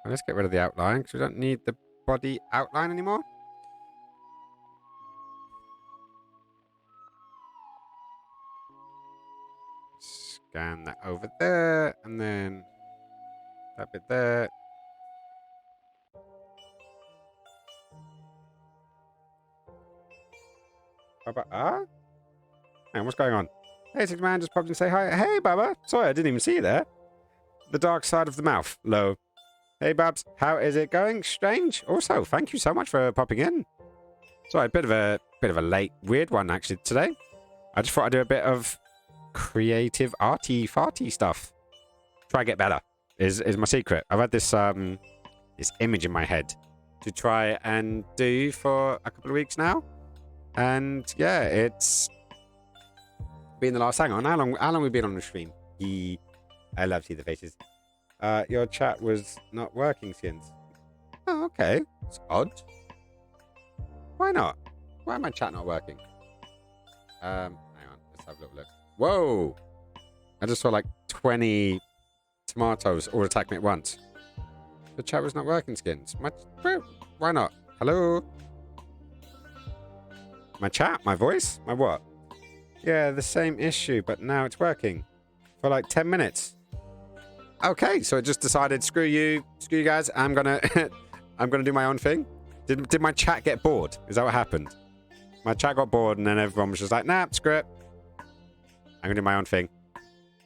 Let's get rid of the outline, because we don't need the body outline anymore. Scan that over there, and then that bit there. Baba, Man, what's going on? Hey, Six Man, just popped in to say hi. Hey, Baba. Sorry, I didn't even see you there. The dark side of the mouth. Low. Hey, Babs. How is it going? Strange. Also, thank you so much for popping in. Sorry, a bit of a late, weird one actually today. I just thought I'd do a bit of creative, arty-farty stuff. Try to get better is my secret. I've had this this image in my head to try and do for a couple of weeks now, and yeah, it's been the last. Hang on, how long have we been on the stream? I love to see the faces. Your chat was not working since. Oh, okay. It's odd. Why not? Why am my chat not working? Hang on. Let's have a little look. Whoa! I just saw like 20 tomatoes all attack me at once. The chat was not working, Skins. Why not? Hello? My chat? My voice? My what? Yeah, the same issue, but now it's working. For like 10 minutes. Okay, so it just decided, screw you guys. I'm gonna do my own thing. Did my chat get bored? Is that what happened? My chat got bored, and then everyone was just like, nah, screw it. I'm gonna do my own thing.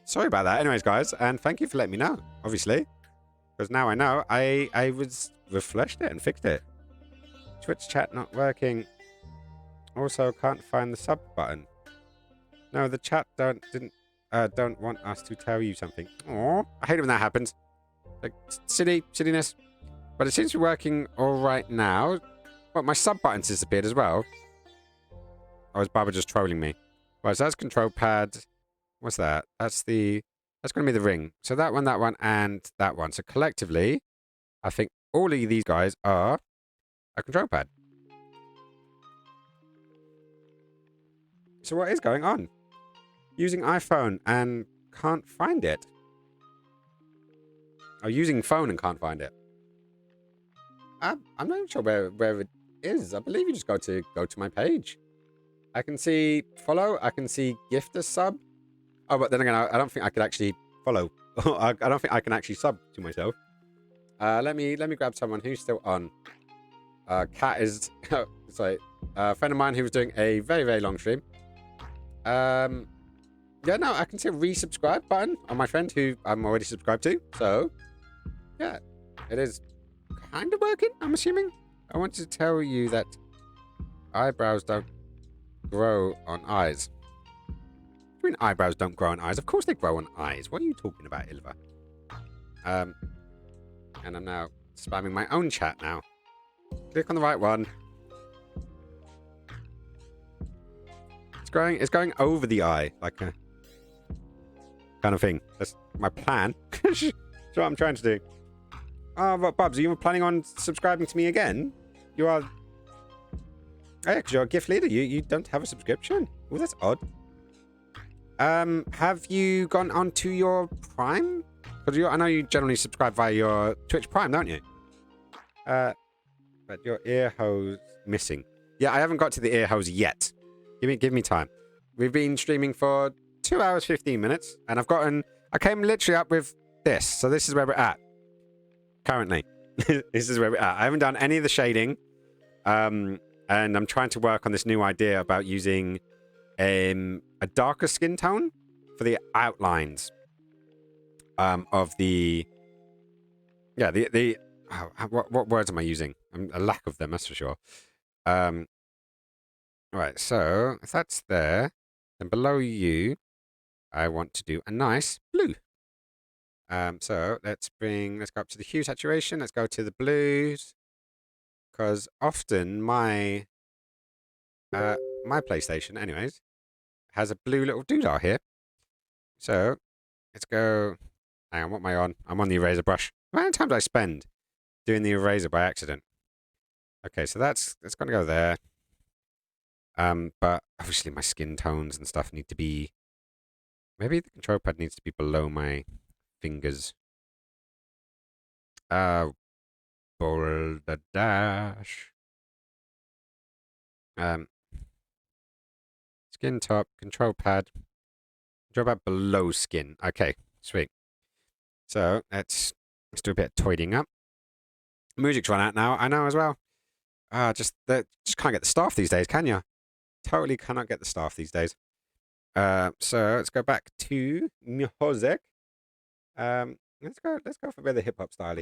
Sorry about that. Anyways, guys, and thank you for letting me know. Obviously, because now I know. I refreshed it and fixed it. Twitch chat not working. Also, can't find the sub button. No, the chat don't want us to tell you something. Aww. I hate it when that happens. Like, silliness. But it seems to be working all right now. Well, my sub button's disappeared as well. Or is Baba just trolling me? Right, so that's control pad. What's that? That's going to be the ring. So that one, and that one. So collectively, I think all of these guys are a control pad. So what is going on? Using iPhone and can't find it. Oh, using phone and can't find it. I'm not even sure where it is. I believe you just go to my page. I can see follow. I can see gift a sub. Oh, but then again, I don't think I could actually follow. I don't think I can actually sub to myself. Let me grab someone who's still on. Cat is sorry. A friend of mine who was doing a very, very long stream. Yeah, no, I can see a resubscribe button on my friend who I'm already subscribed to. So, yeah, it is kind of working, I'm assuming. I want to tell you that eyebrows don't grow on eyes. What do you mean eyebrows don't grow on eyes? Of course they grow on eyes. What are you talking about, Ilva? And I'm now spamming my own chat now. Click on the right one. It's going over the eye, like a kind of thing. That's my plan. That's what I'm trying to do. Oh, but Bubs, are you planning on subscribing to me again? You are... Oh, yeah, because you're a gift leader. You don't have a subscription. Oh, that's odd. Have you gone on to your Prime? Because I know you generally subscribe via your Twitch Prime, don't you? But your ear hose missing. Yeah, I haven't got to the ear hose yet. Give me time. We've been streaming for 2 hours, 15 minutes. And I came literally up with this. So this is where we're at. Currently. This is where we're at. I haven't done any of the shading. And I'm trying to work on this new idea about using a darker skin tone for the outlines of the... Yeah, what words am I using? A lack of them, that's for sure. Right, so if that's there, then below you, I want to do a nice blue. So let's go up to the hue saturation. Let's go to the blues, because often my PlayStation, anyways, has a blue little doodah here. So let's go. Hang on, what am I on? I'm on the eraser brush. How many times do I spend doing the eraser by accident? Okay, so that's gonna go there. But obviously my skin tones and stuff need to be... Maybe the control pad needs to be below my fingers. Boulder Dash. Skin top, control pad below skin. Okay, sweet. So let's do a bit of toying up. Music's run out now. I know as well. Just can't get the staff these days, can you? Totally cannot get the staff these days. So let's go back to music. Let's go for a bit of the hip hop style.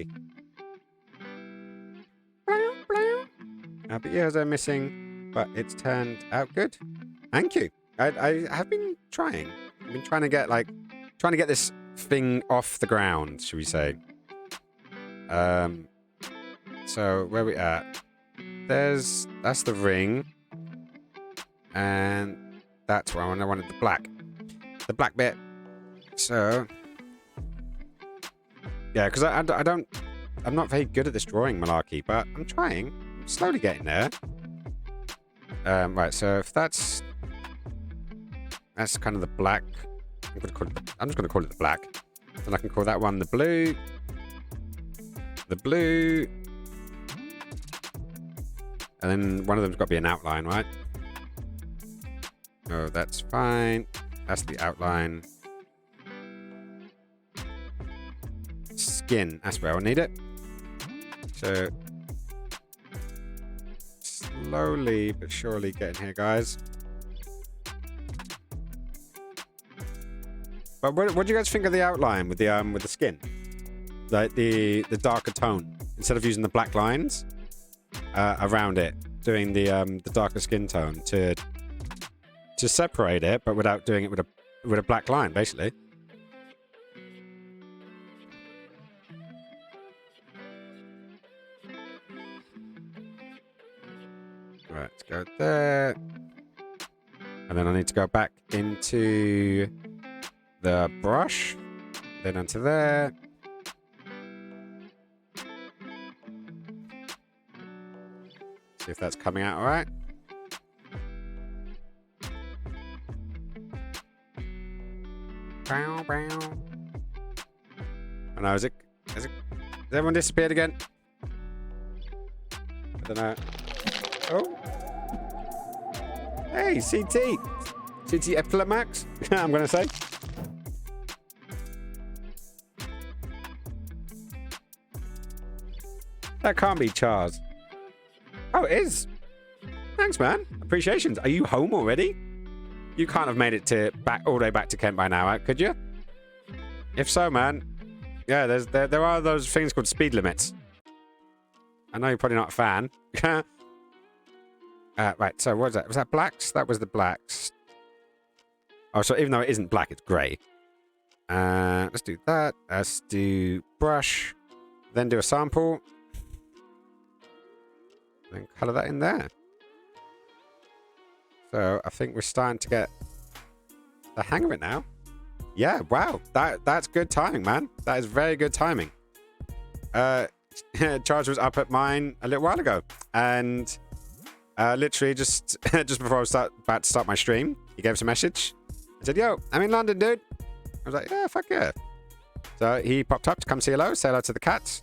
But ears are missing, but it's turned out good. Thank you. I have been trying. I've been trying to get this thing off the ground, should we say? So where we at? That's the ring, and that's where I wanted the black bit. So yeah, because I'm not very good at this drawing malarkey, but I'm trying. I'm slowly getting there. Right, so if that's kind of the black. I'm just gonna call it the black. Then I can call that one the blue. The blue. And then one of them's got to be an outline, right? Oh, that's fine. That's the outline. Skin. That's where I'll need it. So slowly but surely getting here, guys. But what do you guys think of the outline with the skin? Like the darker tone, instead of using the black lines around it, doing the darker skin tone to separate it, but without doing it with a black line, basically. Right, let's go there, and then I need to go back into the brush, then onto there. See if that's coming out all right. Bow, bow. Oh no, has everyone disappeared again? I don't know. Oh. Hey, CT Epilomax, I'm gonna say. That can't be Charles. Oh, it is. Thanks, man. Appreciations. Are you home already? You can't have made it all the way back to Kent by now, could you? If so, man, yeah, there are those things called speed limits. I know you're probably not a fan. Right, so what was that? Was that blacks? That was the blacks. Oh, so even though it isn't black, it's grey. Let's do that. Let's do brush. Then do a sample. Then colour that in there. So I think we're starting to get the hang of it now. Yeah, wow. That's good timing, man. That is very good timing. Charge was up at mine a little while ago. And literally just before I was about to start my stream, he gave us a message. He said, yo, I'm in London, dude. I was like, yeah, fuck yeah. So he popped up to come say hello to the cats.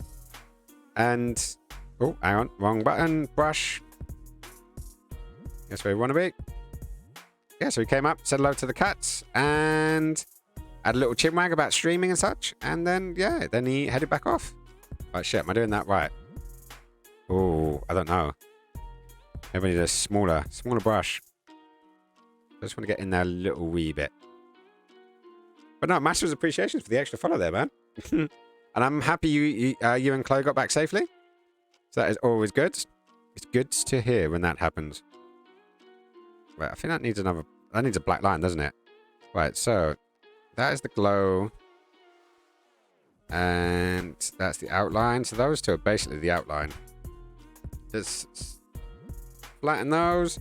And, oh, hang on, wrong button, brush. That's where we want to be. yeah, so he came up, said hello to the cats, and had a little chinwag about streaming and such. And then, yeah, then he headed back off. Oh, shit, am I doing that right? Oh, I don't know. Maybe I need a smaller brush. I just want to get in there a little wee bit. But no, massive appreciation for the extra follow there, man. And I'm happy you and Chloe got back safely. So that is always good. It's good to hear when that happens. Right, I think that needs that needs a black line, doesn't it? Right, so that is the glow. And that's the outline. So those two are basically the outline. Just flatten those.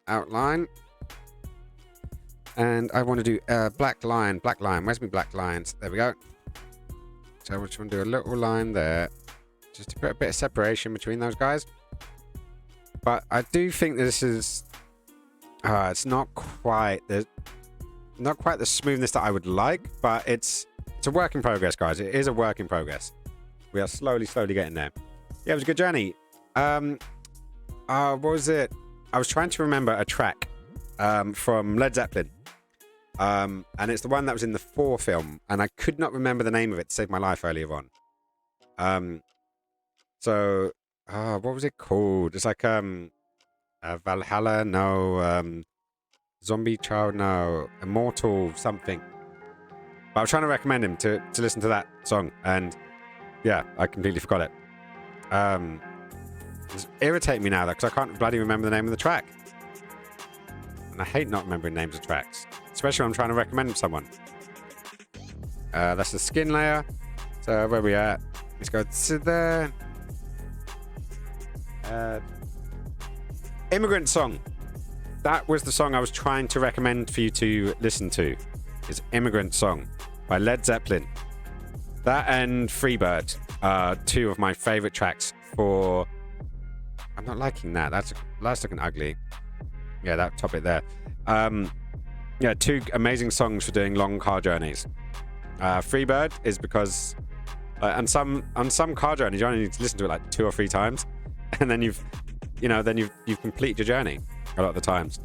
Outline. And I want to do black line. Where's my black lines? There we go. So I just want to do a little line there. Just to put a bit of separation between those guys. But I do think this is... it's not quite the smoothness that I would like, but it's a work in progress, guys. It is a work in progress. We are slowly getting there. Yeah, it was a good journey. What was it? I was trying to remember a track from Led Zeppelin. And it's the one that was in the 4 film, and I could not remember the name of it to save my life earlier on. What was it called? It's like Valhalla, no, Zombie Child, no, Immortal something. But I was trying to recommend him to listen to that song, and yeah, I completely forgot it. It's irritating me now, though, because I can't bloody remember the name of the track. And I hate not remembering names of tracks, especially when I'm trying to recommend them to someone. That's the skin layer. So where we at? Let's go to the Immigrant Song. That was the song I was trying to recommend for you to listen to. Is Immigrant Song by Led Zeppelin. That and Freebird are 2 of my favorite tracks for... I'm not liking that. That's looking ugly. Yeah, that top bit there. Yeah, 2 amazing songs for doing long car journeys. Freebird is because on some car journeys you only need to listen to it like 2 or 3 times, and then you've completed your journey a lot of the times.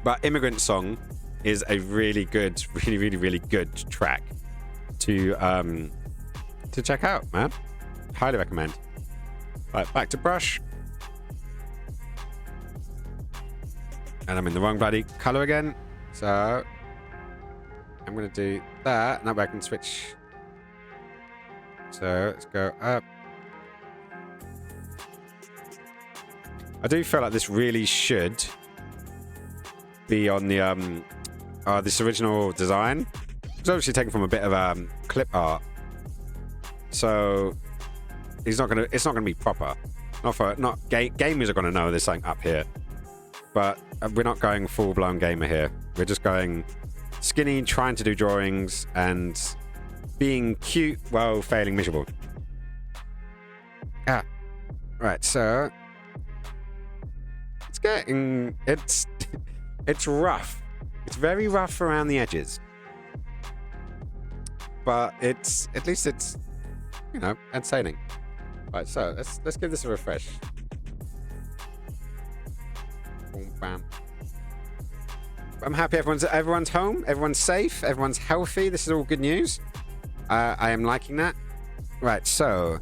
But Immigrant Song is a really good, really good track to check out, man. Highly recommend. Right, back to brush. And I'm in the wrong bloody color again. So I'm going to do that. Now I can switch. So let's go up. I do feel like this really should be on the this original design. It's obviously taken from a bit of clip art. So it's not gonna be proper. Gamers are gonna know there's something up here. But we're not going full-blown gamer here. We're just going skinny, trying to do drawings, and being cute while failing miserable. Right, so it's rough. It's very rough around the edges. But at least it's, entertaining. Right, so let's give this a refresh. Boom, bam. I'm happy everyone's home, everyone's safe, everyone's healthy. This is all good news. I am liking that. Right, so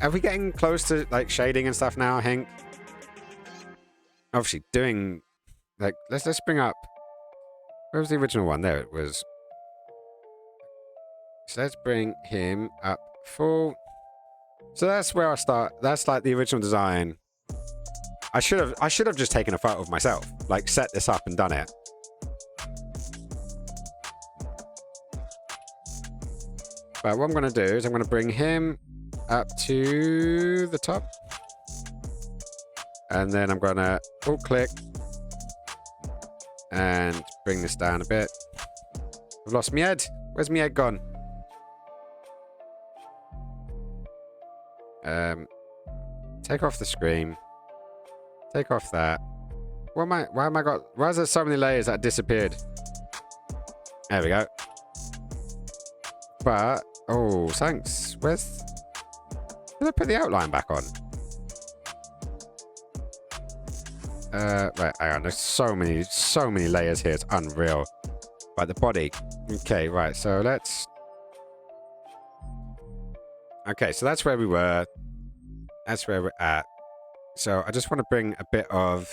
are we getting close to like shading and stuff now, Hank? Obviously doing like let's bring up, where was the original one? There it was. So let's bring him up full. So that's where I start. That's like the original design. I should have just taken a photo of myself, like set this up and done it. But what I'm going to do is I'm going to bring him up to the top. And then I'm going to click and bring this down a bit. I've lost my head. Where's my head gone? Take off the screen. Take off that. Why is there so many layers that disappeared? There we go. But, thanks. Did I put the outline back on? Right, hang on. There's so many layers here. It's unreal. Right, the body. Okay, right. So let's... Okay, so that's where we were. That's where we're at. So I just want to bring a bit of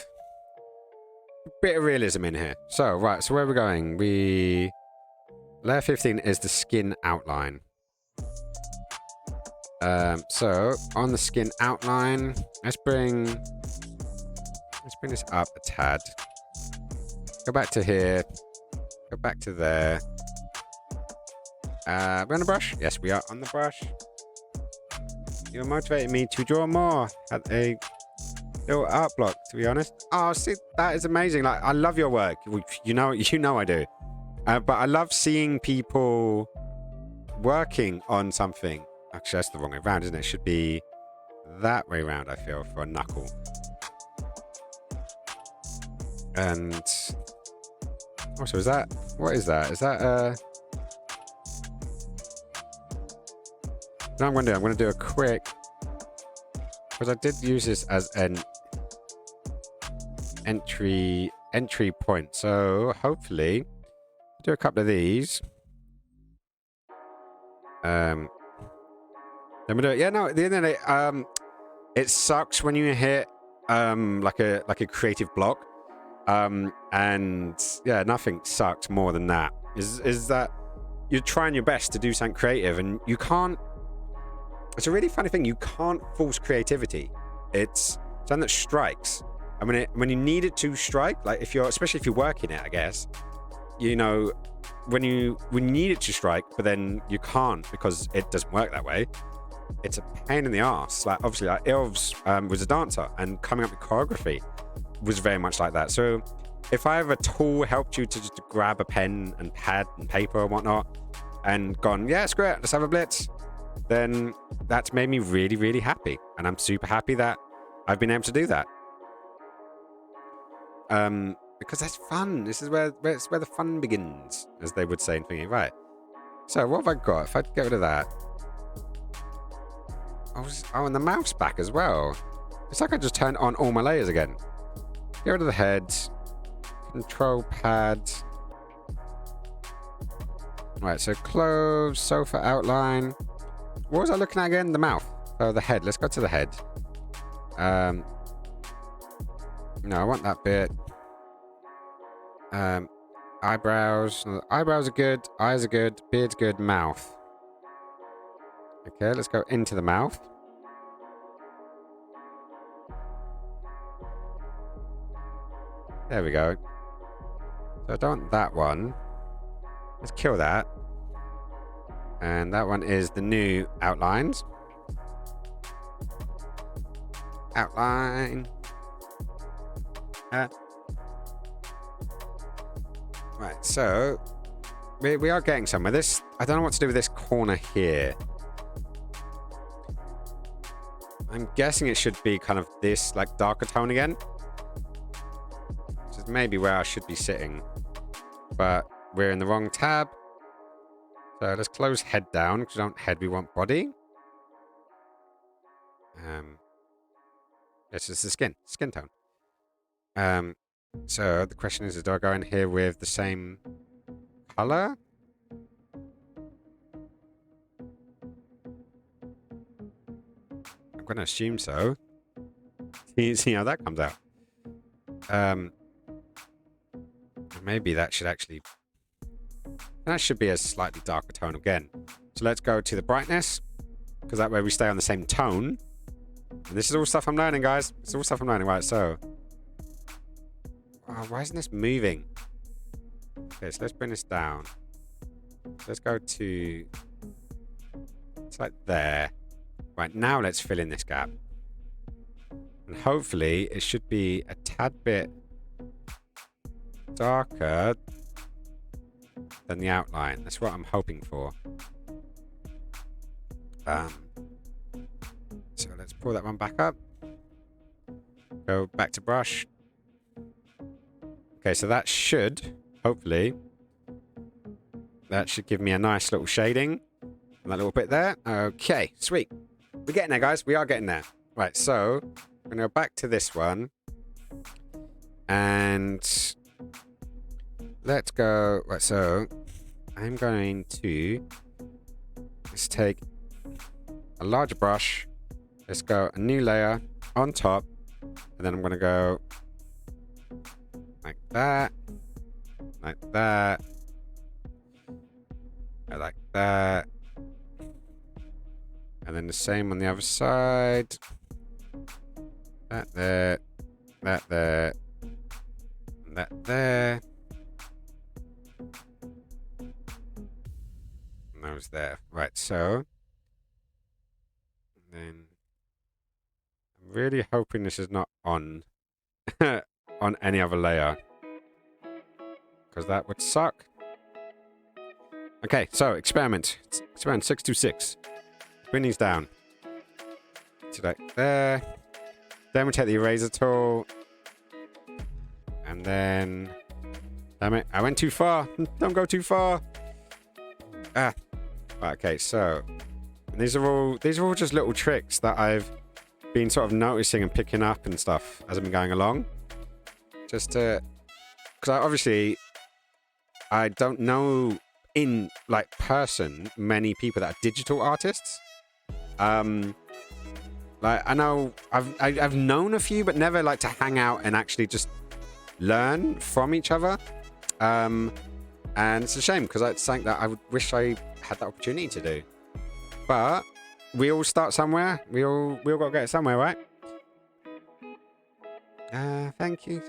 realism in here. So, right. So where are we going? Layer 15 is the skin outline. So on the skin outline, let's bring this up a tad. Go back to here. Go back to there. We're on the brush? Yes, we are on the brush. You're motivating me to draw more at a little art block, to be honest. Oh, see, that is amazing. Like, I love your work. You know I do. But I love seeing people working on something. Actually, that's the wrong way around, isn't it? It should be that way around, I feel, for a knuckle. And also, is that... What is that? Is that No, I'm going to do a quick... Because I did use this as an entry point. So, hopefully, do a couple of these. Then we do it. Yeah, no, at the end of the day, it sucks when you hit like a creative block. And yeah, nothing sucks more than that. Is that you're trying your best to do something creative and you can't. It's a really funny thing. You can't force creativity. It's something that strikes. And when you need it to strike, like especially if you're working it, I guess, you know, when you need it to strike, but then you can't because it doesn't work that way. It's a pain in the ass. Like obviously, like Ilves was a dancer, and coming up with choreography was very much like that. So if I have a tool helped you to just grab a pen and pad and paper and whatnot, and gone, yeah, screw it, let's have a blitz, then that's made me really, really happy, and I'm super happy that I've been able to do that. Because that's fun. This is where the fun begins, as they would say in thinking. Right. So what have I got? If I get rid of that. Oh, and the mouse back as well. It's like I just turned on all my layers again. Get rid of the head. Control pad. Right, so clothes, sofa outline. What was I looking at again? The mouth. Oh, the head. Let's go to the head. No, I want that bit. Eyebrows. Eyebrows are good. Eyes are good. Beard's good. Mouth. Okay, let's go into the mouth. There we go. So I don't want that one. Let's kill that. And that one is the new outlines. Outline. Right, so we are getting somewhere. This, I don't know what to do with this corner here. I'm guessing it should be kind of this like darker tone again. Which is maybe where I should be sitting. But we're in the wrong tab. So let's close head down, because we don't head, we want body. This is the skin tone. So the question is do I go in here with the same color? I'm going to assume so. See how that comes out. Maybe that should actually... That should be a slightly darker tone again. So let's go to the brightness, because that way we stay on the same tone. And this is all stuff I'm learning, guys. It's all stuff I'm learning. Right, so... Oh, why isn't this moving? Okay, so let's bring this down. So let's go to... It's like there. Right, now let's fill in this gap. And hopefully it should be a tad bit darker than the outline. That's what I'm hoping for. So let's pull that one back up. Go back to brush. Okay, so that should, hopefully, that should give me a nice little shading. And that little bit there. Okay, sweet. We're getting there, guys. We are getting there. Right, so I'm going to go back to this one. And let's go. Right, so I'm going to let's take a larger brush. Let's go a new layer on top, and then I'm going to go like that, like that, like that, and then the same on the other side. That there, that there, and that there. And that was there. Right, so then I'm really hoping this is not on on any other layer, because that would suck. Okay, so experiment 626. Bring these down to like there. Then we take the eraser tool, and then, damn it, I went too far. Don't go too far. Ah, okay. So these are all just little tricks that I've been sort of noticing and picking up and stuff as I've been going along. Just to, because obviously I don't know in like person many people that are digital artists. Like I know I've known a few, but never like to hang out and actually just learn from each other. And it's a shame because it's something that I would wish I had that opportunity to do. But we all start somewhere. We all got to get somewhere, right? Thank you.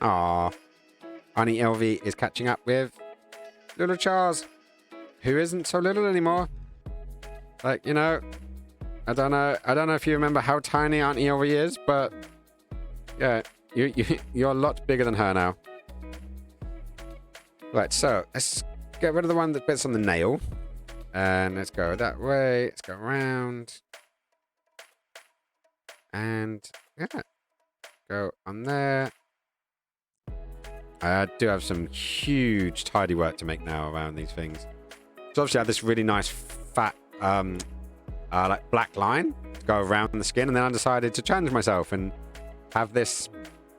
Aww. Auntie LV is catching up with little Charles, who isn't so little anymore. Like, you know, I don't know if you remember how tiny Auntie LV is, but yeah, you're a lot bigger than her now. Right, so let's get rid of the one that bits on the nail, and let's go that way. Let's go around, and yeah, go on there. I do have some huge tidy work to make now around these things. So obviously I have this really nice fat like black line to go around the skin, and then I decided to challenge myself and have this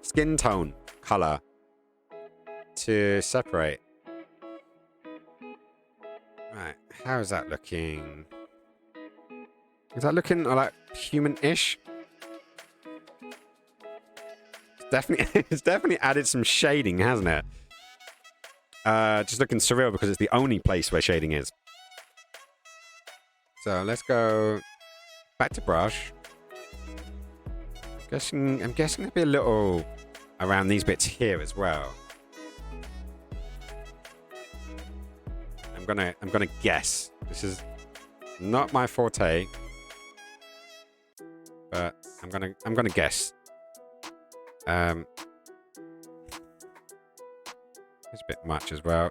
skin tone color to separate. Right, how is that looking? Is that looking like human-ish? It's definitely added some shading, hasn't it? Just looking surreal because it's the only place where shading is. So let's go back to brush. I'm guessing there'll be a little around these bits here as well. I'm gonna guess. This is not my forte, but I'm gonna guess. It's a bit much as well.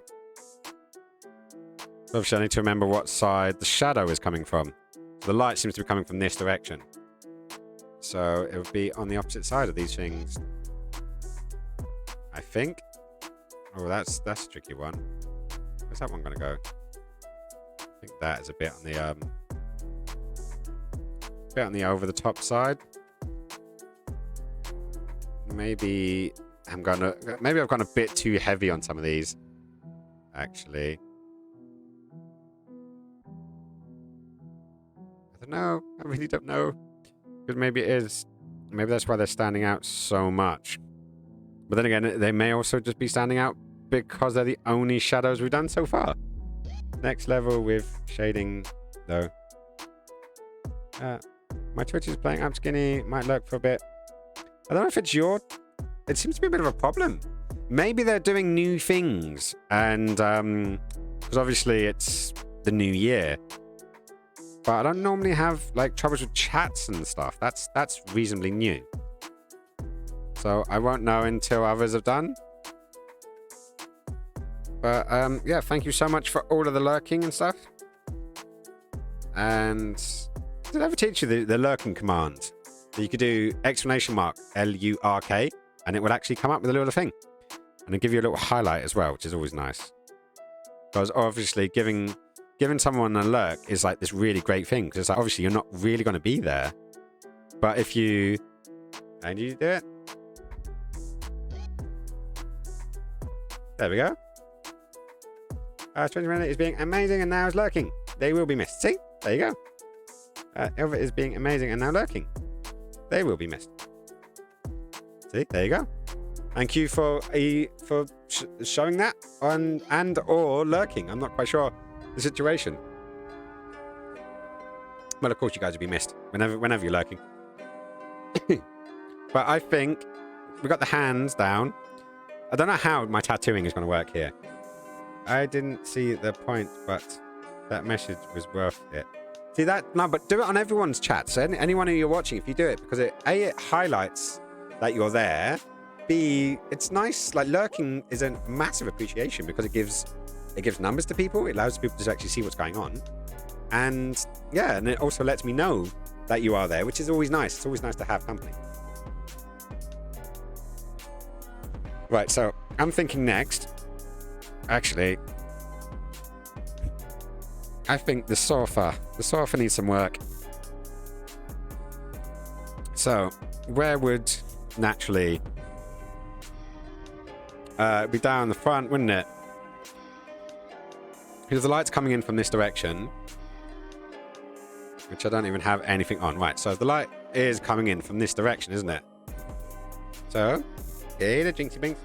Obviously, I need to remember what side the shadow is coming from. The light seems to be coming from this direction. So it would be on the opposite side of these things, I think. Oh, that's a tricky one. Where's that one going to go? I think that is a bit on the over the top side. Maybe I've gone a bit too heavy on some of these, actually. I don't know. I really don't know. Because maybe it is. Maybe that's why they're standing out so much. But then again, they may also just be standing out because they're the only shadows we've done so far. Next level with shading, though. My Twitch is playing up skinny. Might lurk for a bit. I don't know if it's it seems to be a bit of a problem. Maybe they're doing new things, and because obviously it's the new year. But I don't normally have like troubles with chats and stuff. That's reasonably new. So I won't know until others have done. But yeah, thank you so much for all of the lurking and stuff. And did I ever teach you the lurking command? So you could do !LURK, and it would actually come up with a little thing. And it'd give you a little highlight as well, which is always nice. Because obviously giving someone a lurk is like this really great thing. Because it's like, obviously you're not really going to be there. But if you And you do it. There we go. 20 minutes is being amazing and now is lurking. They will be missed. See? There you go. Ilva is being amazing and now lurking. They will be missed. See? There you go. Thank you for showing that and or lurking. I'm not quite sure the situation. Well, of course you guys will be missed whenever you're lurking. But I think we got the hands down. I don't know how my tattooing is going to work here. I didn't see the point, but that message was worth it. See that? No, but do it on everyone's chat. So anyone who you're watching, if you do it, because it highlights that you're there. B, it's nice. Like lurking is a massive appreciation because it gives numbers to people. It allows people to actually see what's going on, and yeah, and it also lets me know that you are there, which is always nice. It's always nice to have company. Right, so I'm thinking next. Actually, I think the sofa needs some work. So, where would naturally be down the front, wouldn't it? Because the light's coming in from this direction, which I don't even have anything on. Right, so the light is coming in from this direction, isn't it? So, hey, the Jinxie Binks.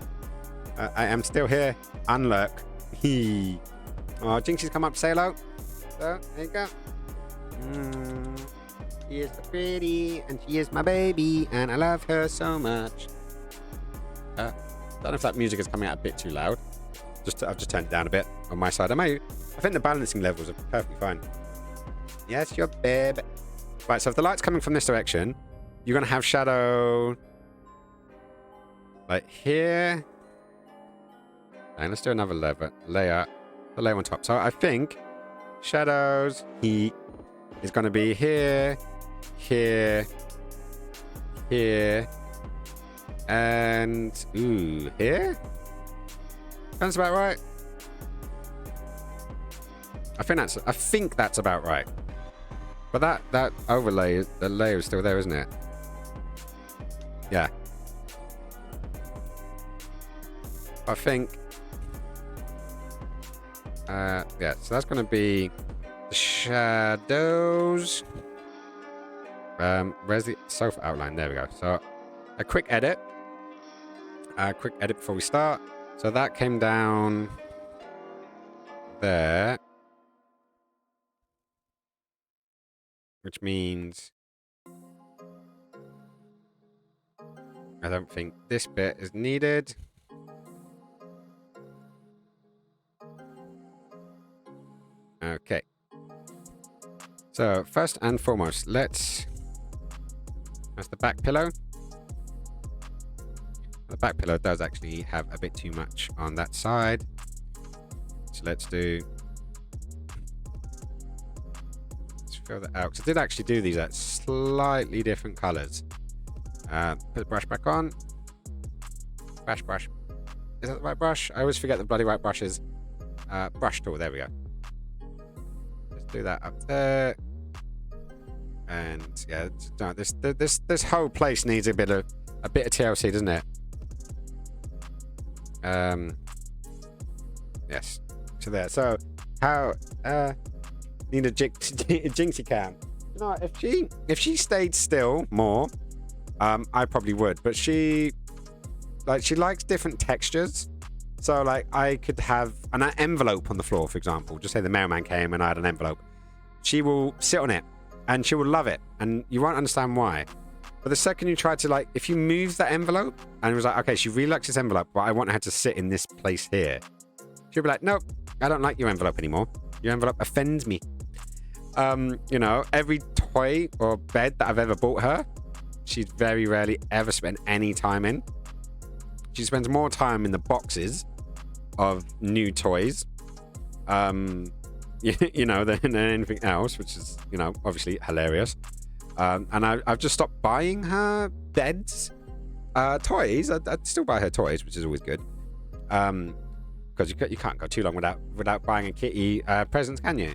I am still here. Unlurk. Oh, Jinxie's come up to say hello. So, there you go. She is so pretty, and she is my baby, and I love her so much. Don't know if that music is coming out a bit too loud. I've just turned it down a bit on my side. I think the balancing levels are perfectly fine. Yes, your babe. Right, so if the light's coming from this direction, you're going to have shadow like here. And let's do another layer. The layer on top. So I think shadows heat is going to be here, here, here, and here. Sounds about right. I think that's about right. But that overlay, the layer is still there, isn't it? Yeah. I think. Yeah, so that's going to be the shadows. Where's the sofa outline? There we go. So a quick edit. Before we start. So that came down there. Which means I don't think this bit is needed. Okay. So first and foremost, that's the back pillow. The back pillow does actually have a bit too much on that side. So let's fill that out. Because I did actually do these at slightly different colors. Put the brush back on. Brush. Is that the right brush? I always forget the bloody right brushes. Brush tool, there we go. Do that up there, and yeah, no, this whole place needs a bit of TLC, doesn't it? Yes. So there. So how need a Jinxie cam? You know, if she stayed still more, I probably would. But she likes different textures. So, like, I could have an envelope on the floor, for example. Just say the mailman came and I had an envelope. She will sit on it and she will love it. And you won't understand why. But the second you try to, like, if you move that envelope and it was like, okay, she really likes this envelope, but I want her to sit in this place here. She'll be like, nope, I don't like your envelope anymore. Your envelope offends me. You know, every toy or bed that I've ever bought her, she's very rarely ever spent any time in. She spends more time in the boxes of new toys, you know, than anything else, which is, you know, obviously hilarious. And I've just stopped buying her beds, toys. I'd still buy her toys, which is always good, because you can't go too long without buying a kitty presents, can you?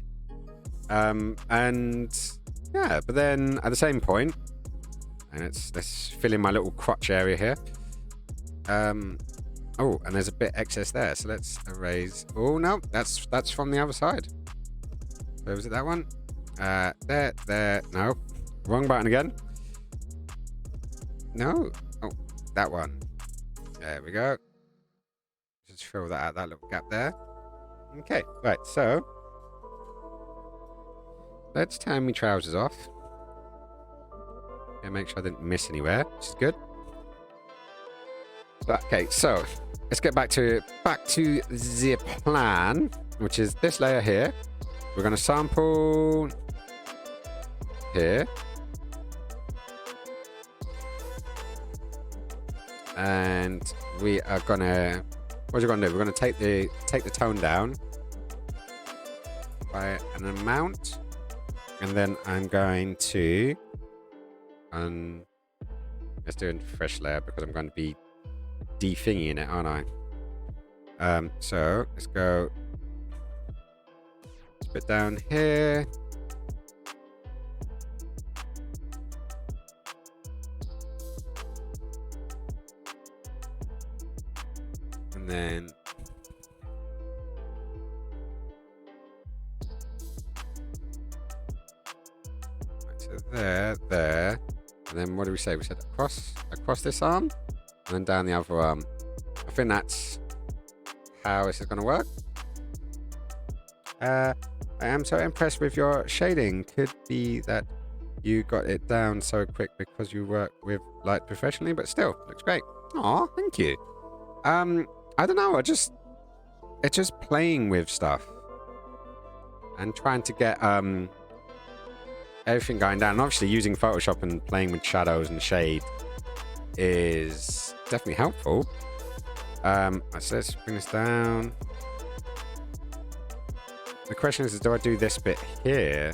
And yeah, but then at the same point, And let's fill in my little crotch area here. Oh, and there's a bit excess there, so let's erase. Oh no, that's from the other side. So was it that one? There. No, wrong button again. No. Oh, that one. There we go. Just fill that out, that little gap there. Okay, right. So let's turn my trousers off. And make sure I didn't miss anywhere, which is good. Okay, so let's get back to the plan, which is this layer here. We're going to sample here. And we are going to... What are you going to do? We're going to take the tone down by an amount. And then I'm going to... let's do a fresh layer because I'm going to be de-thingying it, aren't I? So let's go a bit down here. And then so there. And then what do we say? We said across this arm and then down the other arm. I think that's how this is going to work. I am so impressed with your shading. Could be that you got it down so quick because you work with light professionally, but still, looks great. Aw, thank you. I don't know, it's just playing with stuff and trying to get everything going down. And obviously using Photoshop and playing with shadows and shade is definitely helpful. So let's bring this down. The question is, do I do this bit here?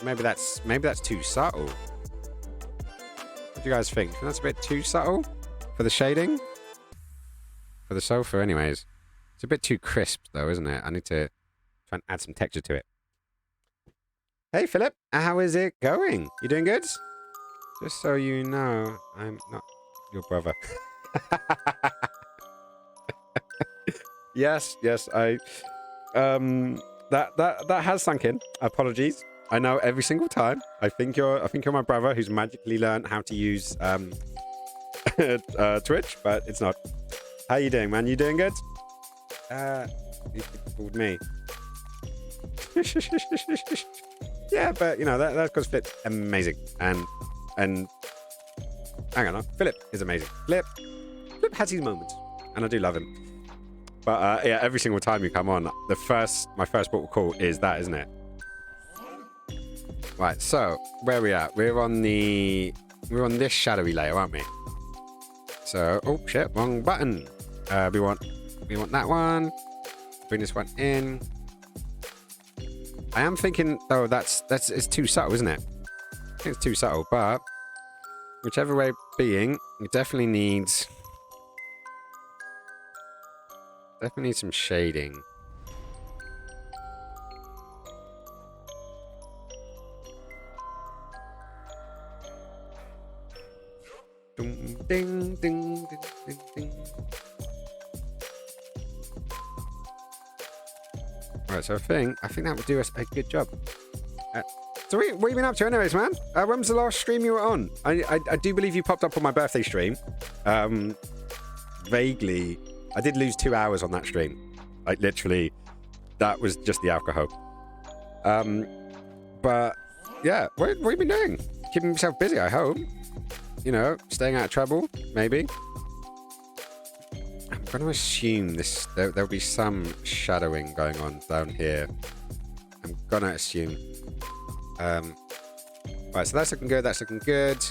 Maybe that's too subtle. What do you guys think? That's a bit too subtle for the shading? For the sofa, anyways. It's a bit too crisp, though, isn't it? I need to try and add some texture to it. Hey, Philip. How is it going? You doing good? Just so you know, I'm not your brother. Yes, I... That has sunk in. Apologies. I know every single time. I think you're my brother who's magically learned how to use Twitch, but it's not. How you doing, man? You doing good? You called me. Yeah, but you know that's because Flip's amazing, and hang on, Philip is amazing. Flip has his moments, and I do love him. But yeah, every single time you come on, my first port of call is that, isn't it? Right, so where are we at? We're on this shadowy layer, aren't we? So, oh shit, wrong button. We want that one. Bring this one in. I am thinking though it's too subtle, isn't it? I think it's too subtle, but whichever way being, it definitely needs some shading. Ding, ding, ding, ding, ding. Right, so I think that would do us a good job. So what have you been up to anyways, man? When was the last stream you were on? I do believe you popped up on my birthday stream. Vaguely. I did lose 2 hours on that stream. Like, literally, that was just the alcohol. But, yeah, what have you been doing? Keeping yourself busy, I hope. You know, staying out of trouble, maybe. I'm going to assume there'll be some shadowing going on down here. I'm going to assume. Right, so that's looking good.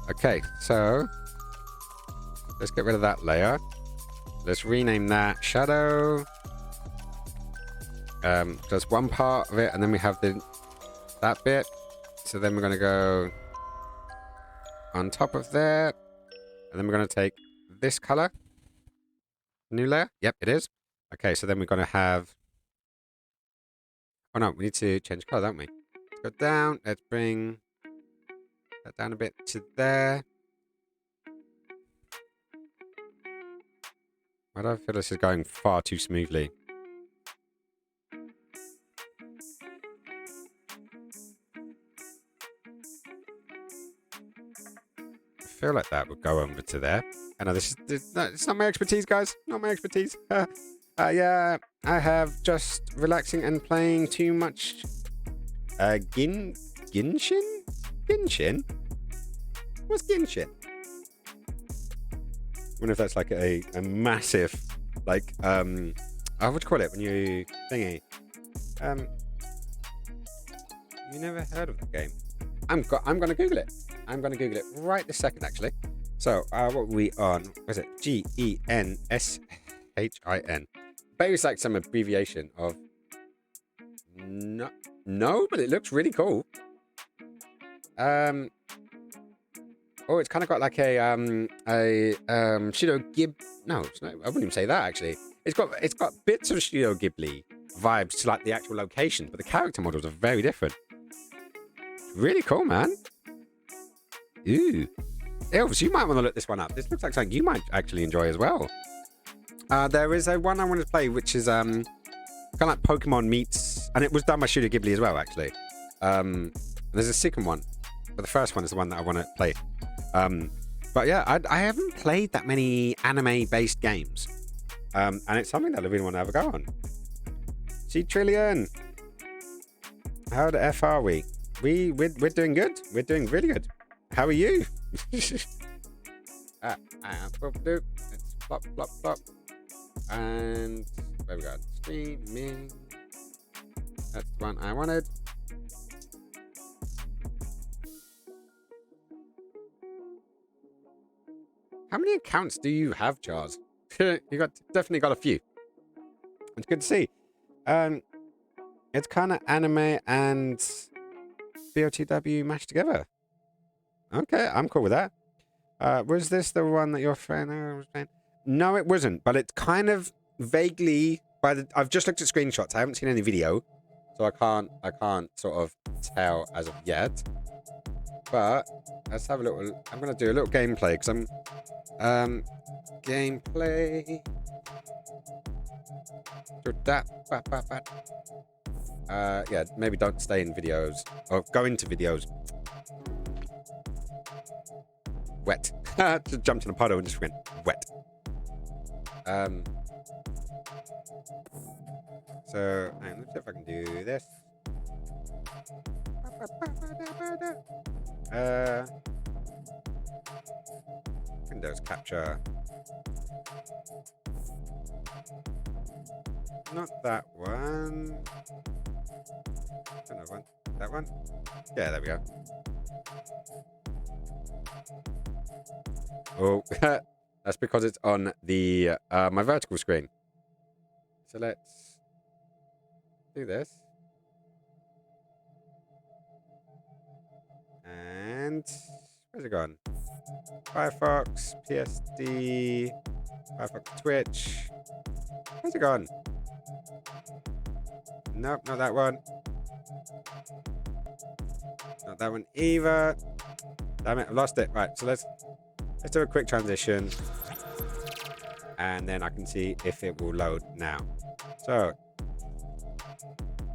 Okay, so let's get rid of that layer. Let's rename that shadow. Just one part of it, and then we have that bit. So then we're going to go on top of there, and then we're going to take this color. New layer? Yep, it is. Okay, so then we're going to have... Oh no, we need to change color, don't we? Let's go down. Let's bring that down a bit to there. Why do I feel this is going far too smoothly? I feel like that would go over to there. I know it's not my expertise, guys. Not my expertise. Yeah, I have just relaxing and playing too much. Genshin? Genshin? What's Genshin? I wonder if that's like a massive, like, what do you call it when you thingy? You never heard of the game? I'm gonna Google it. I'm gonna Google it right this second, actually. So, what were we on? Was it Genshin? Maybe it's like some abbreviation of. No, but it looks really cool. Oh, it's kind of got like a Studio Ghibli. No, I wouldn't even say that actually. It's got bits of Studio Ghibli vibes to like the actual location, but the character models are very different. Really cool, man. Ooh, Elves, you might want to look this one up. This looks like something you might actually enjoy as well. There is a one I want to play, which is kind of like Pokemon meets, and it was done by Studio Ghibli as well, actually. There's a second one, but the first one is the one that I want to play. But yeah, I haven't played that many anime-based games, and it's something that I really want to have a go on. See, Trillion, how the F are we? We're doing good. We're doing really good. How are you? Let's plop, plop, plop. And where we got streaming. That's the one I wanted. How many accounts do you have, Charles? You definitely got a few. It's good to see. It's kind of anime and BOTW mashed together. Okay, I'm cool with that. Was this the one that your friend was playing? No, it wasn't, but it's kind of vaguely I've just looked at screenshots. I haven't seen any video, so I can't sort of tell as of yet. But let's have a little. I'm gonna do a little gameplay because I'm gameplay. Yeah, maybe don't stay in videos or go into videos. Wet. Just jumped in a puddle and just went wet. So let's see if I can do this. Windows capture. Not that one. Another one. That one? Yeah, there we go. Oh, that's because it's on the my vertical screen. So let's do this. And where's it gone? Firefox, PSD, Firefox Twitch. Where's it gone? Nope, not that one. Not that one either. Damn it, I lost it. Right, so let's do a quick transition. And then I can see if it will load now. So,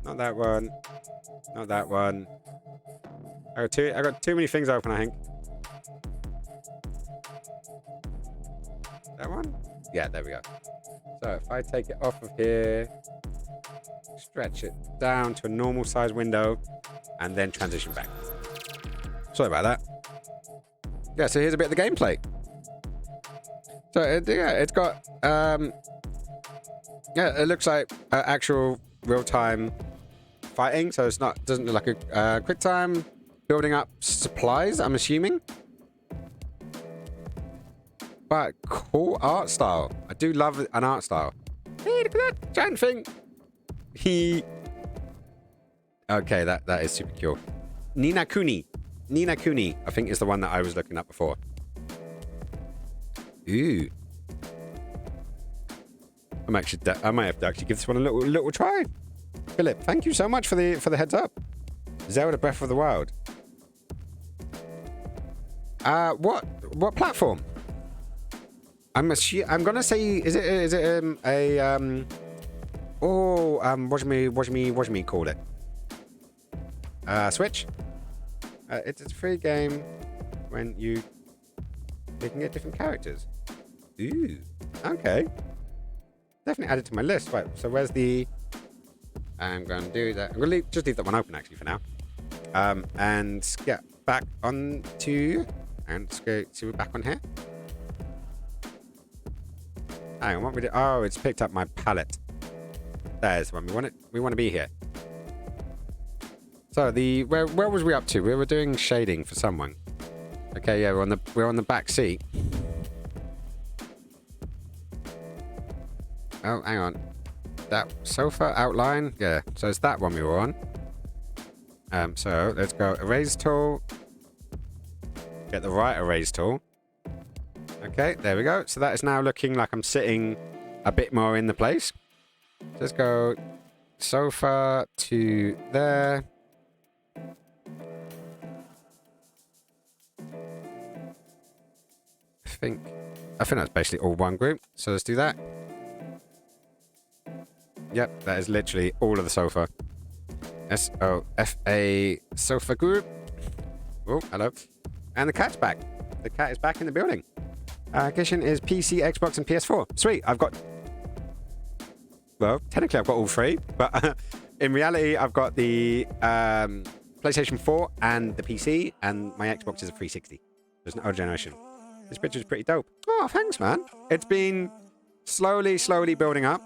not that one. Not that one. I got too many things open, I think. That one? Yeah, there we go. So if I take it off of here, stretch it down to a normal size window, and then transition back. Sorry about that. Yeah, so here's a bit of the gameplay. So it's got it looks like actual real-time fighting. So doesn't look like a quick time building up supplies, I'm assuming. But cool art style. I do love an art style. Hey, look at that giant thing. Okay, that is super cool. Ni no Kuni, I think is the one that I was looking at before. Ooh. I might have to actually give this one a little try. Philip, thank you so much for the heads up. Zelda Breath of the Wild. What platform? I'm gonna say, is it what do you call it? Switch. It's a free game when you can get different characters. Ooh, okay. Definitely added to my list. Right, so where's the... I'm going to do that. I'm going to just leave that one open, actually, for now. And get back on to... And let's go see we're back on here. Hang on, what we do... Oh, it's picked up my palette. There's when we want to be here. So where was we up to? We were doing shading for someone. Okay, yeah, we're on the back seat. Oh, hang on. That sofa outline? Yeah, so it's that one we were on. So let's go erase tool. Get the right erase tool. Okay, there we go. So that is now looking like I'm sitting a bit more in the place. So let's go sofa to there. I think that's basically all one group. So let's do that. Yep, that is literally all of the sofa. SOFA sofa group. Oh, hello. And the cat's back. The cat is back in the building. Kitchen is PC, Xbox, and PS4. Sweet. Well, technically I've got all three, but in reality I've got the PlayStation 4 and the PC, and my Xbox is a 360. There's an old generation. This picture is pretty dope. Oh, thanks, man. It's been slowly building up.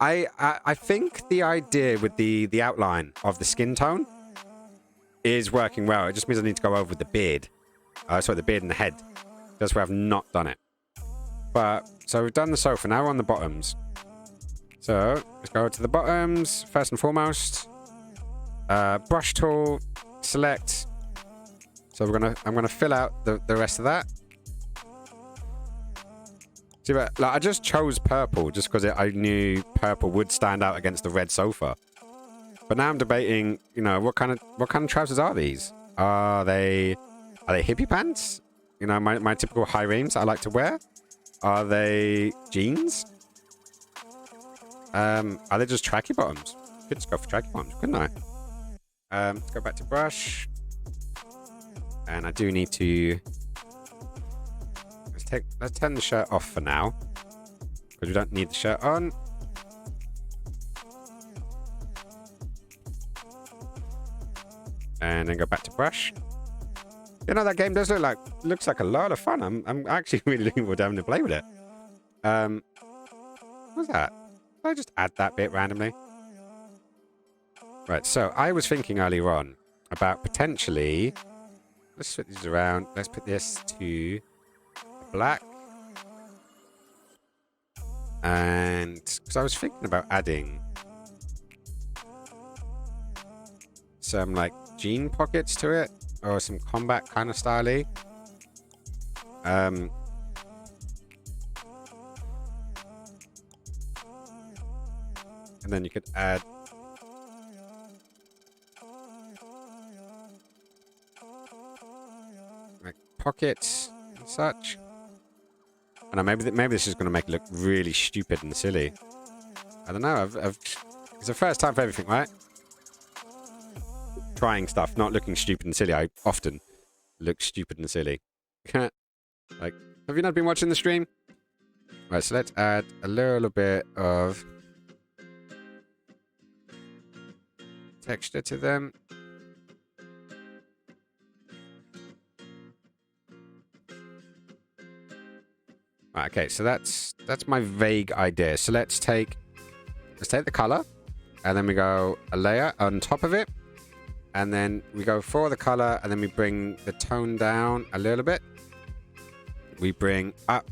I think the idea with the outline of the skin tone is working well. It just means I need to go over with the beard. Sorry, the beard and the head. That's where I've not done it. But, so we've done the sofa. Now we're on the bottoms. So, let's go to the bottoms. First and foremost. Brush tool. Select. So I'm gonna fill out the rest of that. See, but like, I just chose purple just because I knew purple would stand out against the red sofa. But now I'm debating, you know, what kind of trousers are these? Are they hippie pants? You know, my typical high reams I like to wear. Are they jeans? Are they just tracky bottoms? Could just go for tracky bottoms, couldn't I? Let's go back to brush. And I do need to... Let's turn the shirt off for now. Because we don't need the shirt on. And then go back to brush. You know, that game does looks like a lot of fun. I'm actually really looking forward to having to play with it. What's that? Did I just add that bit randomly? Right, so I was thinking earlier on about potentially... Let's switch these around. Let's put this to black. And... Because I was thinking about adding... some, like, jean pockets to it. Or some combat kind of style-y. And then you could add... like pockets and such. I don't know, maybe this is going to make it look really stupid and silly. I don't know. It's the first time for everything, right? Trying stuff, not looking stupid and silly. I often look stupid and silly. Like, have you not been watching the stream? Right, so let's add a little bit of texture to them. Right, okay, so that's my vague idea. So let's take the color, and then we go a layer on top of it. And then we go for the color, and then we bring the tone down a little bit. We bring up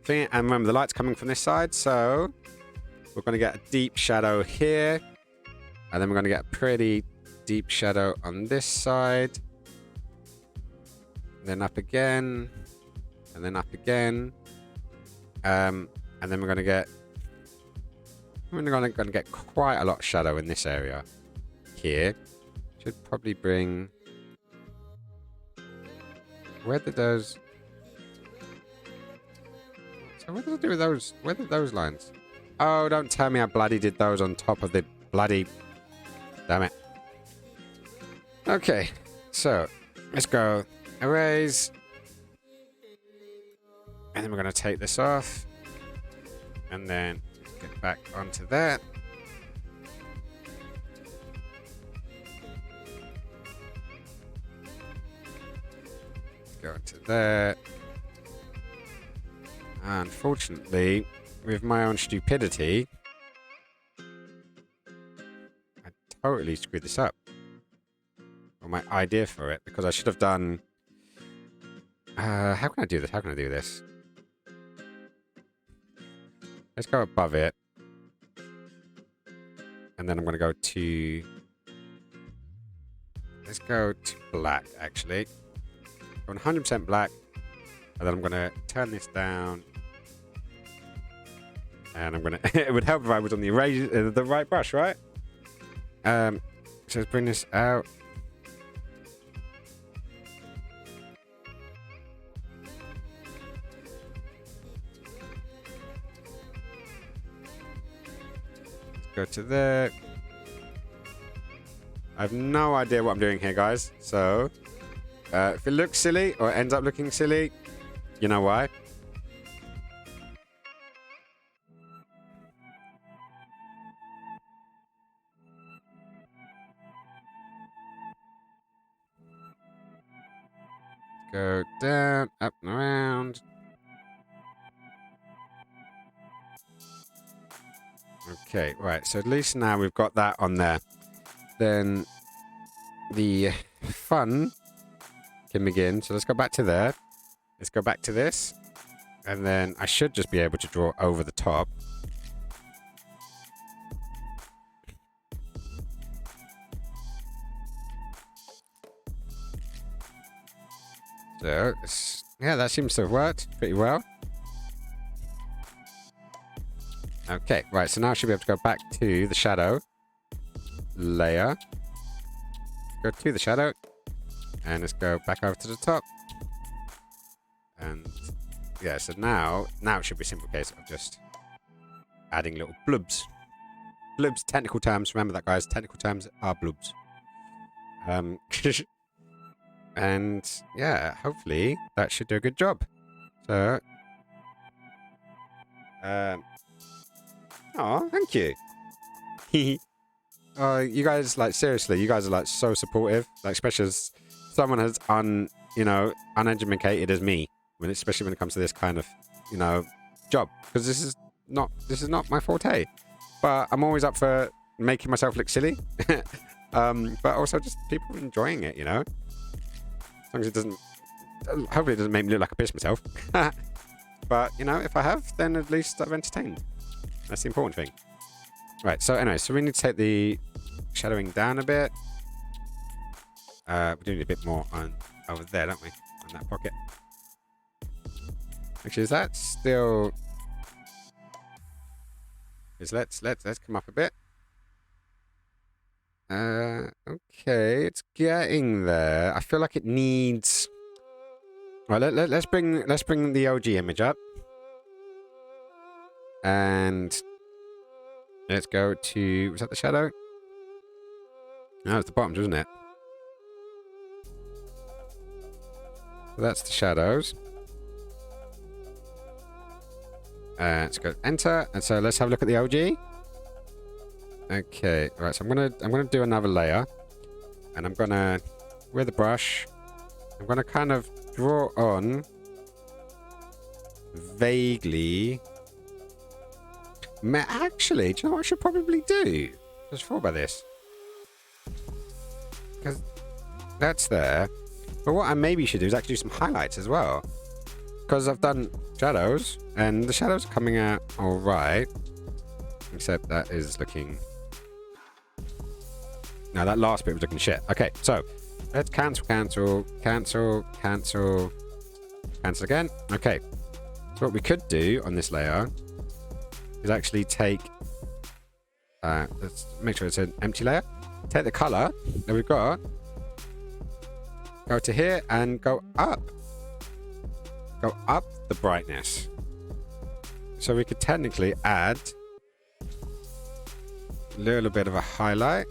thing, and remember the light's coming from this side, so we're going to get a deep shadow here, and then we're going to get a pretty deep shadow on this side, then up again, and then up again, and then we're going to get quite a lot of shadow in this area here. should probably bring... Where did those... So what did I do with those? Where did those lines? Oh, don't tell me I bloody did those on top of the bloody... Damn it. Okay, so let's go erase. And then we're going to take this off. And then get back onto that. Go into that. Unfortunately, with my own stupidity, I totally screwed this up. Or my idea for it, because I should have done... how can I do this? How can I do this? Let's go above it. And then I'm going to go to... Let's go to black, actually. 100% black. And then I'm going to turn this down. And I'm going to... It would help if I was on the the right brush, right? So let's bring this out. Let's go to there. I have no idea what I'm doing here, guys. So, if it looks silly or ends up looking silly, you know why. Go down, up and around. Okay, right. So at least now we've got that on there. Then the fun can begin. So let's go back to there. Let's go back to this. And then I should just be able to draw over the top. So, yeah, that seems to have worked pretty well. Okay, right, so now I should be able to go back to the shadow layer. Go to the shadow. And let's go back over to the top. And yeah, so now it should be a simple case of just adding little blobs. Blobs, technical terms. Remember that, guys. Technical terms are blobs. And yeah, hopefully that should do a good job. So, oh, thank you. You guys, like, seriously, you guys are like so supportive. Like, especially as someone as uneducated as me, especially when it comes to this kind of, job, because this is not my forte. But I'm always up for making myself look silly, but also just people enjoying it, As long as it doesn't, hopefully it doesn't make me look like I pissed myself. But, if I have, then at least I've entertained. That's the important thing. Right, so anyway, so we need to take the shadowing down a bit. We do need a bit more on over there, don't we? On that pocket. Actually, is that still... Let's come up a bit. Okay, it's getting there. I feel like it needs... Right, let's bring the OG image up. And let's go to... Was that the shadow? No, it's the bottom, isn't it? So that's the shadows. Let's go enter. And so let's have a look at the OG. Okay, right, so I'm gonna do another layer. And I'm gonna, with a brush, I'm gonna kind of draw on vaguely. Actually, do you know what I should probably do? Just thought about this. Because that's there. But what I maybe should do is actually do some highlights as well. Because I've done shadows, and the shadows are coming out alright. Except that is looking... No, that last bit was looking shit. Okay, so let's cancel again. Okay, so what we could do on this layer is actually take Let's make sure it's an empty layer. Take the color that we've got. Go to here and go up. Go up the brightness. So we could technically add a little bit of a highlight.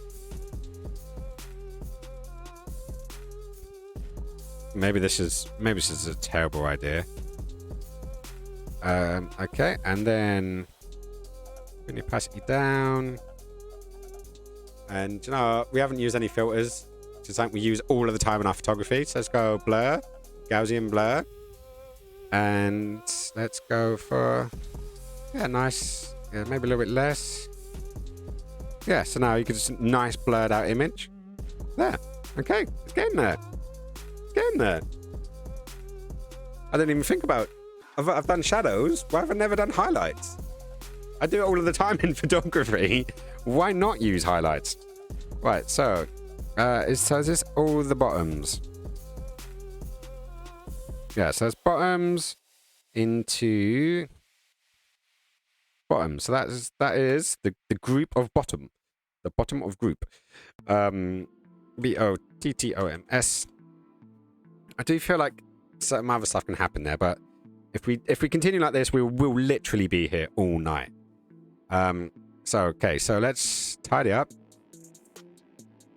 Maybe this is a terrible idea. Okay, and then bring the opacity down. And you know, we haven't used any filters. It's something we use all of the time in our photography. So let's go blur, Gaussian blur. And let's go for, yeah, nice, yeah, maybe a little bit less. Yeah, so now you get just a nice blurred out image. There, okay, it's getting there. It's getting there. I didn't even think about, I've done shadows, why have I never done highlights? I do it all of the time in photography. Why not use highlights? Right, so is this all the bottoms? Yeah, so it's bottoms into bottom. So that is the group of bottom. The bottom of group. BOTTOMS. I do feel like some other stuff can happen there, but if we continue like this, we'll literally be here all night. So okay, so let's tidy up.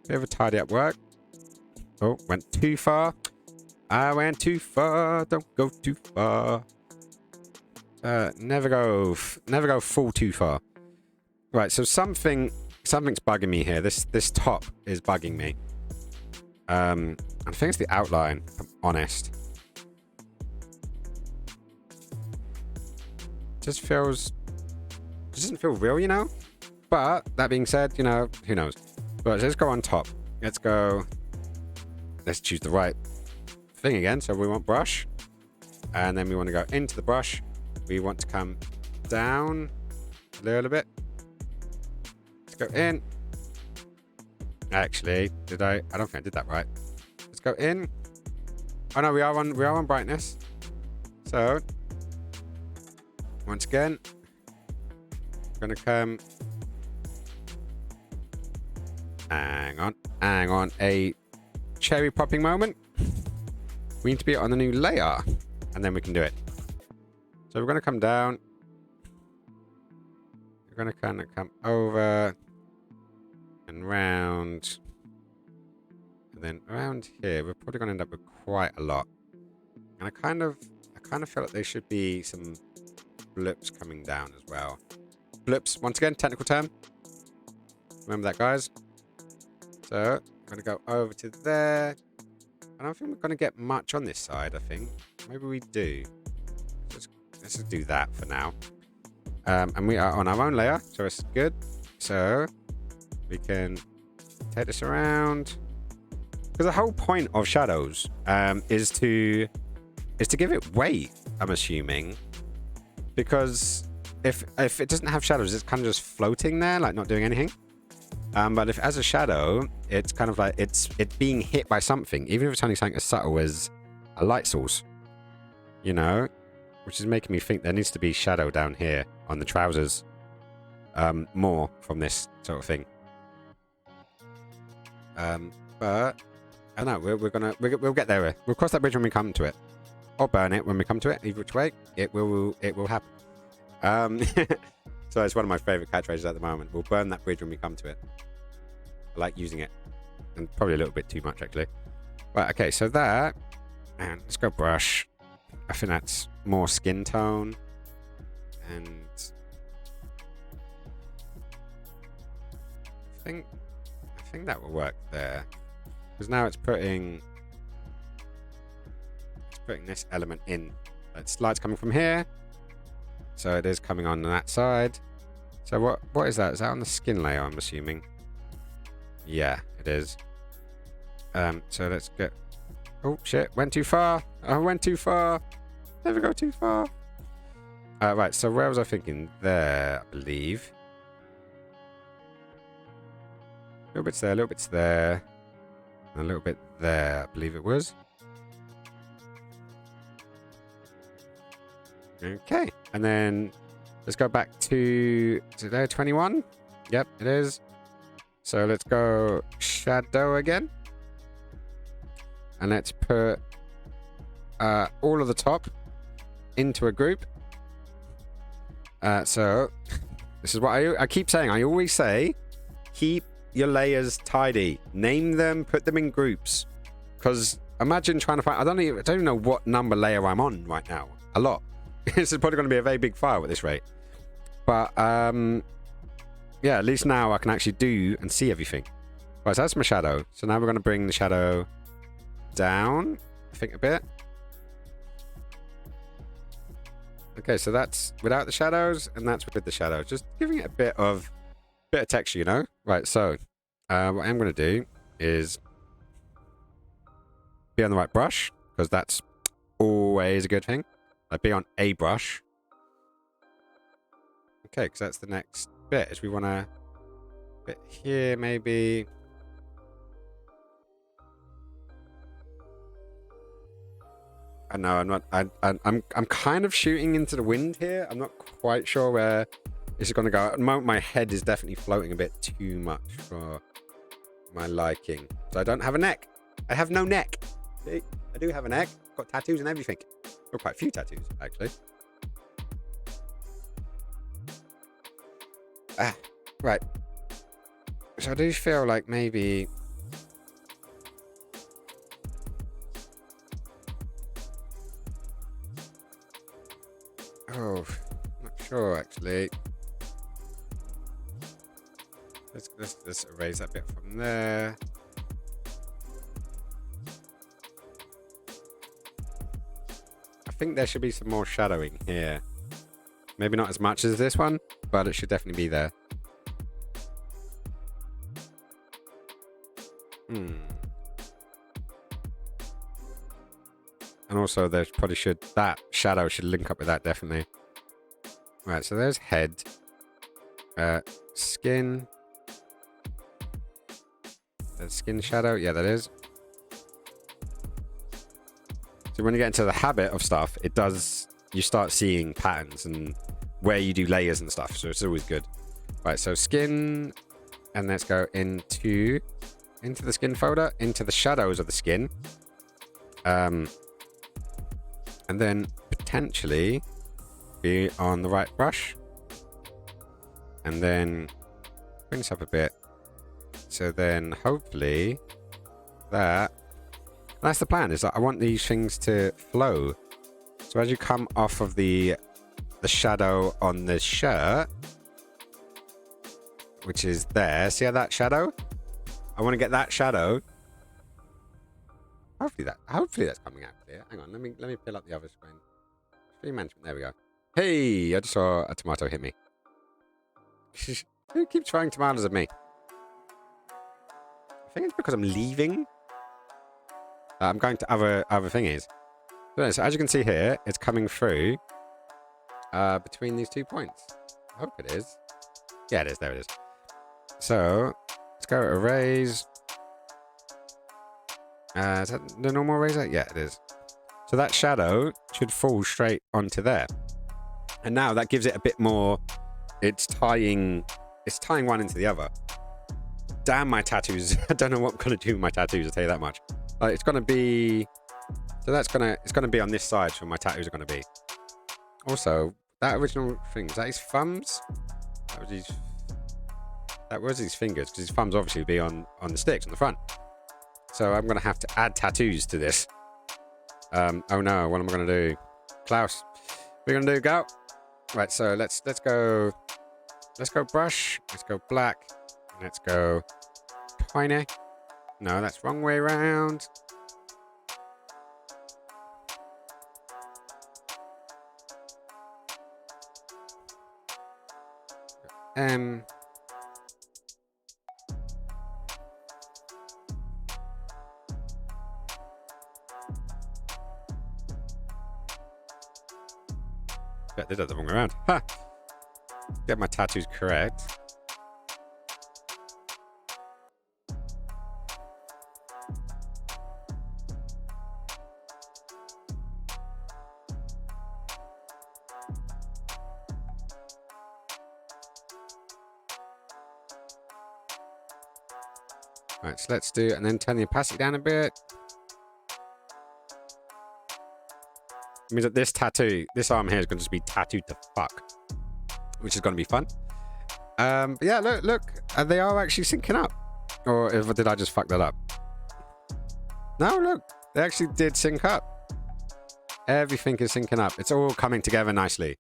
Bit of a tidy up work. Oh, went too far. I went too far. Don't go too far. Never go full too far. Right, so something's bugging me here. This top is bugging me. I think it's the outline, if I'm honest. Just doesn't feel real, you know? But that being said, you know, who knows? But let's go on top. Let's choose the right thing again. So we want brush, and then we want to go into the brush. We want to come down a little bit. Let's go in. Actually, I don't think I did that right. Let's go in. Oh no, we are on brightness. So once again, we're gonna come. Hang on, a cherry popping moment. We need to be on the new layer, and then we can do it. So we're going to come down. We're going to kind of come over and round. And then around here, we're probably going to end up with quite a lot. And I kind of feel like there should be some blips coming down as well. Blips, once again, technical term. Remember that, guys. So I'm going to go over to there. I don't think we're going to get much on this side, I think. Maybe we do. Let's just do that for now. And we are on our own layer, so it's good. So we can take this around. Because the whole point of shadows is to give it weight, I'm assuming. Because if it doesn't have shadows, it's kind of just floating there, like not doing anything. But if as a shadow, it's kind of like it's being hit by something, even if it's only something as subtle as a light source, you know, which is making me think there needs to be shadow down here on the trousers, more from this sort of thing. But I don't know. We'll get there. We'll cross that bridge when we come to it, or burn it when we come to it. Either which way, it will happen. So it's one of my favorite catchphrases at the moment. We'll burn that bridge when we come to it. I like using it. And probably a little bit too much, actually. Right, okay, so that. And let's go brush. I think that's more skin tone. And I think that will work there. Because now it's putting this element in. It's light's coming from here. So it is coming on that side. So what is that? Is that on the skin layer, I'm assuming? Yeah, it is. So let's get... Oh, shit. Went too far. I went too far. Never go too far. Right, so where was I thinking? There, I believe. A little bit's there, a little bit's there. And a little bit there, I believe it was. Okay, and then let's go back to there, 21. Yep, it is. So let's go shadow again. And let's put all of the top into a group. So this is what I keep saying. I always say, keep your layers tidy. Name them, put them in groups. Because imagine trying to find... I don't even know what number layer I'm on right now. A lot. This is probably going to be a very big file at this rate. But, yeah, at least now I can actually do and see everything. Right, so that's my shadow. So now we're going to bring the shadow down, I think, a bit. Okay, so that's without the shadows, and that's with the shadows. Just giving it a bit of texture, you know? Right, so what I'm going to do is be on the right brush, because that's always a good thing. Like, be on a brush. Okay, because that's the next bit, is we want to bit here, maybe. I know I'm not. I'm kind of shooting into the wind here. I'm not quite sure where this is going to go. At the moment, my head is definitely floating a bit too much for my liking. So I don't have a neck. I have no neck. See? I do have a neck. Got tattoos and everything. Got quite a few tattoos, actually. Right. So I do feel like maybe... Oh, not sure, actually. Let's erase that bit from there. I think there should be some more shadowing here. Maybe not as much as this one, but it should definitely be there. And also there probably should... That shadow should link up with that, definitely. Right, so there's head. Skin. There's skin shadow. Yeah, that is. So when you get into the habit of stuff, it does... You start seeing patterns and where you do layers and stuff. So it's always good. Right, so skin. And let's go into the skin folder. Into the shadows of the skin. And then potentially be on the right brush. And then bring this up a bit. So then hopefully that's the plan, is that I want these things to flow. So as you come off of the shadow on the shirt, which is there, see how that shadow? I want to get that shadow. Hopefully that's coming out clear. Hang on, let me fill up the other screen. Screen management, there we go. Hey, I just saw a tomato hit me. Who keeps throwing tomatoes at me? I think it's because I'm leaving. I'm going to other thingies. So as you can see here, it's coming through between these 2 points. I hope it is. Yeah, it is. There it is. So let's go erase. Is that the normal eraser? Yeah, it is. So that shadow should fall straight onto there. And now that gives it a bit more... It's tying one into the other. Damn my tattoos. I don't know what I'm going to do with my tattoos, I'll tell you that much. It's going to be... So it's going to be on this side where my tattoos are going to be. Also, that original thing, is that his thumbs? That was his fingers, because his thumbs obviously would be on the sticks on the front. So I'm going to have to add tattoos to this. Oh no, what am I going to do? Klaus, what are we going to do? Go. Right, so let's go brush. Let's go black. Let's go tiny. No, that's wrong way around. They did the wrong way around. Ha! Get my tattoos correct. Right, so let's do, and then turn the opacity down a bit. It means that this tattoo, this arm here is going to just be tattooed to fuck, which is going to be fun. But yeah, look, they are actually syncing up. Or did I just fuck that up? No, look, they actually did sync up. Everything is syncing up. It's all coming together nicely.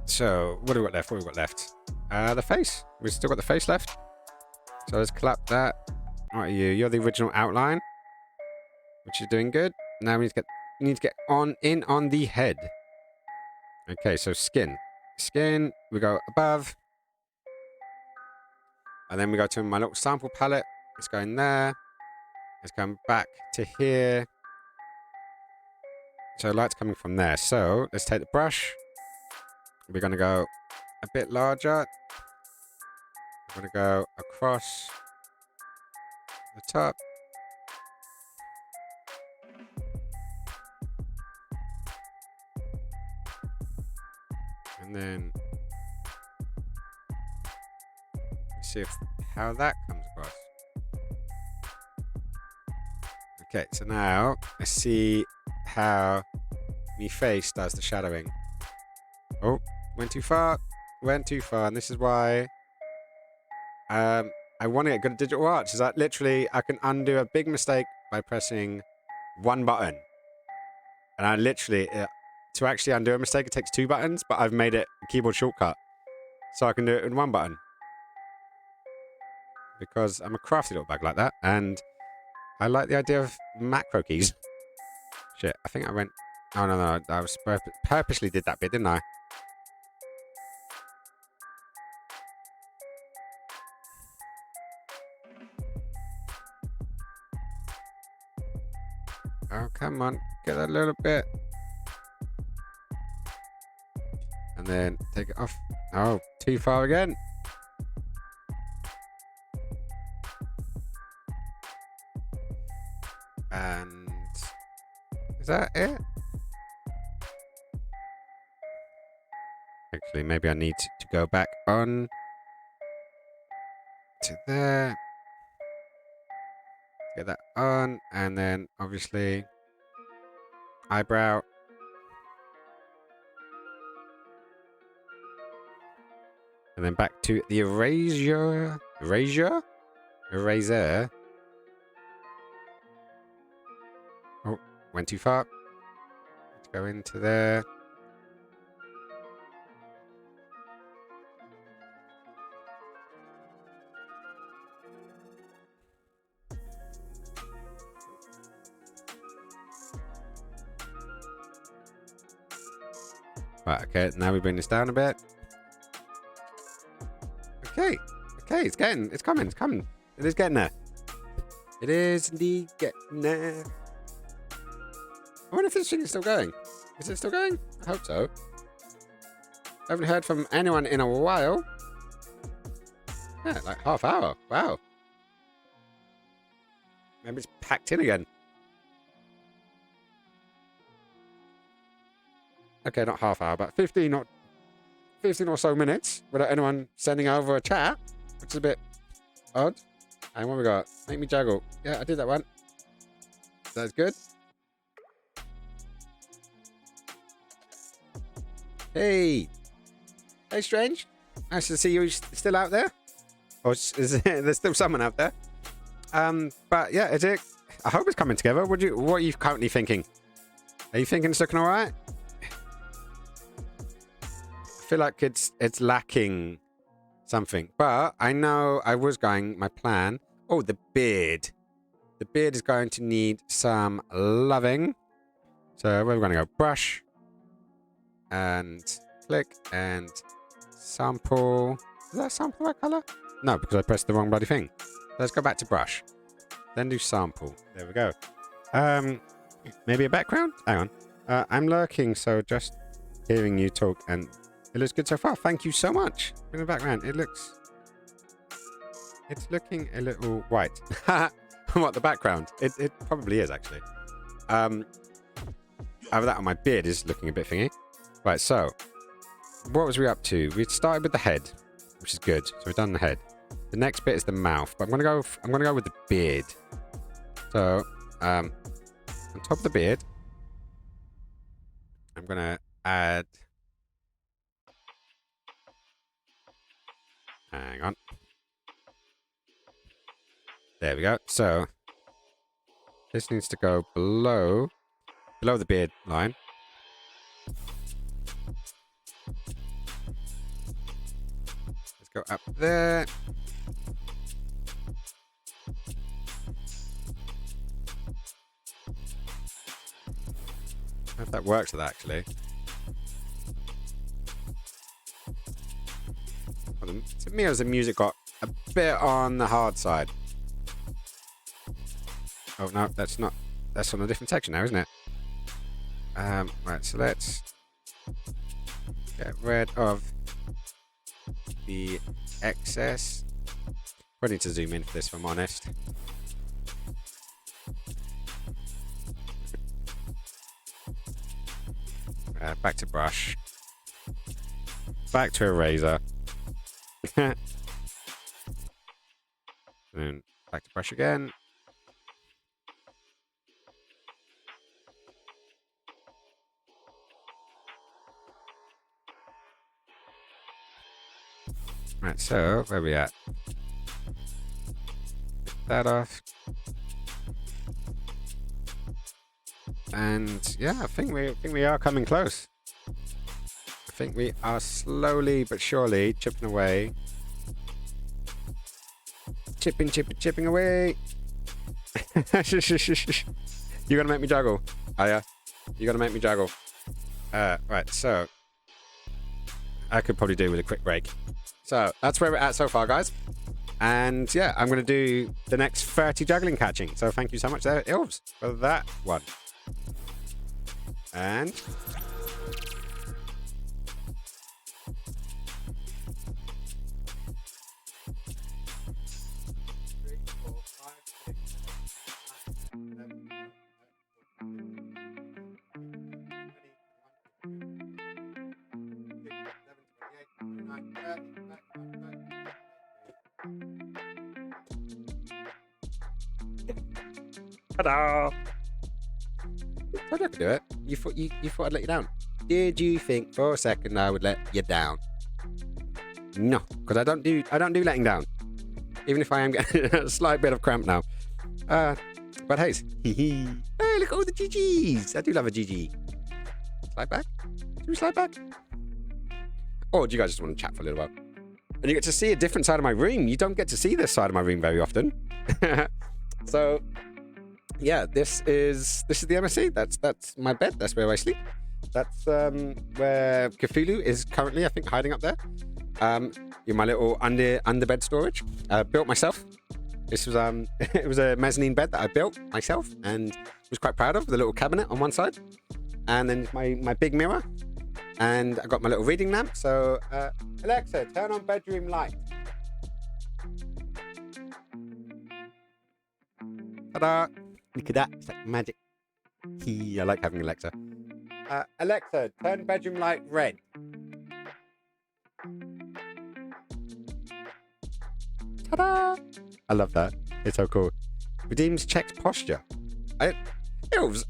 So what do we got left? What have we got left? The face. We've still got the face left. So let's clap that. What are you? You're the original outline, which is doing good. Now we need to get in on the head. Okay, so skin. Skin, we go above. And then we go to my little sample palette. It's going there. It's going back to here. So light's coming from there. So let's take the brush. We're going to go a bit larger. We're going to go across the top. And then see how that comes across. Okay, so now let's see how my face does the shadowing. Oh, went too far. Went too far, and this is why I want to get good at digital art. Is that literally I can undo a big mistake by pressing one button, and I literally to actually undo a mistake it takes 2 buttons, but I've made it a keyboard shortcut, so I can do it in 1 button. Because I'm a crafty little bag like that, and I like the idea of macro keys. Shit, I think I went... Oh, no, I was purposely did that bit, didn't I? Oh, come on. Get that little bit. And then take it off. Oh, too far again. And is that it? Actually, maybe I need to go back on to there. Get that on, and then obviously eyebrow. And then back to the eraser. Oh, went too far. Let's go into there. Right, okay, now we bring this down a bit. Okay, it's coming. It is getting there. It is indeed getting there. I wonder if this thing is still going. Is it still going? I hope so. I haven't heard from anyone in a while. Yeah, like half hour. Wow. Maybe it's packed in again. Okay, not half hour, but 15 or so minutes without anyone sending over a chat, which is a bit odd. And what we got? Make me juggle. Yeah, I did that one. That's good. Hey, Strange. Nice to see you still out there. Or there's still someone out there. But yeah, is it? I hope it's coming together. What are you currently thinking? Are you thinking it's looking all right? I feel like it's lacking something, but I know my plan. Oh, the beard. The beard is going to need some loving. So we're going to go brush and click and sample. Is that sample that color? No, because I pressed the wrong bloody thing. Let's go back to brush. Then do sample. There we go. Maybe a background? Hang on. I'm lurking, so just hearing you talk, and it looks good so far. Thank you so much. In the background, it's looking a little white. What, the background? It probably is, actually. Over that, on my beard is looking a bit thingy. Right, so what was we up to? We started with the head, which is good. So we've done the head. The next bit is the mouth, but I'm gonna go with the beard. So, on top of the beard, I'm gonna add. Hang on. There we go. So, this needs to go below the beard line. Let's go up there. I don't know if that works with that, actually. To me, as the music got a bit on the hard side. Oh no, that's not. That's on a different section now, isn't it? Right, so let's get rid of the excess. I need to zoom in for this, if I'm honest. Back to brush. Back to eraser. And back to brush again. Right, so where are we at? Get that off. And yeah, I think we are coming close. I think we are slowly but surely chipping away. Chipping away. You're gonna make me juggle. Oh yeah? You're gonna make me juggle. Right, so I could probably do with a quick break. So that's where we're at so far, guys. And yeah, I'm gonna do the next 30 juggling catching. So thank you so much there, Ilves, for that one. And ta-da! I could do it. You thought I'd let you down. Did you think for a second I would let you down? No, because I don't do letting down. Even if I am getting a slight bit of cramp now. But hey, hey, look at all the GGs. I do love a GG. Slide back? Should we slide back? Or do you guys just want to chat for a little while? And you get to see a different side of my room. You don't get to see this side of my room very often. So yeah, this is the MSC. That's my bed. That's where I sleep. That's where Cthulhu is currently, I think, hiding up there. In my little under bed storage. Built myself. This was it was a mezzanine bed that I built myself and was quite proud of, with a little cabinet on one side, and then my big mirror, and I got my little reading lamp. So Alexa, turn on bedroom light. Ta-da! Look at that, it's like magic. I like having Alexa. Alexa, turn bedroom light red. Ta-da! I love that. It's so cool. Redeems checks posture. Ilves,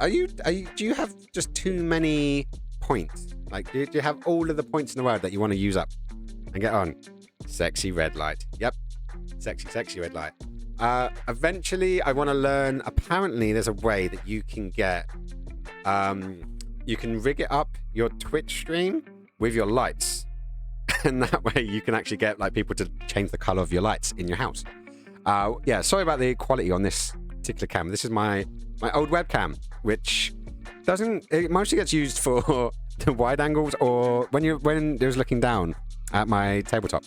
do you have just too many points? Like, do you have all of the points in the world that you want to use up and get on? Sexy red light. Yep. Sexy red light. Eventually, I want to learn. Apparently, there's a way that you can get. You can rig it up your Twitch stream with your lights, and that way you can actually get like people to change the color of your lights in your house. Yeah, sorry about the quality on this particular camera. This is my old webcam, which it mostly gets used for the wide angles or when it was looking down at my tabletop.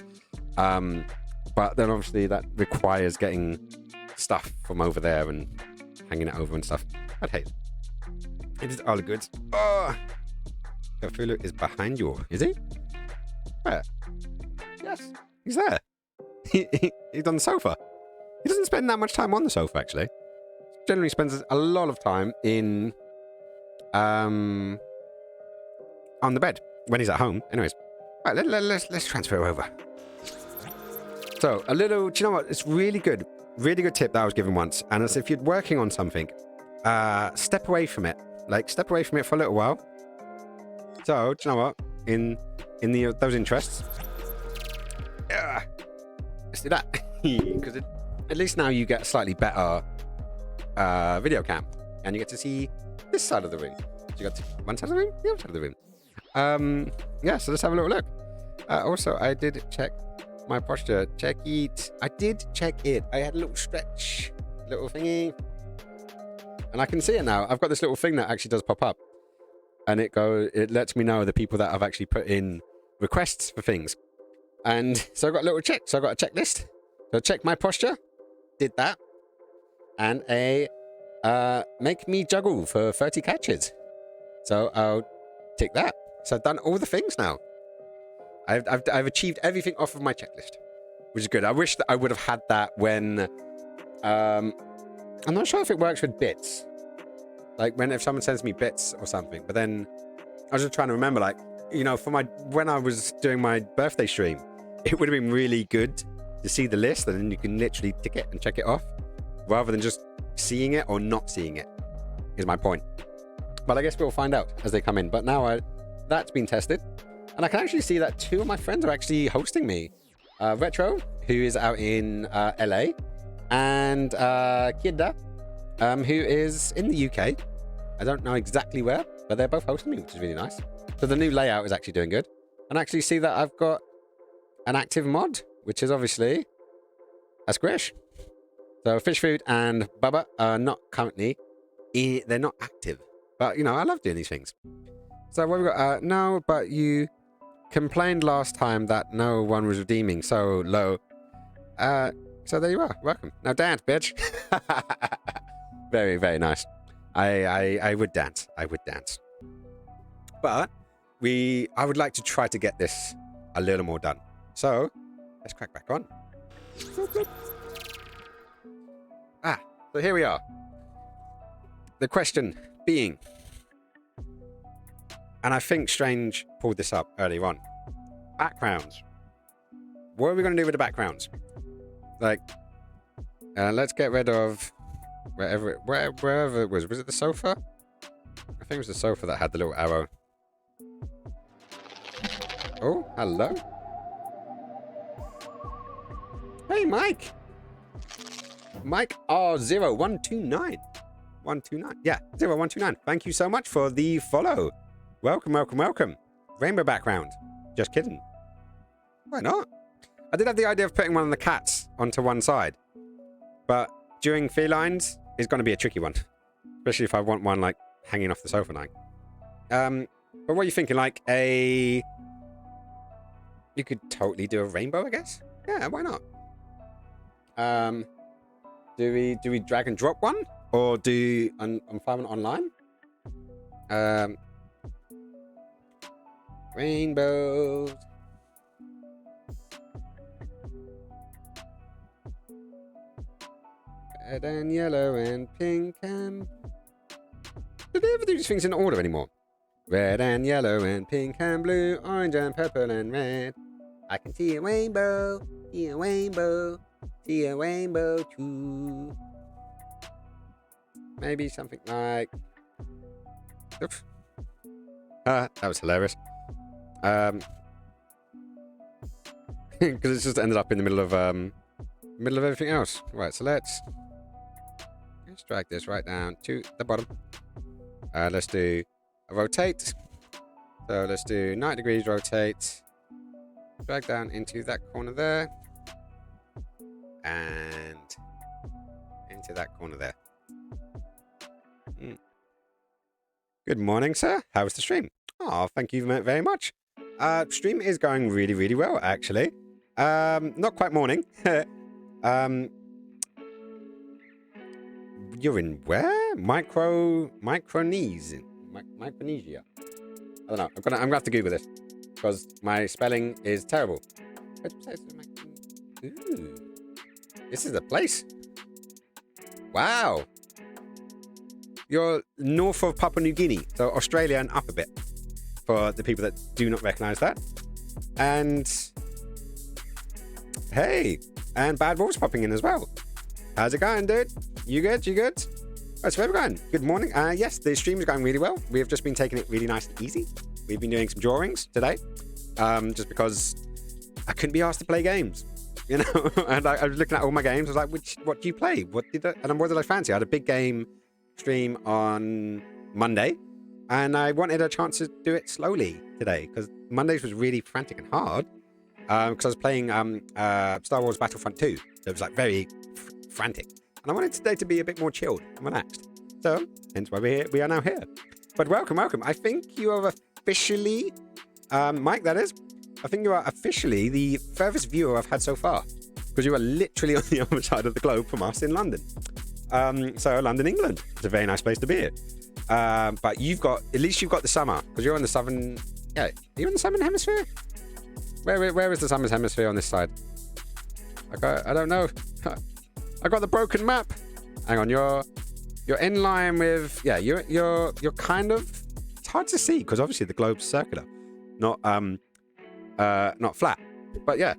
But then obviously that requires getting stuff from over there and hanging it over and stuff. But hey, it is all good. Oh, Cthulhu is behind you, is he? Where? Yes, he's there. He's on the sofa. He doesn't spend that much time on the sofa, actually. Generally spends a lot of time in on the bed when he's at home. Anyways, right, let's transfer over. So do you know what? It's really good tip that I was given once. And it's if you're working on something, step away from it. Like, step away from it for a little while. So, do you know what? In those interests, let's do that. Because at least now you get a slightly better video cam. And you get to see this side of the room. So you got one side of the room, the other side of the room. Yeah, so let's have a little look. Also, I did check my posture. Check it. I did check it. I had a little stretch, little thingy. And I can see it now. I've got this little thing that actually does pop up. And it lets me know the people that have actually put in requests for things. And so I got a little check. So I got a checklist. So check my posture. Did that. And make me juggle for 30 catches. So I'll tick that. So I've done all the things now. I've achieved everything off of my checklist, which is good. I wish that I would have had that when I'm not sure if it works with bits, like if someone sends me bits or something. But then I was just trying to remember, like, you know, when I was doing my birthday stream, it would have been really good to see the list, and then you can literally tick it and check it off rather than just seeing it or not seeing it, is my point. But I guess we'll find out as they come in. But now that's been tested. And I can actually see that 2 of my friends are actually hosting me. Retro, who is out in LA, and Kidda, who is in the UK. I don't know exactly where, but they're both hosting me, which is really nice. So the new layout is actually doing good. And I actually see that I've got an active mod, which is obviously a squish. So Fish Food and Bubba are not currently, they're not active. But, you know, I love doing these things. So what have we got? No, but you complained last time that no one was redeeming so low. So there you are. Welcome. Now dance, bitch. Very, very nice. I would dance. I would dance. But I would like to try to get this a little more done. So let's crack back on. So here we are. The question being, and I think Strange pulled this up earlier on, backgrounds. What are we going to do with the backgrounds? Like, let's get rid of wherever it was. Was it the sofa? I think it was the sofa that had the little arrow. Oh, hello. Hey, Mike. Mike R0129. 129. Yeah, 0129. Thank you so much for the follow. Welcome, welcome, welcome. Rainbow background. Just kidding. Why not? I did have the idea of putting one of the cats onto one side. But doing felines is going to be a tricky one. Especially if I want one, like, hanging off the sofa line. But what are you thinking? Like you could totally do a rainbow, I guess? Yeah, why not? Do we drag and drop one? Or do on Farming Online? Rainbows. Red and yellow and pink and... Do they ever do these things in order anymore? Red and yellow and pink and blue, orange and purple and red. I can see a rainbow, see a rainbow, see a rainbow too. Maybe something like... Oops. That was hilarious. Because it's just ended up in the middle of everything else. Right, so let's drag this right down to the bottom. Let's do a rotate. So let's do 90 degrees rotate. Drag down into that corner there. And into that corner there. Good morning, sir. How was the stream? Oh, thank you very much. Stream is going really, really well, actually. Not quite morning. You're in where? Micronesia. Micronesia. I don't know. I'm gonna have to Google this because my spelling is terrible. Ooh, this is a place. Wow. You're north of Papua New Guinea, so Australia and up a bit, for the people that do not recognise that. And hey, And Bad Wolf's popping in as well. How's it going, dude? You good? You good? How's it going? Good morning. Yes, the stream is going really well. We have just been taking it really nice and easy. We've been doing some drawings today, just because I couldn't be asked to play games, you know. And I was looking at all my games. I was like, what do you play? What did I fancy? I had a big game stream on Monday, and I wanted a chance to do it slowly today because Mondays was really frantic and hard because I was playing Star Wars Battlefront 2. So it was like very frantic. And I wanted today to be a bit more chilled and relaxed. So, hence why we're here. We are now here. But welcome. I think you are officially, Mike, that is. I think you are officially the furthest viewer I've had so far. Because you are literally on the other side of the globe from us in London. So, London, England. It's a very nice place to be here. But at least you've got the summer. Because you're in the southern, yeah, are you in the southern hemisphere? Where is the southern hemisphere on this side? I don't know. I got the broken map. Hang on, you're in line with, yeah, you're kind of, it's hard to see because obviously the globe's circular, not flat. But yeah,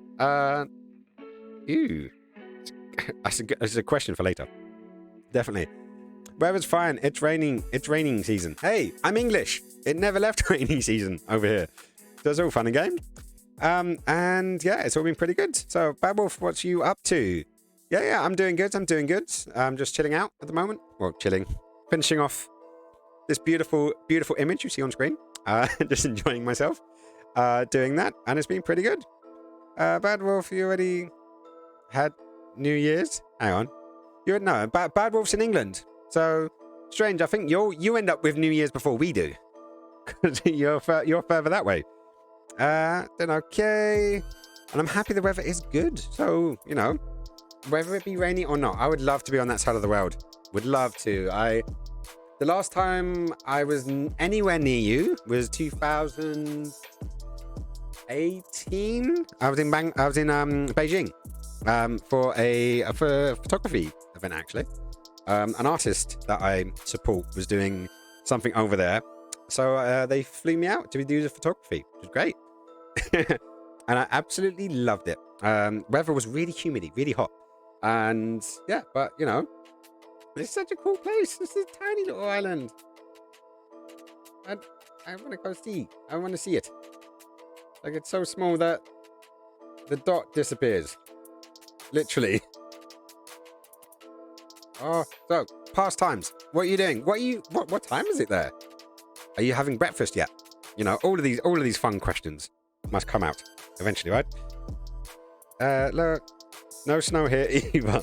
that's a question for later. Definitely. Weather's fine. It's raining season. Hey, I'm English. It never left raining season over here. So it's all fun and games. And yeah, it's all been pretty good. So Bad Wolf, what's you up to? Yeah, I'm doing good. I'm just chilling out at the moment. Well, chilling. Finishing off this beautiful image you see on screen. Just enjoying myself doing that. And it's been pretty good. Bad Wolf, you already had New Year's? Hang on. Bad Wolf's in England. So, strange. I think you end up with New Year's before we do. Because you're further that way. Then okay. And I'm happy the weather is good. So, you know. Whether it be rainy or not, I would love to be on that side of the world. Would love to. The last time I was anywhere near you was 2018. I was in Beijing for a photography event actually. An artist that I support was doing something over there, so they flew me out to do the photography, which was great, and I absolutely loved it. Weather was really humid, really hot. And yeah, but you know, it's such a cool place. This is a tiny little island. I want to go see. I want to see it. Like, it's so small that the dot disappears. Literally. Oh, so past times. What are you doing? What time is it there? Are you having breakfast yet? You know, all of these fun questions must come out eventually, right? Look. No snow here either.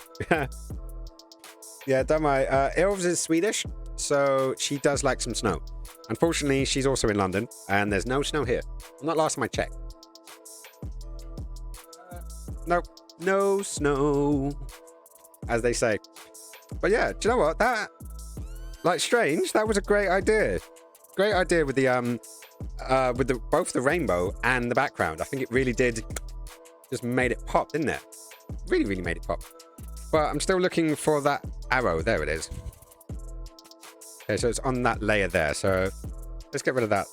Yeah, don't worry. Ilves is Swedish, so she does like some snow. Unfortunately, she's also in London, and there's no snow here. Not last time I checked. Nope, no snow, as they say. But yeah, do you know what? That, like, strange. That was a great idea. Great idea with the both the rainbow and the background. I think it really did just made it pop, didn't it? Really, really made it pop. But I'm still looking for that arrow. There it is. Okay, so it's on that layer there. So let's get rid of that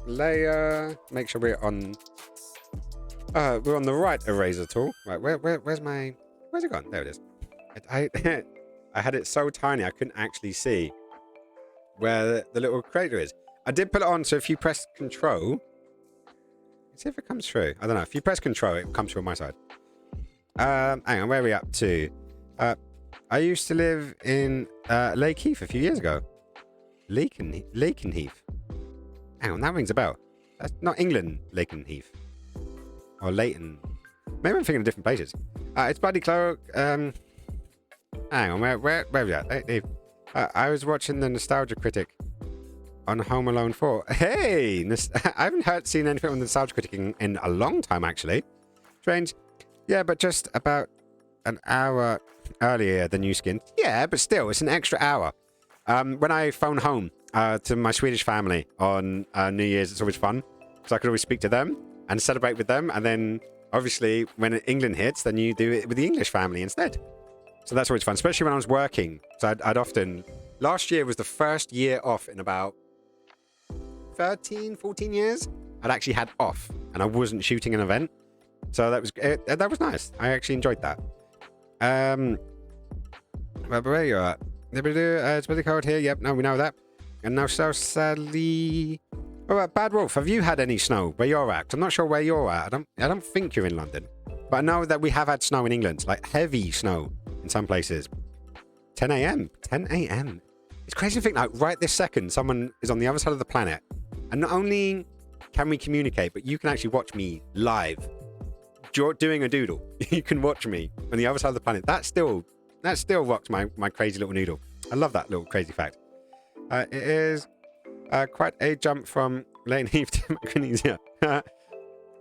layer. Make sure we're on the right eraser tool. Right, where's it gone? There it is. I had it so tiny I couldn't actually see where the little crater is. I did put it on, so if you press Control, let's see if it comes through. I don't know. If you press Control, it comes through on my side. Hang on, where are we up to? I used to live in Lakeheath a few years ago. Lakenheath. Hang on, that rings a bell. That's not England, Lakenheath. Or Leighton. Maybe I'm thinking of different places. It's Buddy Cloak. Hang on, where are we at? I was watching the Nostalgia Critic on Home Alone 4. Hey! I haven't seen anything on the Nostalgia Critic in a long time, actually. Strange. Yeah, but just about an hour earlier than you skinned. Yeah, but still, it's an extra hour. When I phone home to my Swedish family on New Year's, it's always fun. Because I could always speak to them and celebrate with them. And then, obviously, when England hits, then you do it with the English family instead. So that's always fun, especially when I was working. So I'd often... Last year was the first year off in about 13, 14 years. I'd actually had off, and I wasn't shooting an event. So that was nice. I actually enjoyed that. Where you at? It's pretty cold here. Yep, no, we know that. And now, so sadly... What about Bad Wolf? Have you had any snow where you're at? I'm not sure where you're at. I don't think you're in London. But I know that we have had snow in England. Like, heavy snow in some places. 10 a.m. 10 a.m. It's crazy to think, like, right this second, someone is on the other side of the planet. And not only can we communicate, but you can actually watch me live. Doing a doodle. You can watch me on the other side of the planet. That still rocks my crazy little noodle. I love that little crazy fact. It is quite a jump from Lane Heath to Micronesia.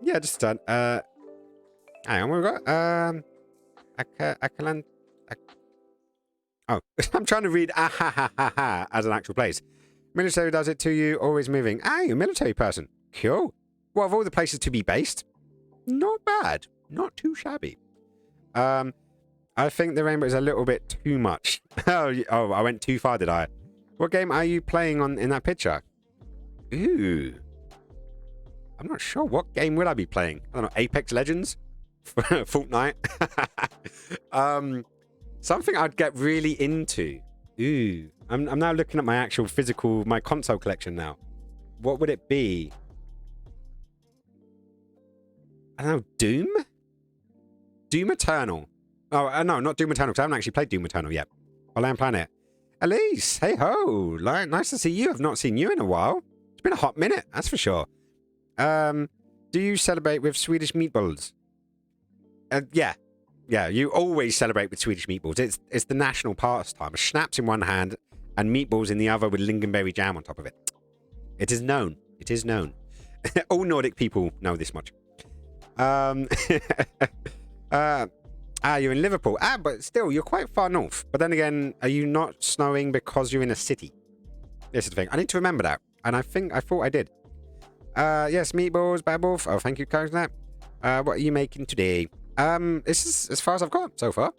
Yeah, just done. Hang on, we've got Akalan. Oh, I'm trying to read ahahaha as an actual place. Military does it to you, always moving. Ah, you're a military person. Cool. Well, of all the places to be based, not bad. Not too shabby. I think the rainbow is a little bit too much. Oh, I went too far, did I? What game are you playing on in that picture? Ooh. I'm not sure. What game would I be playing? I don't know. Apex Legends? Fortnite? Something I'd get really into. Ooh. I'm now looking at my actual physical, my console collection now. What would it be? I don't know. Doom? Doom Eternal. Oh, no, not Doom Eternal, because I haven't actually played Doom Eternal yet. Well, I am playing it. Elise, hey ho. Nice to see you. I've not seen you in a while. It's been a hot minute, that's for sure. Do you celebrate with Swedish meatballs? Yeah. Yeah, you always celebrate with Swedish meatballs. It's the national pastime. Schnapps in one hand and meatballs in the other with lingonberry jam on top of it. It is known. It is known. All Nordic people know this much. You're in Liverpool. But still, you're quite far north. But then again, are you not snowing because you're in a city? This is the thing. I need to remember that. And I thought I did. Yes, meatballs, Bad Wolf. Oh, thank you, Coconut. What are you making today? This is as far as I've got so far.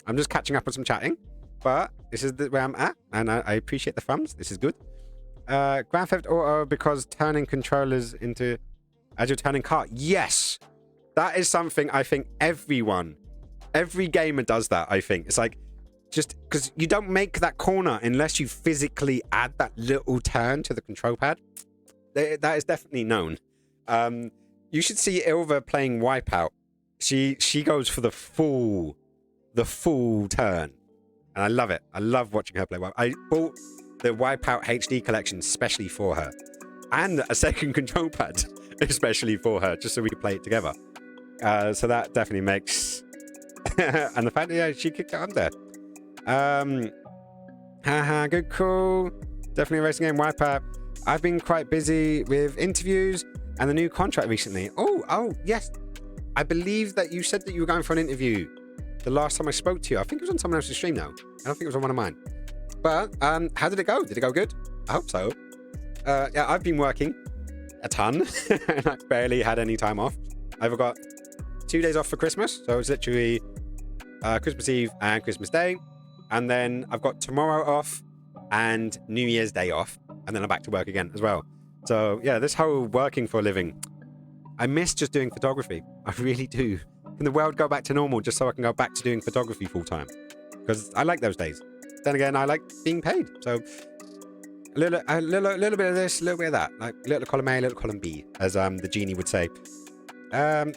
I'm just catching up on some chatting. But this is where I'm at. And I appreciate the thumbs. This is good. Grand Theft Auto, because turning controllers into... as you're turning car. Yes! That is something I think every gamer does that, I think. It's like, just because you don't make that corner unless you physically add that little turn to the control pad. That is definitely known. You should see Ilva playing Wipeout. She goes for the full turn. And I love it. I love watching her play Wipeout. I bought the Wipeout HD collection especially for her. And a second control pad especially for her, just so we could play it together. So that definitely makes... and the fact that, yeah, she kicked it under. Haha, good call. Definitely a racing game, Wipeout. I've been quite busy with interviews and the new contract recently. Oh, yes. I believe that you said that you were going for an interview the last time I spoke to you. I think it was on someone else's stream now. I don't think it was on one of mine. But how did it go? Did it go good? I hope so. Yeah, I've been working a ton and I barely had any time off. I've got 2 days off for Christmas. So it's literally Christmas Eve and Christmas Day. And then I've got tomorrow off and New Year's Day off. And then I'm back to work again as well. So yeah, this whole working for a living, I miss just doing photography. I really do. Can the world go back to normal just so I can go back to doing photography full time? Because I like those days. Then again, I like being paid. So a little bit of this, a little bit of that. Like little column A, little column B, as the genie would say. Right,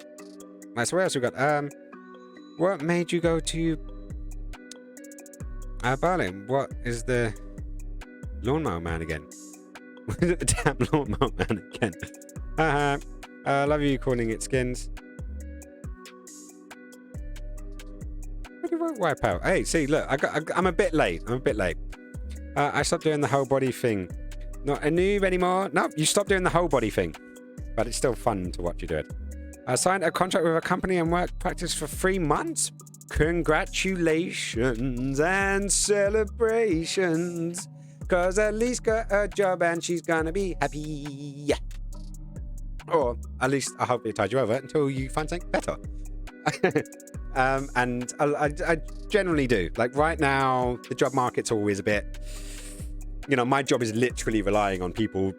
so what else we got? What made you go to Berlin? What is the lawnmower man again? What is it, the damn lawnmower man again? Love you calling it skins. What do I wipe out? Hey, see, look, I'm a bit late. I stopped doing the whole body thing. Not a noob anymore. No, you stopped doing the whole body thing. But it's still fun to watch you do it. I signed a contract with a company and worked practice for 3 months. Congratulations and celebrations. Cause Elise got a job and she's gonna be happy. Yeah. Or at least I hope it tied you over until you find something better. And I generally do. Like right now, the job market's always a bit... You know, my job is literally relying on people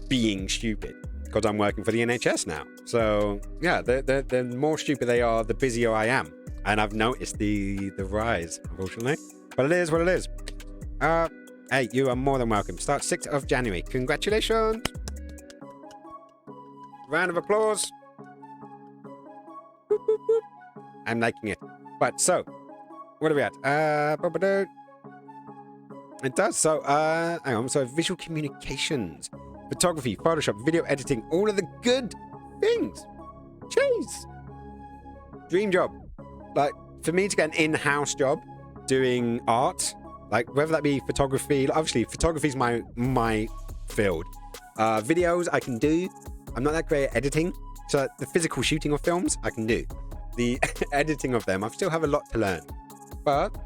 being stupid. Because I'm working for the NHS now. So, yeah, the more stupid they are, the busier I am. and I've noticed the rise, unfortunately. But it is what it is. Hey, you are more than welcome. Start 6th of January. Congratulations. Round of applause. Boop, boop, boop. I'm liking it. But so, what are we at? It does. So, hang on. So, visual communications, photography, Photoshop, video editing, all of the good things. Jeez. Dream job. Like, for me to get an in-house job doing art, like whether that be photography, obviously photography is my field. Videos I can do. I'm not that great at editing. So the physical shooting of films I can do. The editing of them, I still have a lot to learn. But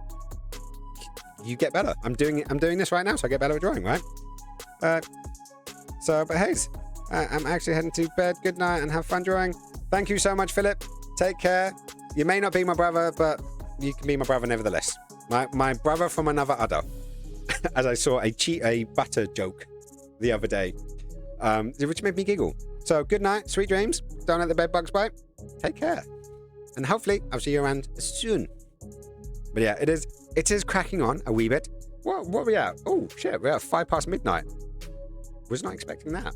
you get better. I'm doing this right now, so I get better at drawing, right? But hey, I'm actually heading to bed. Good night and have fun drawing. Thank you so much, Philip. Take care. You may not be my brother, but you can be my brother nevertheless. My brother from another udder. As I saw a butter joke the other day, which made me giggle. So good night, sweet dreams. Don't let the bed bugs bite. Take care. And hopefully I'll see you around soon. But yeah, it is cracking on a wee bit. What are we at? Oh shit, we're at 5 past midnight. Was not expecting that.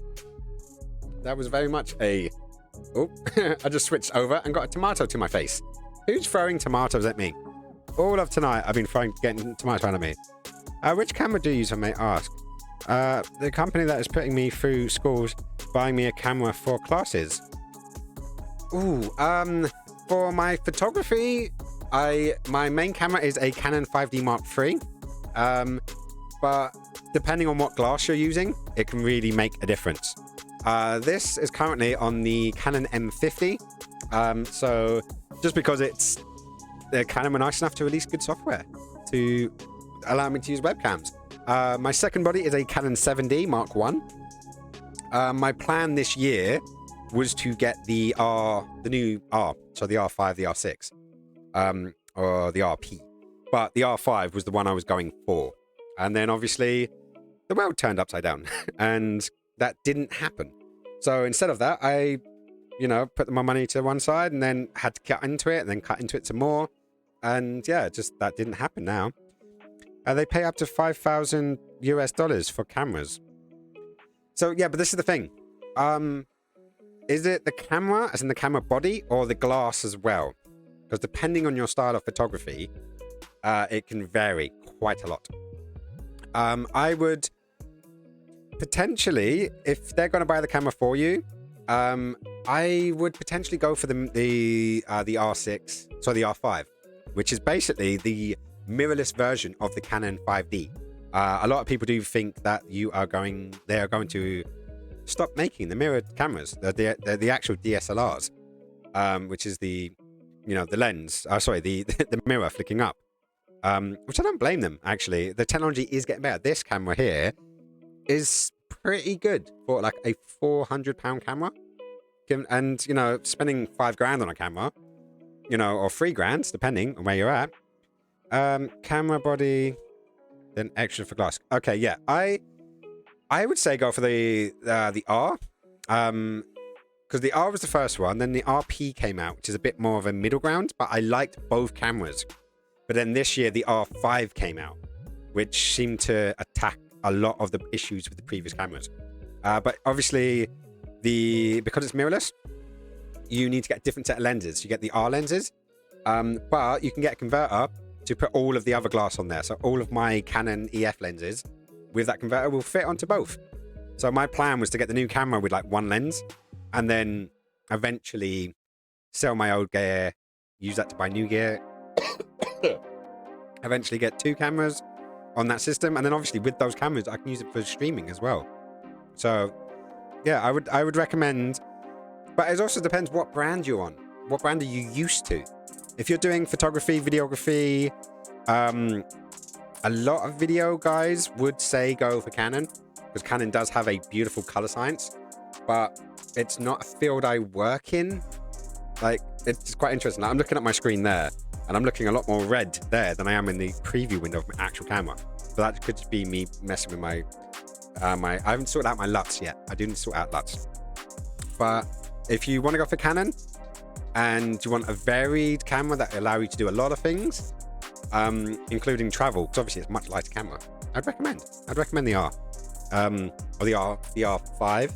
That was very much a... Oh, I just switched over and got a tomato to my face. Who's throwing tomatoes at me? All of tonight I've been getting tomatoes at me. Which camera do you use, I may ask? The company that is putting me through schools buying me a camera for classes. Ooh, for my photography, my main camera is a Canon 5D Mark III. But depending on what glass you're using, it can really make a difference. This is currently on the Canon M50. So just because the Canon were nice enough to release good software to allow me to use webcams. My second body is a Canon 7D Mark I. My plan this year was to get the new R, so the R5, the R6, or the RP. But the R5 was the one I was going for. And then obviously the world turned upside down and that didn't happen. So instead of that, I, put my money to one side and then had to cut into it and then cut into it some more. And yeah, just that didn't happen now. They pay up to $5,000 US for cameras. So yeah, but this is the thing. Is it the camera, as in the camera body, or the glass as well? Because depending on your style of photography, it can vary quite a lot. I would potentially, if they're going to buy the camera for you, I would potentially go for the R6, sorry, the R5, which is basically the mirrorless version of the Canon 5D. A lot of people do think that they are going to stop making the mirrored cameras, the actual DSLRs, which is the lens. The mirror flicking up. Which I don't blame them, actually. The technology is getting better. This camera here is pretty good for like a £400 camera. And, spending $5,000 on a camera, or $3,000, depending on where you're at. Camera body, then extra for glass. Okay, yeah. I would say go for the R. Because the R was the first one, then the RP came out, which is a bit more of a middle ground, but I liked both cameras. But then this year, the R5 came out, which seemed to attack a lot of the issues with the previous cameras. But obviously, because it's mirrorless, you need to get a different set of lenses. You get the R lenses, but you can get a converter to put all of the other glass on there. So all of my Canon EF lenses with that converter will fit onto both. So my plan was to get the new camera with like one lens, and then eventually sell my old gear, use that to buy new gear. Eventually get 2 cameras on that system, and then obviously with those cameras I can use it for streaming as well. So yeah, I would recommend, but it also depends what brand you're on. What brand are you used to? If you're doing photography, videography, a lot of video guys would say go for Canon, because Canon does have a beautiful color science, but it's not a field I work in. Like, it's quite interesting. I'm looking at my screen there, and I'm looking a lot more red there than I am in the preview window of my actual camera. So that could just be me messing with my I haven't sorted out my LUTs yet. I do need to sort out LUTs. But if you want to go for Canon, and you want a varied camera that allow you to do a lot of things, including travel, because obviously it's a much lighter camera, I'd recommend the R, or the R5.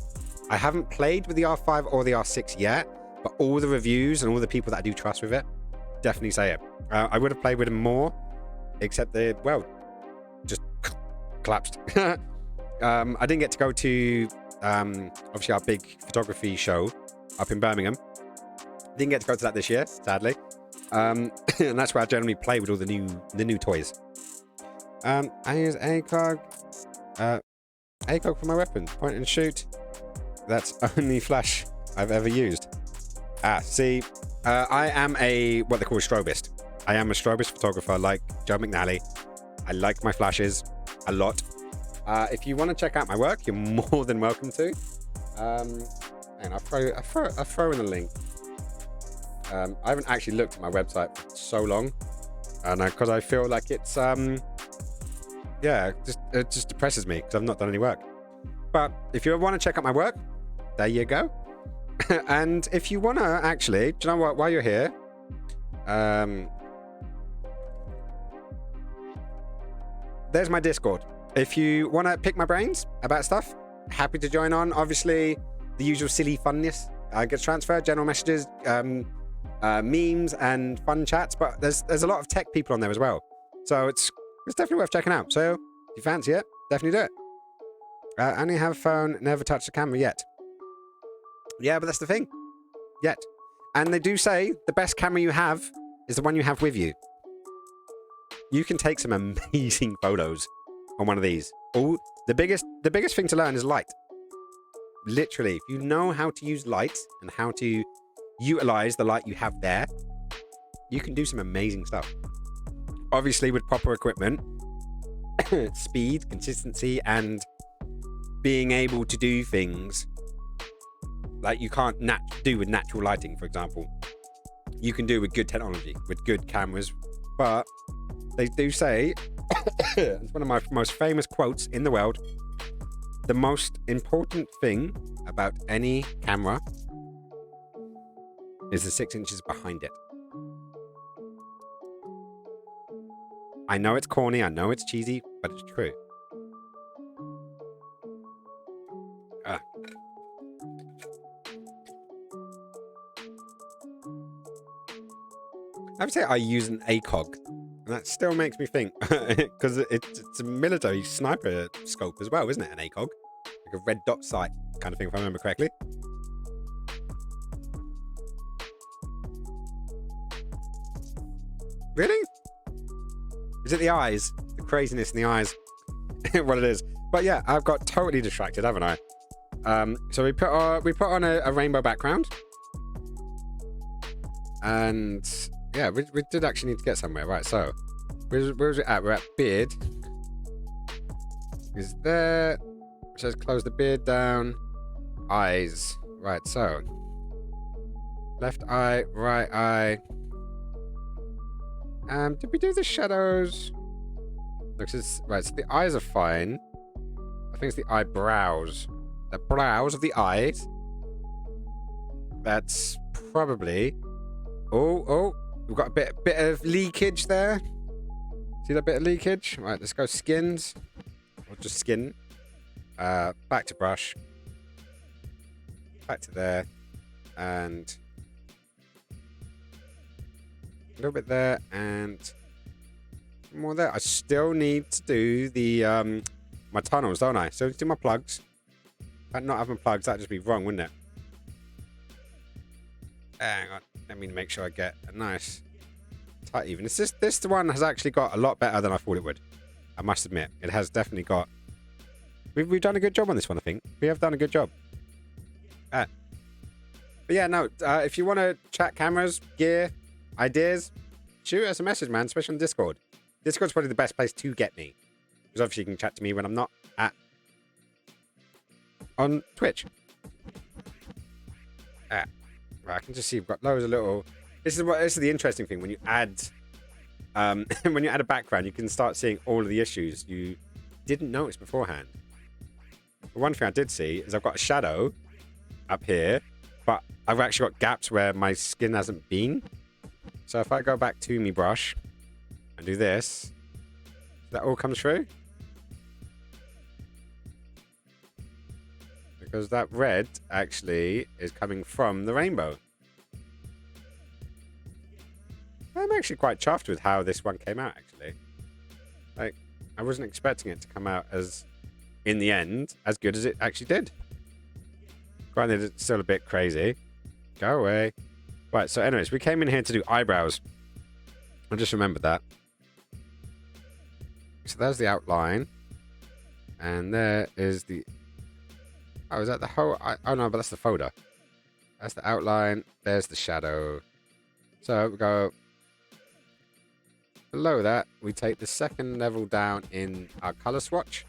I haven't played with the R5 or the R6 yet, but all the reviews and all the people that I do trust with it definitely say it. I would have played with them more, except they, well, just collapsed. I didn't get to go to obviously our big photography show up in Birmingham. Didn't get to go to that this year, sadly. And that's where I generally play with all the new toys. I use ACOG. ACOG for my weapon. Point and shoot. That's only flash I've ever used. See, I am what they call a strobist. I am a strobist photographer like Joe McNally. I like my flashes a lot. If you want to check out my work, you're more than welcome to. And I'll throw in a link. I haven't actually looked at my website for so long, and because I feel like it's it just depresses me because I've not done any work. But if you want to check out my work, there you go. And if you want to actually, do you know what? While you're here, there's my Discord. If you want to pick my brains about stuff, happy to join on. Obviously, the usual silly funness gets transferred, general messages, memes, and fun chats. But there's a lot of tech people on there as well, so it's definitely worth checking out. So if you fancy it, definitely do it. I only have a phone, never touched the camera yet. Yeah, but that's the thing. Yet. And they do say the best camera you have is the one you have with you. You can take some amazing photos on one of these. The biggest thing to learn is light. Literally, if you know how to use light and how to utilize the light you have there, you can do some amazing stuff. Obviously, with proper equipment, speed, consistency, and being able to do things like you can't do with natural lighting, for example. You can do with good technology, with good cameras. But they do say, it's one of my most famous quotes in the world, the most important thing about any camera is the 6 inches behind it. I know it's corny, I know it's cheesy, but it's true. I would say I use an ACOG, and that still makes me think, because it's a military sniper scope as well, isn't it? An ACOG, like a red dot sight kind of thing, if I remember correctly. Really? Is it the eyes? The craziness in the eyes? What it is? But yeah, I've got totally distracted, haven't I? So we put on a rainbow background, and yeah, we did actually need to get somewhere, right? So where's it at? We're at beard. Is there? It says close the beard down. Eyes. Right. So left eye, right eye. Did we do the shadows? Right, so the eyes are fine. I think it's the eyebrows. The brows of the eyes. That's probably... Oh, we've got a bit of leakage there. See that bit of leakage? Right, let's go skins. Or just skin. Back to brush. Back to there. And... a little bit there, and more there. I still need to do the my tunnels, don't I? So do my plugs. If I not having plugs, that'd just be wrong, wouldn't it? Hang on, let me make sure I get a nice tight even. This one has actually got a lot better than I thought it would. I must admit, it has definitely got. We've done a good job on this one, I think. We have done a good job. But yeah, no. If you want to chat cameras, gear, ideas, shoot us a message, man, especially on Discord. Discord's probably the best place to get me, because obviously you can chat to me when I'm not on Twitch. Right, I can just see we've got loads of little... This is the interesting thing. When you add when you add a background, you can start seeing all of the issues you didn't notice beforehand. But one thing I did see is I've got a shadow up here but I've actually got gaps where my skin hasn't been. So if I go back to me brush and do this, that all comes through. Because that red actually is coming from the rainbow. I'm actually quite chuffed with how this one came out, actually. Like, I wasn't expecting it to come out as, in the end, as good as it actually did. Granted, it's still a bit crazy. Go away. Right, so anyways, we came in here to do eyebrows. I just remembered that. So there's the outline. And there is the... Oh, is that the whole... Oh, no, but that's the folder. That's the outline. There's the shadow. So we go... Below that, we take the second level down in our color swatch.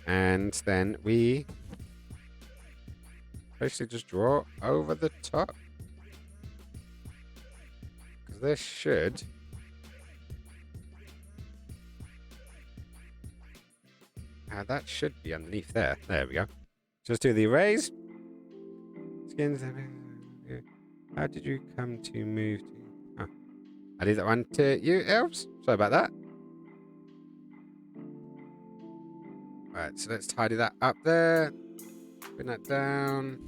And then we... basically just draw over the top. Because this should... that should be underneath there. There we go. Just do the erase. Skins. How did you come to move to... Oh. I did that one to you, elves. Sorry about that. Right, so let's tidy that up there. Bring that down.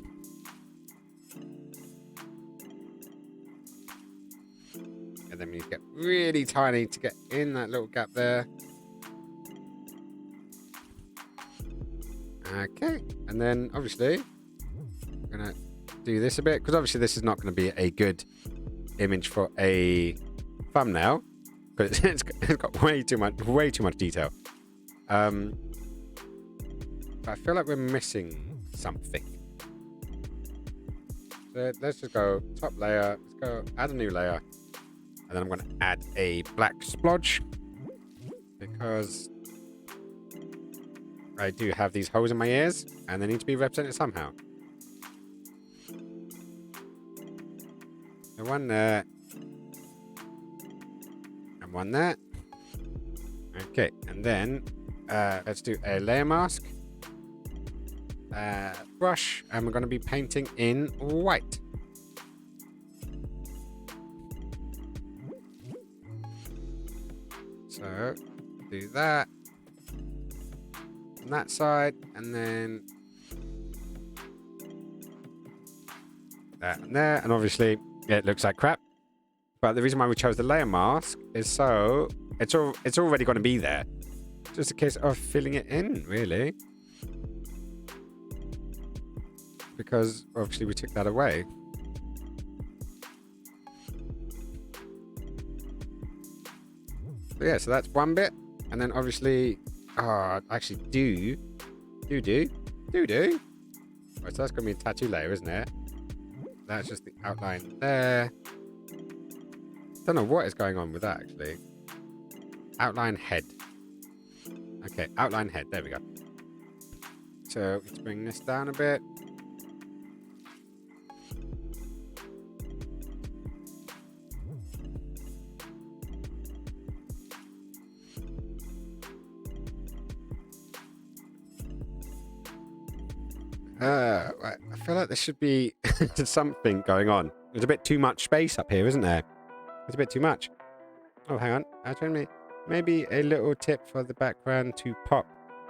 And then we need to get really tiny to get in that little gap there. Okay, and then obviously we're gonna do this a bit because obviously this is not going to be a good image for a thumbnail because it's got way too much detail. But I feel like we're missing something. So let's just go top layer. Let's go add a new layer, and then I'm going to add a black splodge because I do have these holes in my ears, and they need to be represented somehow. So one there, and one there. Okay, and then let's do a layer mask, brush, and we're going to be painting in white. So do that. On that side, and then that and there, and obviously it looks like crap. But the reason why we chose the layer mask is so it's already going to be there. Just a case of filling it in, really, because obviously we took that away. So yeah, so that's one bit, and then obviously. Actually, do. Right, so that's going to be a tattoo layer, isn't it? That's just the outline there. Don't know what is going on with that, actually. Outline head. Okay, outline head. There we go. So, let's bring this down a bit. Right. I feel like there should be something going on. There's a bit too much space up here, isn't there? It's a bit too much. Oh, hang on. Actually, maybe a little tip for the background to pop.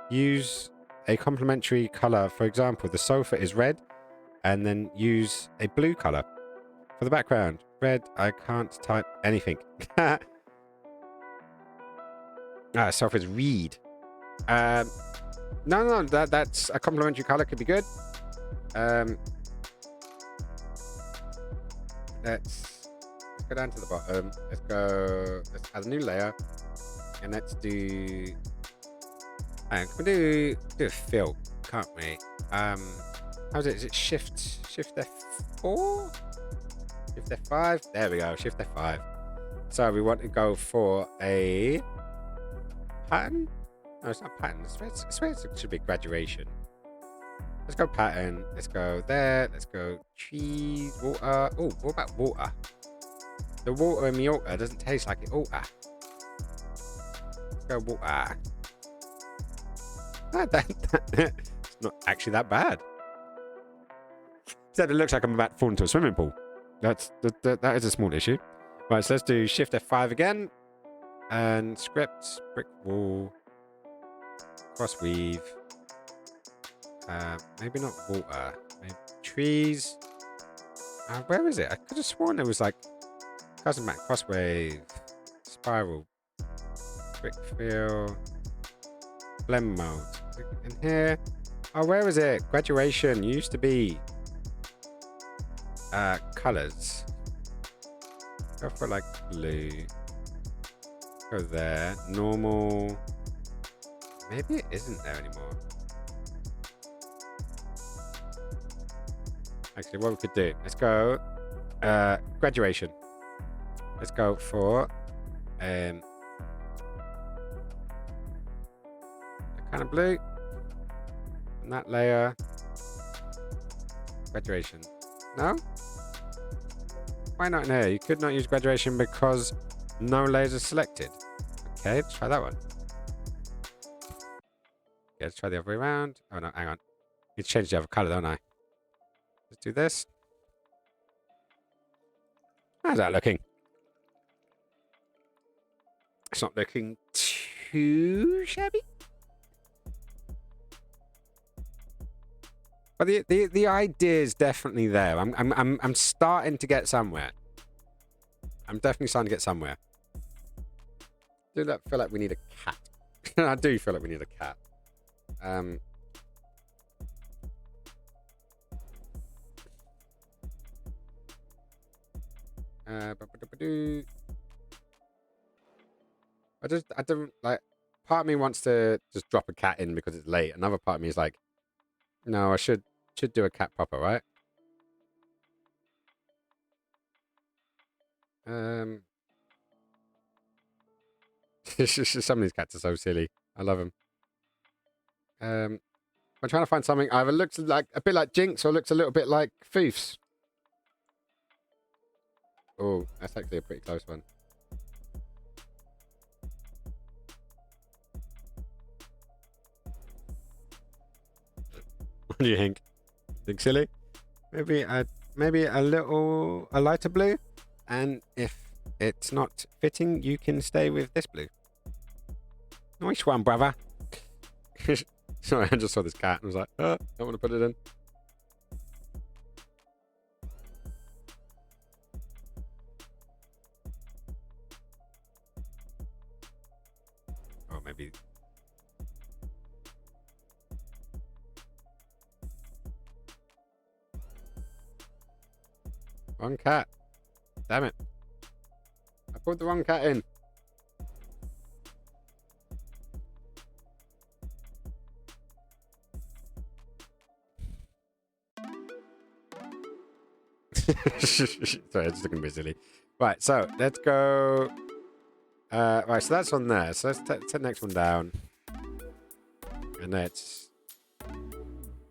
Use a complementary color. For example, the sofa is red, and then use a blue color for the background. Red, I can't type anything. Sofa is reed. No, that's a complementary color could be good. Let's go down to the bottom. Let's add a new layer, and let's do. Can we do a fill? Can't we? How's it? Is it Shift F4? Shift F5? There we go. Shift F5. So we want to go for a pattern. No, it's not pattern. I swear it should be graduation. Let's go pattern. Let's go there. Let's go cheese, water. Oh, what about water? The water in Mallorca doesn't taste like it. Water. Let's go water. It's not actually that bad. said it looks like I'm about to fall into a swimming pool. That is a small issue. Right, so let's do Shift F5 again. And script, brick wall, cross weave. Maybe not water. Maybe trees. Where is it? I could have sworn it was like cousin back, cross wave, spiral, brick fill, blend mode. In here. Oh, where is it? Graduation used to be colors. Go for like blue. Go there. Normal. Maybe it isn't there anymore. Actually, what we could do, let's go graduation. Let's go for the kind of blue. And that layer. Graduation. No? Why not in here? You could not use graduation because no layers are selected. Okay, let's try that one. Okay, let's try the other way around. Oh no, hang on. Need to change the other color, don't I? Let's do this. How's that looking? It's not looking too shabby. But the idea is definitely there. I'm starting to get somewhere. I'm definitely starting to get somewhere. Do that feel like we need a cat? I do feel like we need a cat. I don't like. Part of me wants to just drop a cat in because it's late. Another part of me is like, no, I should do a cat proper, right? Some of these cats are so silly. I love them. I'm trying to find something either looks like a bit like Jinx or looks a little bit like Foofs. Oh, that's actually a pretty close one. What do you think? Think silly? Maybe a lighter blue, and if it's not fitting, you can stay with this blue. Nice one, brother. Sorry, I just saw this cat and was like, don't want to put it in. Oh, maybe. Wrong cat. Damn it. I put the wrong cat in. Sorry, it's looking a bit silly. Right, so let's go. Right, so that's on there. So let's take the next one down. And let's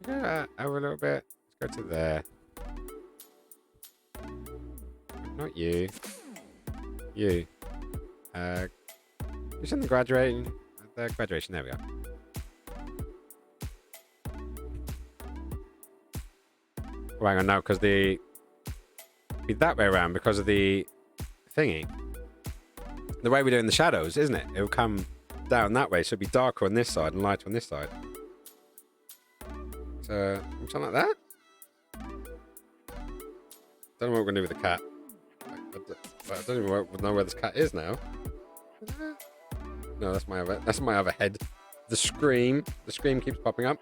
go over a little bit. Let's go to there. Not you. You. Just in the graduation. The graduation, there we go. Oh, hang on, no, because the. Be that way around because of the thingy. The way we do it in the shadows, isn't it? It will come down that way, so it'll be darker on this side and lighter on this side. So, something like that? Don't know what we're going to do with the cat. I don't even know where this cat is now. No, that's my other head. The scream keeps popping up.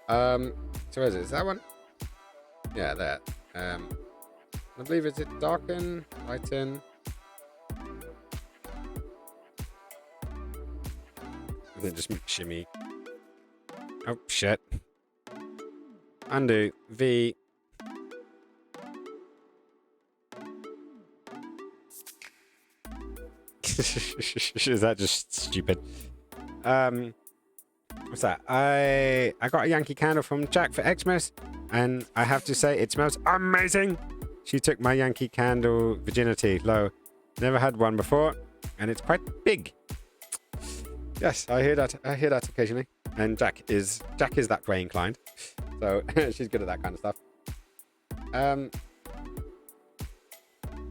So where is it? Is that one? Yeah, there. I believe it's darken, lighten. And then just shimmy. Oh shit. Undo. V. Is that just stupid? What's that? I got a Yankee Candle from Jack for Xmas, and I have to say it smells amazing. She took my Yankee Candle virginity low. Never had one before, and it's quite big. Yes, I hear that. I hear that occasionally. And Jack is that way inclined, so she's good at that kind of stuff.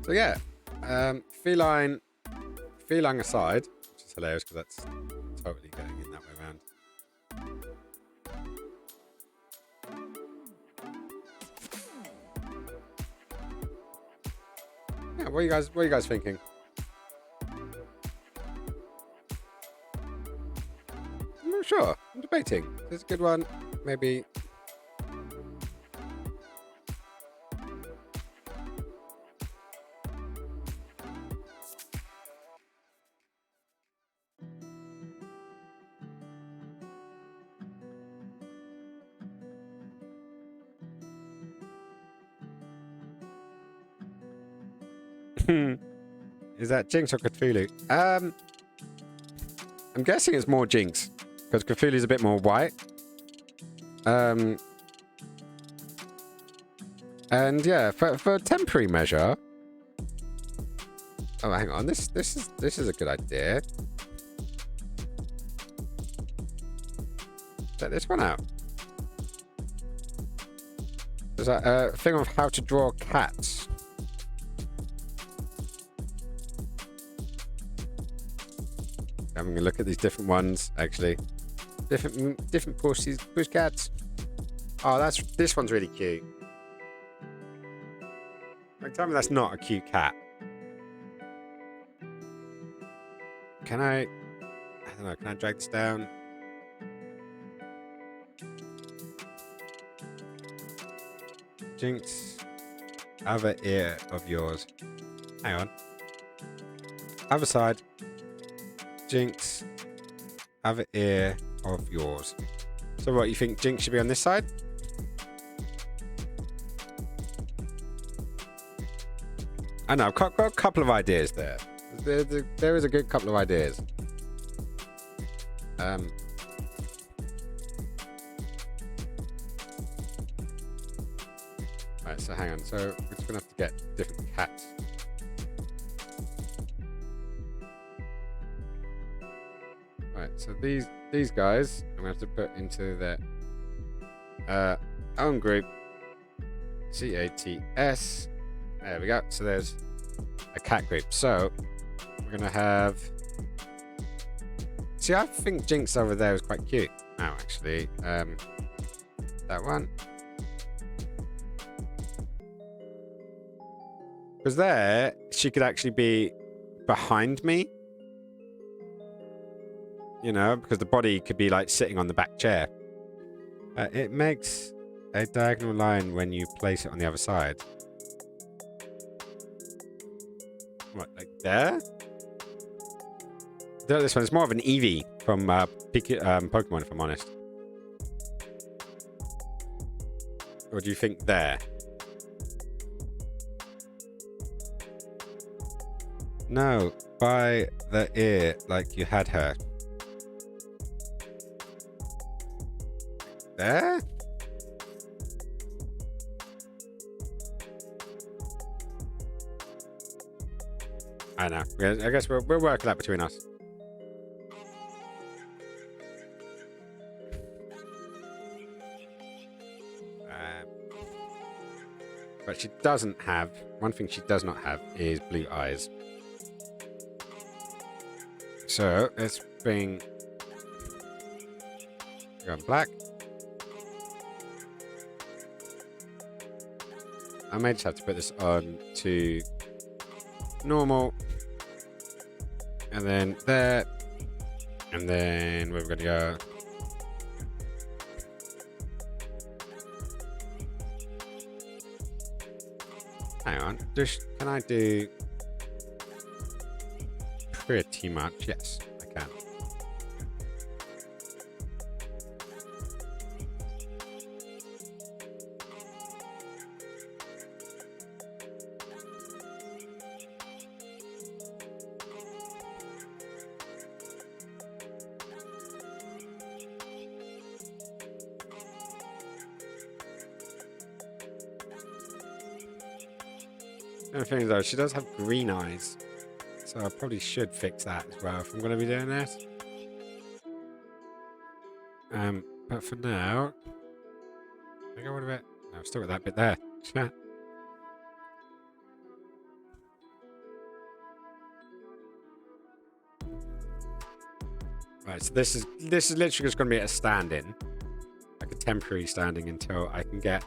So yeah, feline aside, which is hilarious because that's totally going in that way around. Yeah, what are you guys thinking? I'm not sure. I'm debating. There's a good one. Maybe. Is that Jinx or Cthulhu? I'm guessing it's more Jinx because Cthulhu's a bit more white. And yeah, for temporary measure. Oh, hang on. This is a good idea. Check this one out. There's a thing of how to draw cats. Having a look at these different ones, actually. Different push cats. Oh, this one's really cute. Like, tell me that's not a cute cat. Can I don't know, can I drag this down? Jinx, other ear of yours. Hang on. Other side. Jinx, other ear of yours. So what, you think Jinx should be on this side? I know, I've got a couple of ideas there. There is a good couple of ideas. Right, so hang on. So we're just gonna have to get different cats. Right, so these guys I'm gonna have to put into their own group. CATS. There we go. So there's a cat group. So we're gonna have. See, I think Jinx over there is quite cute. Now, actually, that one. Because there, she could actually be behind me. You know, because the body could be like sitting on the back chair. It makes a diagonal line when you place it on the other side. What, like there? This one is more of an Eevee from Pokemon, if I'm honest. Or do you think there? No, by the ear, like you had her. There? I know. I guess we'll work that between us. But she doesn't have... One thing she does not have is blue eyes. So, let's bring... Go black. I may just have to put this on to normal. And then there. And then we're going to go... Hang on. Can I do... Pretty much, yes, I can. The thing is, though, she does have green eyes. So I probably should fix that as well if I'm going to be doing this. But for now, I think I want a bit. No, I've still got that bit there. Right, so this is literally just going to be a stand-in, like a temporary standing until I can get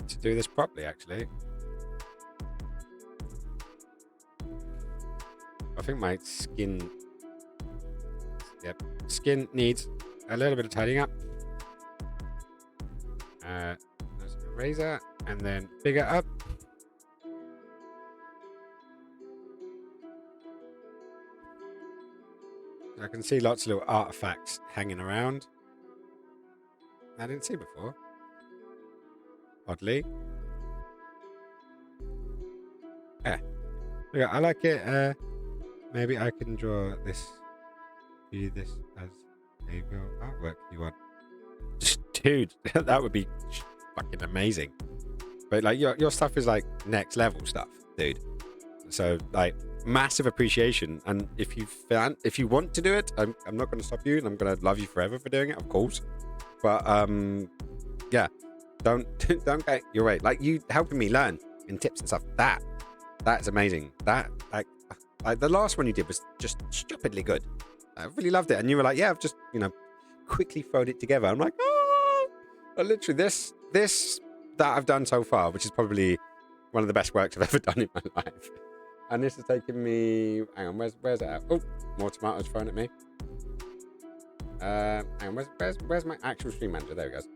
to do this properly. Actually, I think my skin, skin needs a little bit of tidying up. There's a razor, and then figure up. I can see lots of little artifacts hanging around. I didn't see before. Oddly. Yeah. I like it. Maybe I can draw this. Do this as a real artwork if you want. Dude, that would be fucking amazing. But like your stuff is like next level stuff, dude. So like massive appreciation. And if you want to do it, I'm not going to stop you, and I'm going to love you forever for doing it, of course. But yeah, don't get your way. Like you helping me learn and tips and stuff. That's amazing. That like the last one you did was just stupidly good. I really loved it, and you were like, yeah, I've just quickly thrown it together. I'm like, oh, literally this that I've done so far, which is probably one of the best works I've ever done in my life. And this has taken me. Hang on, where's it at? Oh, more tomatoes thrown at me. Hang on, where's my actual stream manager? There he goes.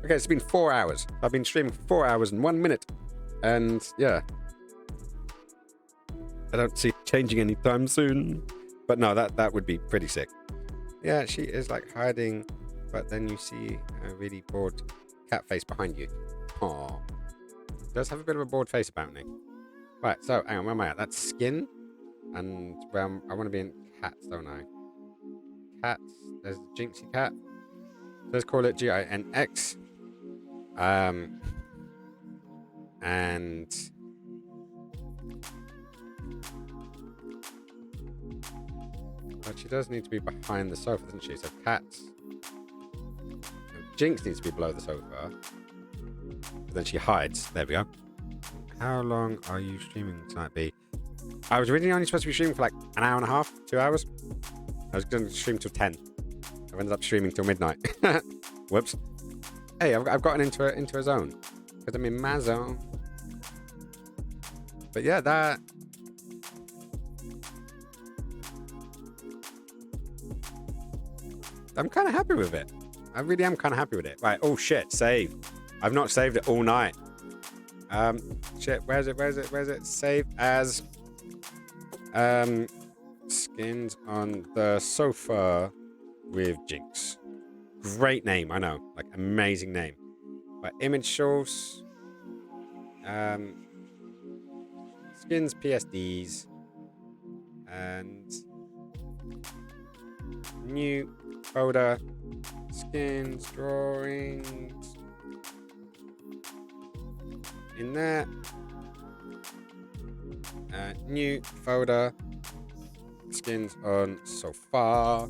Okay, it's been 4 hours. I've been streaming for 4 hours and 1 minute, and yeah, I don't see it changing anytime soon. But no, that would be pretty sick. Yeah, she is like hiding, but then you see a really bored cat face behind you. Aww. Does have a bit of a bored face apparently. Right, so hang on, where am I at? That's skin. And I want to be in cats, don't I? Cats. There's Jinxie cat. Let's call it Ginx. And but she does need to be behind the sofa, doesn't she? So cats. Jinx needs to be below the sofa. But then she hides. There we go. How long are you streaming tonight, B? I was originally only supposed to be streaming for like an hour and a half, 2 hours. I was going to stream till 10. I ended up streaming till midnight. Whoops. Hey, I've gotten into a zone. Because I'm in my zone. But yeah, that... I'm kind of happy with it. I really am kind of happy with it. Right, oh shit, save. I've not saved it all night. Shit, where's it? Save as... skins on the sofa with Jinx. Great name, I know. Like, amazing name. But image source. Skins PSDs. And... new folder. Skins, drawings. In there. New folder. Skins on so far.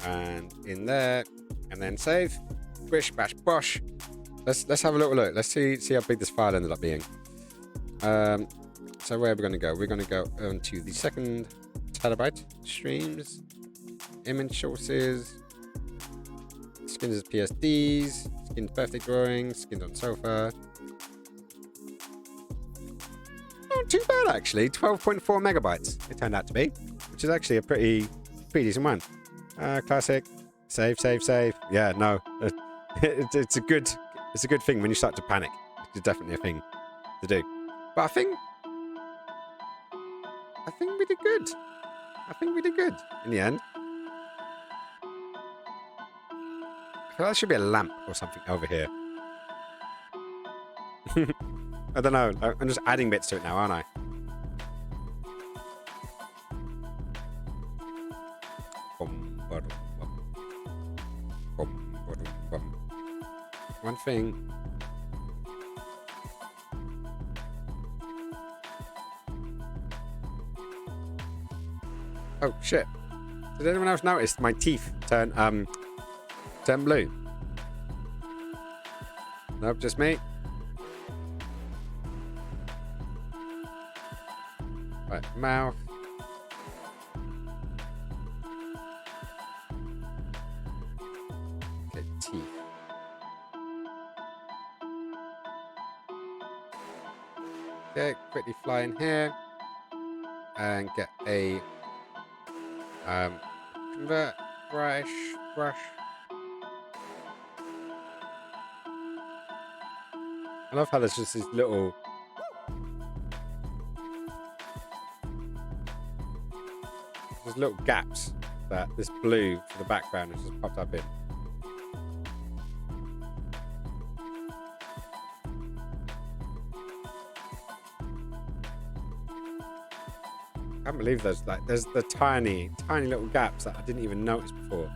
And in there. And then save. Bish bash bosh. Let's have a little look. Let's see how big this file ended up being. So where are we going to go? We're going to go onto the 2nd terabyte streams. Image sources. Skins as PSDs. Skins birthday drawings. Skins on sofa. Not too bad actually. 12.4 megabytes it turned out to be, which is actually a pretty decent one. Classic. Save. Yeah, no. It's a good thing when you start to panic. It's definitely a thing to do. But I think we did good. I think we did good in the end. I feel like there should be a lamp or something over here. I don't know. I'm just adding bits to it now, aren't I? One thing. Oh shit! Did anyone else notice my teeth turn blue? Nope, just me. Right, mouth. teeth. Okay, quickly fly in here and get a convert brush. I love how there's just these little gaps that this blue for the background has just popped up in. I can't believe there's the tiny little gaps that I didn't even notice before.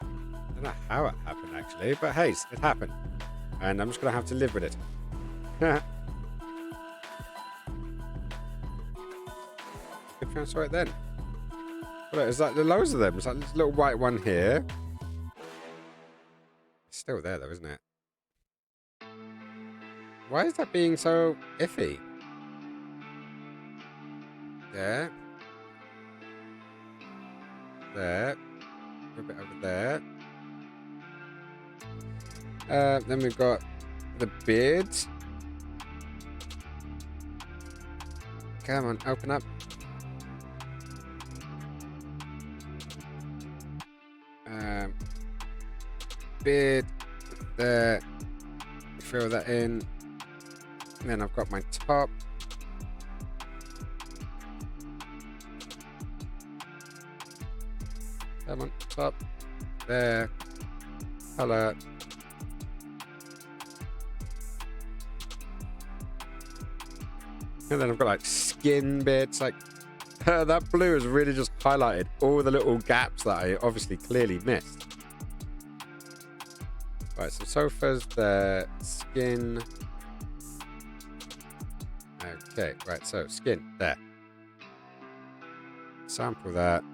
I don't know how it happened actually, but hey, it happened. And I'm just gonna have to live with it. Good chance for it then. Well, there's like loads of them. There's like this little white one here. It's still there though, isn't it? Why is that being so iffy? There. There. A bit over there. Then we've got the beard. Come on, open up. Beard. There. Fill that in. And then I've got my top. Come on, top. There. Color. And then I've got like skin bits. Like that blue has really just highlighted all the little gaps that I obviously clearly missed. Right, so sofas there. Skin. Okay, right, so skin there. Sample that.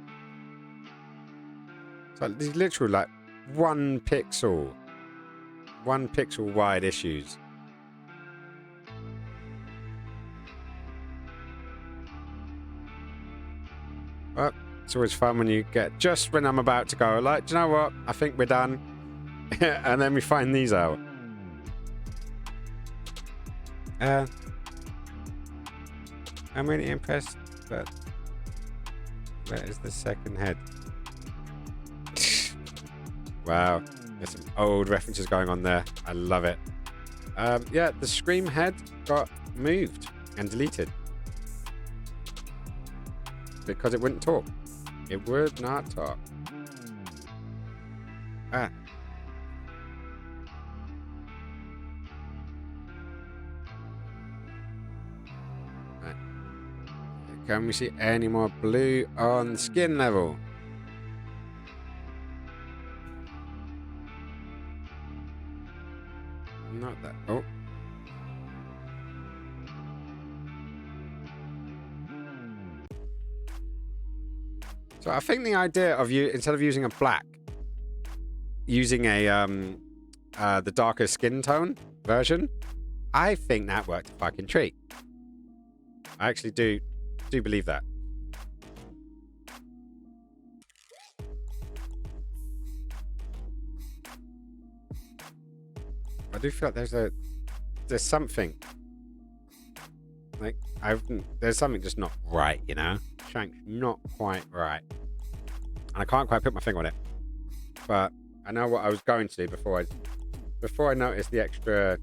So these literal like 1 pixel wide issues. Well, it's always fun when you get just when I'm about to go, like, do you know what? I think we're done. And then we find these out. I'm really impressed, but where is the second head? Wow, there's some old references going on there. I love it. Yeah, the Scream head got moved and deleted because it wouldn't talk. It would not talk. Ah. Right. Can we see any more blue on skin level? Not that. Oh. So I think the idea of you, instead of using a black, using a the darker skin tone version, I think that worked a fucking treat. I actually do believe that. I do feel like there's something like there's something just not right, you know? Shank's not quite right. And I can't quite put my finger on it. But I know what I was going to do before I noticed the extra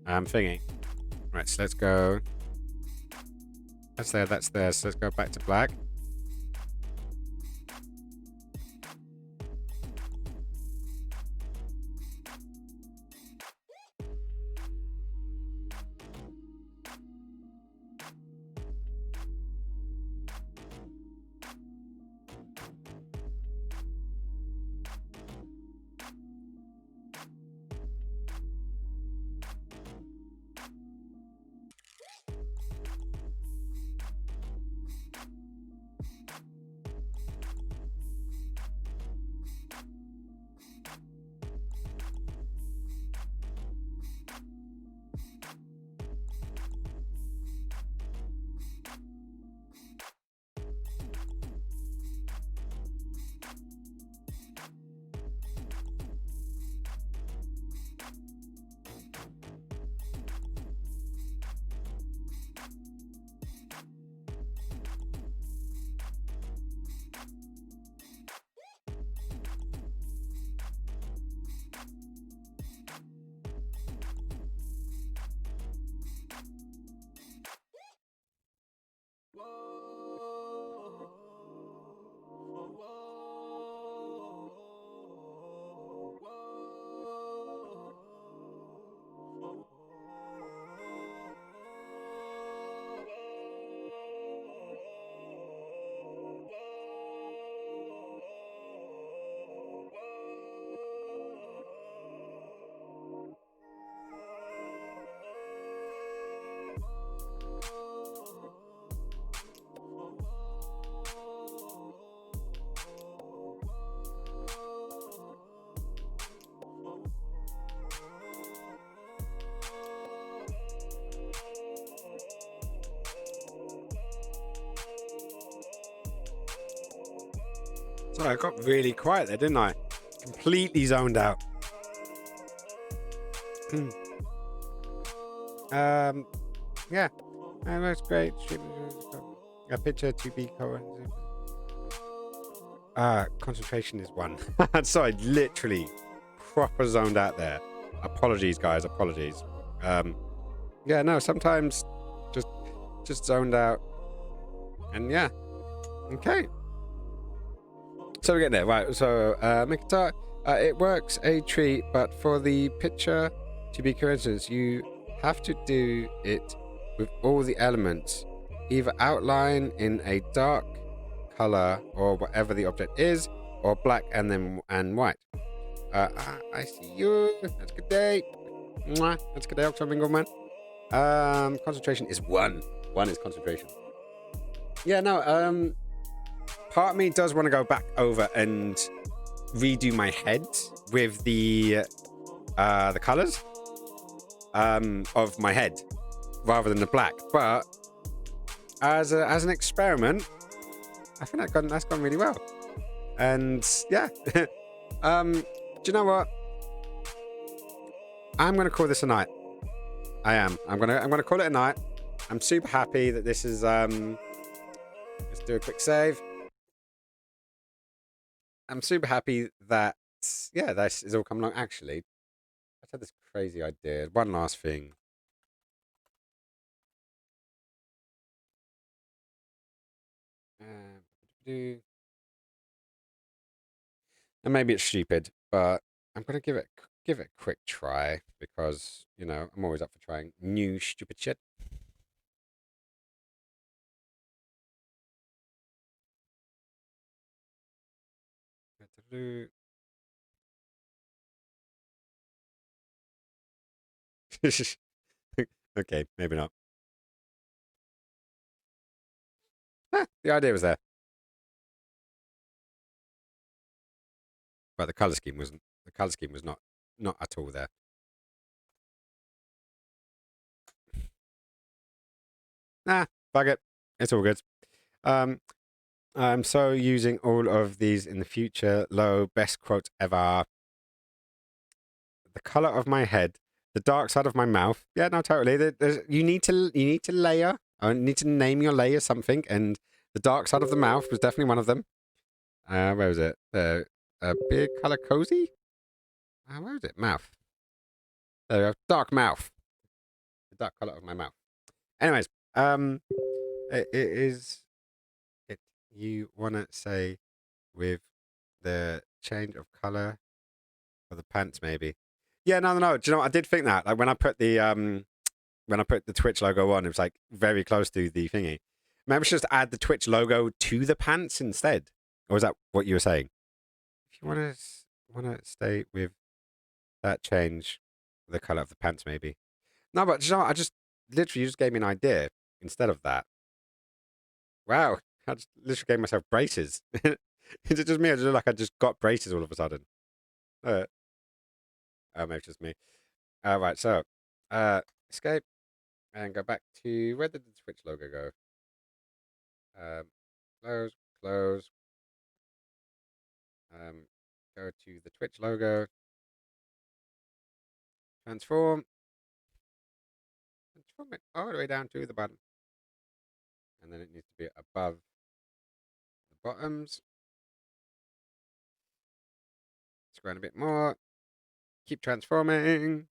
thingy. Right, so let's go. That's there. So let's go back to black. Sorry, I got really quiet there, didn't I? Completely zoned out. Yeah, that's great. A picture to be covered. Concentration is 1. Sorry, literally proper zoned out there. Apologies, guys. Apologies. Yeah, no, sometimes just zoned out. And yeah. Okay. So we're getting there. Right, so make a start. It works a treat, but for the picture to be coincidence, you have to do it with all the elements, either outline in a dark color or whatever the object is, or black and white. I see you. That's a good day. Mwah. That's a good day, October Mingle Man. Concentration is 1. 1 is concentration. Yeah, no, part of me does want to go back over and redo my head with the colors of my head rather than the black. But as an experiment, I think that's gone really well. And yeah, do you know what? I'm gonna call this a night. I am. I'm gonna call it a night. I'm super happy that this is. Let's do a quick save. I'm super happy that this is all coming along. Actually, I had this crazy idea. One last thing. And maybe it's stupid, but I'm gonna give it a quick try because I'm always up for trying new stupid shit. Okay, maybe not. The idea was there, but the color scheme wasn't. The color scheme was not at all there. Nah, bug it. It's all good. I'm so using all of these in the future. Low, best quote ever. The color of my head, the dark side of my mouth. Yeah, no, totally. You need to layer. I need to name your layer something, and the dark side of the mouth was definitely one of them. Where was it? Beard color cozy. Where was it? Mouth. There we go. Dark mouth. The dark color of my mouth. Anyways, it is it. You wanna say with the change of color for the pants, maybe? Yeah, no. Do you know what? I did think that. Like when I put the Twitch logo on, it was like very close to the thingy. Maybe just add the Twitch logo to the pants instead. Or is that what you were saying? If you wanna stay with that, change the color of the pants, maybe. No, but you know what? I just literally just gave me an idea instead of that. Wow, I just literally gave myself braces. Is it just me? I just look like I just got braces all of a sudden. Oh, maybe it's just me. Right, so escape and go back to where did the Twitch logo go? Close. Go to the Twitch logo. Transform it all the way down to the bottom, and then it needs to be above the bottoms. Scroll a bit more. Keep transforming.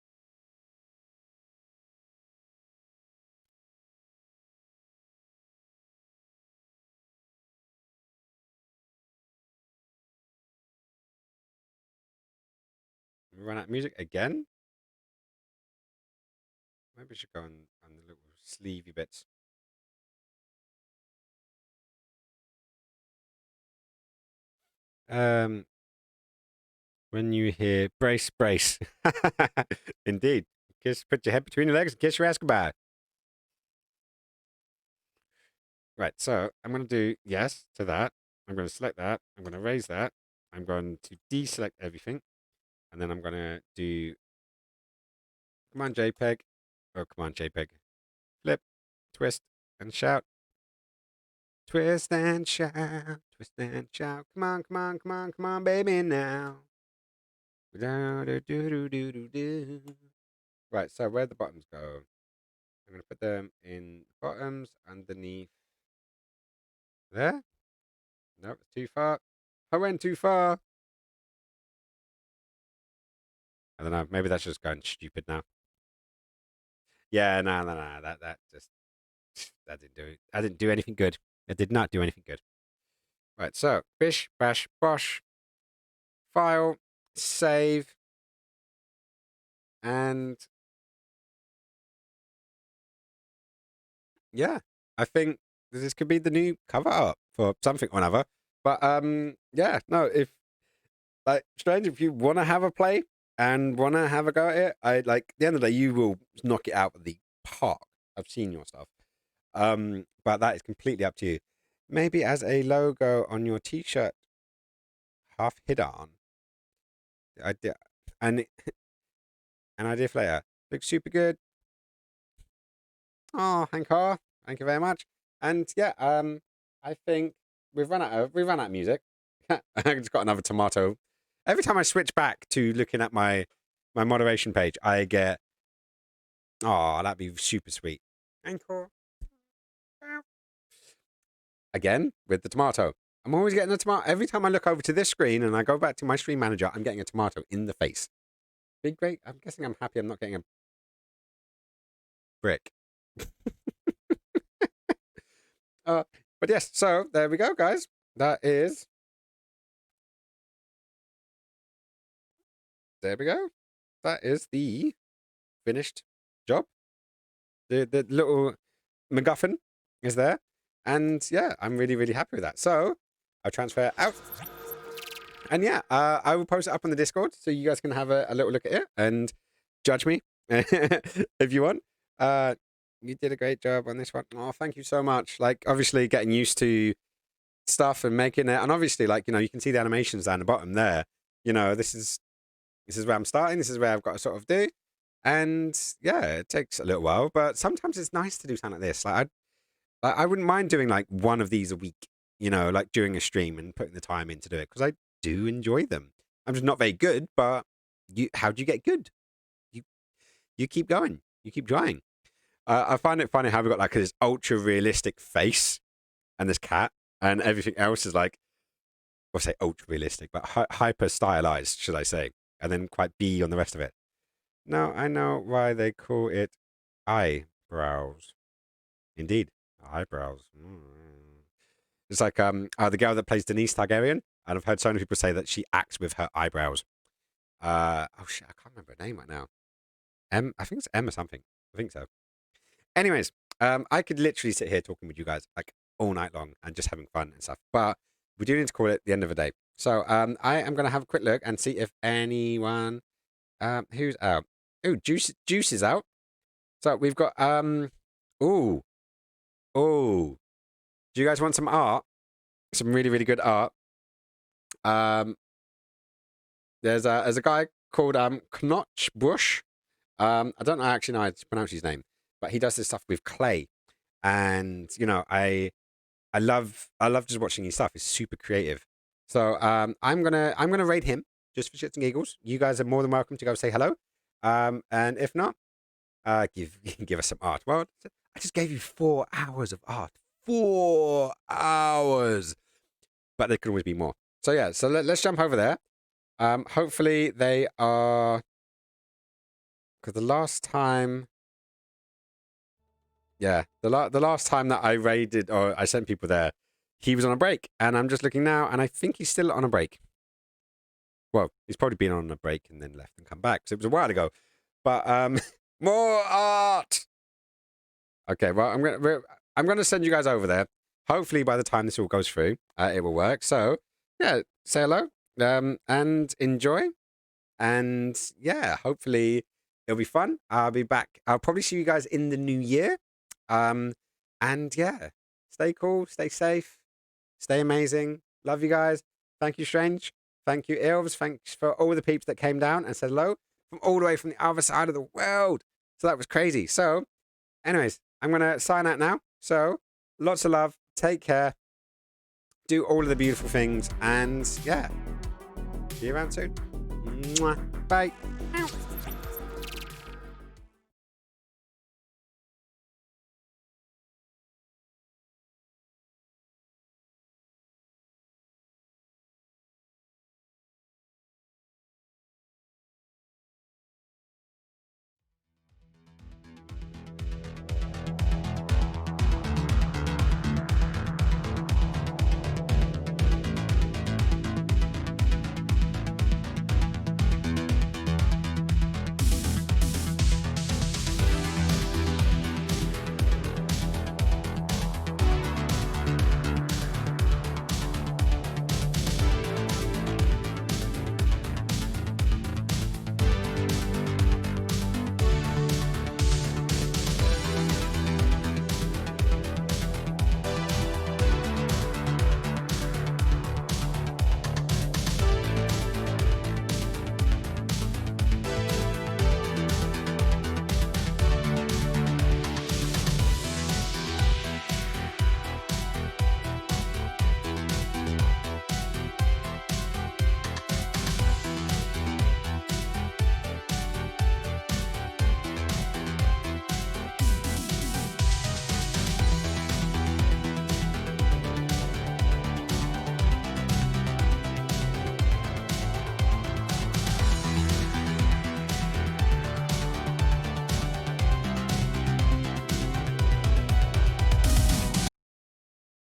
We run out of music again. Maybe we should go on the little sleevey bits. When you hear brace, indeed, put your head between your legs and kiss your ass goodbye. Right, so I'm going to do yes to that. I'm going to select that. I'm going to raise that. I'm going to deselect everything. And then I'm going to do Command JPEG. Oh, Command JPEG. Flip, twist, and shout. Twist and shout, twist and shout. Come on, come on, come on, come on, baby, now. Right, so where'd the bottoms go? I'm going to put them in the bottoms underneath there. Nope, too far. I went too far. I don't know. Maybe that's just going stupid now. Yeah, no. That just that didn't do it. I didn't do anything good. It did not do anything good. Right, so bish bash bosh. File, save, and yeah, I think this could be the new cover art for something or another. But yeah, no, if like Strange, if you want to have a play and want to have a go at it, I like at the end of the day, you will knock it out of the park. I've seen your stuff. But that is completely up to you. Maybe as a logo on your t-shirt, half hidden. Idea and an idea for later. Looks super good. Oh, Hankar, thank you very much. And yeah, I think we've run out of music. I just got another tomato. Every time I switch back to looking at my moderation page, I get, oh, that'd be super sweet. Hankar. Again with the tomato. I'm always getting a tomato. Every time I look over to this screen and I go back to my stream manager, I'm getting a tomato in the face. Big great. I'm guessing I'm happy I'm not getting a brick. But yes, so there we go, guys. There we go. That is the finished job. The little MacGuffin is there. And yeah, I'm really, really happy with that. So I'll transfer it out. And yeah, I will post it up on the Discord so you guys can have a little look at it and judge me if you want. You did a great job on this one. Oh, thank you so much. Like, obviously, getting used to stuff and making it, and obviously, like, you know, you can see the animations down the bottom there. You know, this is where I'm starting. This is where I've got to sort of do, and yeah, it takes a little while, but sometimes it's nice to do something like this. Like, I wouldn't mind doing like one of these a week. You know, like during a stream and putting the time in to do it because I do enjoy them. I'm just not very good, but how do you get good? You keep going. You keep trying. I find it funny how we've got like this ultra realistic face and this cat, and everything else is like, I'll say ultra realistic, but hyper stylized, should I say, and then quite B on the rest of it. Now I know why they call it eyebrows. Indeed, eyebrows. It's like the girl that plays Denise Targaryen, and I've heard so many people say that she acts with her eyebrows. Oh shit, I can't remember her name right now. I think it's Emma something. I think so. Anyways, I could literally sit here talking with you guys like all night long and just having fun and stuff, but we do need to call it the end of the day. So I am going to have a quick look and see if anyone who's out. Oh, Juice is out. So we've got oh. Do you guys want some art? Some really, really good art. There's a guy called Knotch Bush. I don't know actually know how to pronounce his name, but he does this stuff with clay, and you know I love just watching his stuff. It's super creative. So I'm gonna rate him just for shits and giggles. You guys are more than welcome to go say hello. And if not, give us some art. Well, I just gave you 4 hours of art. 4 hours, but there could always be more. So yeah, so let's jump over there. Hopefully they are. Because the last time, yeah, the last time that I raided or I sent people there, he was on a break, and I'm just looking now, and I think he's still on a break. Well, he's probably been on a break and then left and come back, so it was a while ago. But more art. Okay, well, I'm gonna send you guys over there. Hopefully, by the time this all goes through, it will work. So yeah, say hello, and enjoy, and yeah, hopefully. It'll be fun. I'll be back. I'll probably see you guys in the new year. And yeah, stay cool, stay safe, stay amazing. Love you guys. Thank you, Strange. Thank you, Ilves. Thanks for all the peeps that came down and said hello from all the way from the other side of the world. So that was crazy. So, anyways, I'm going to sign out now. So, lots of love. Take care. do all of the beautiful things, and yeah, see you around soon. Mwah. Bye.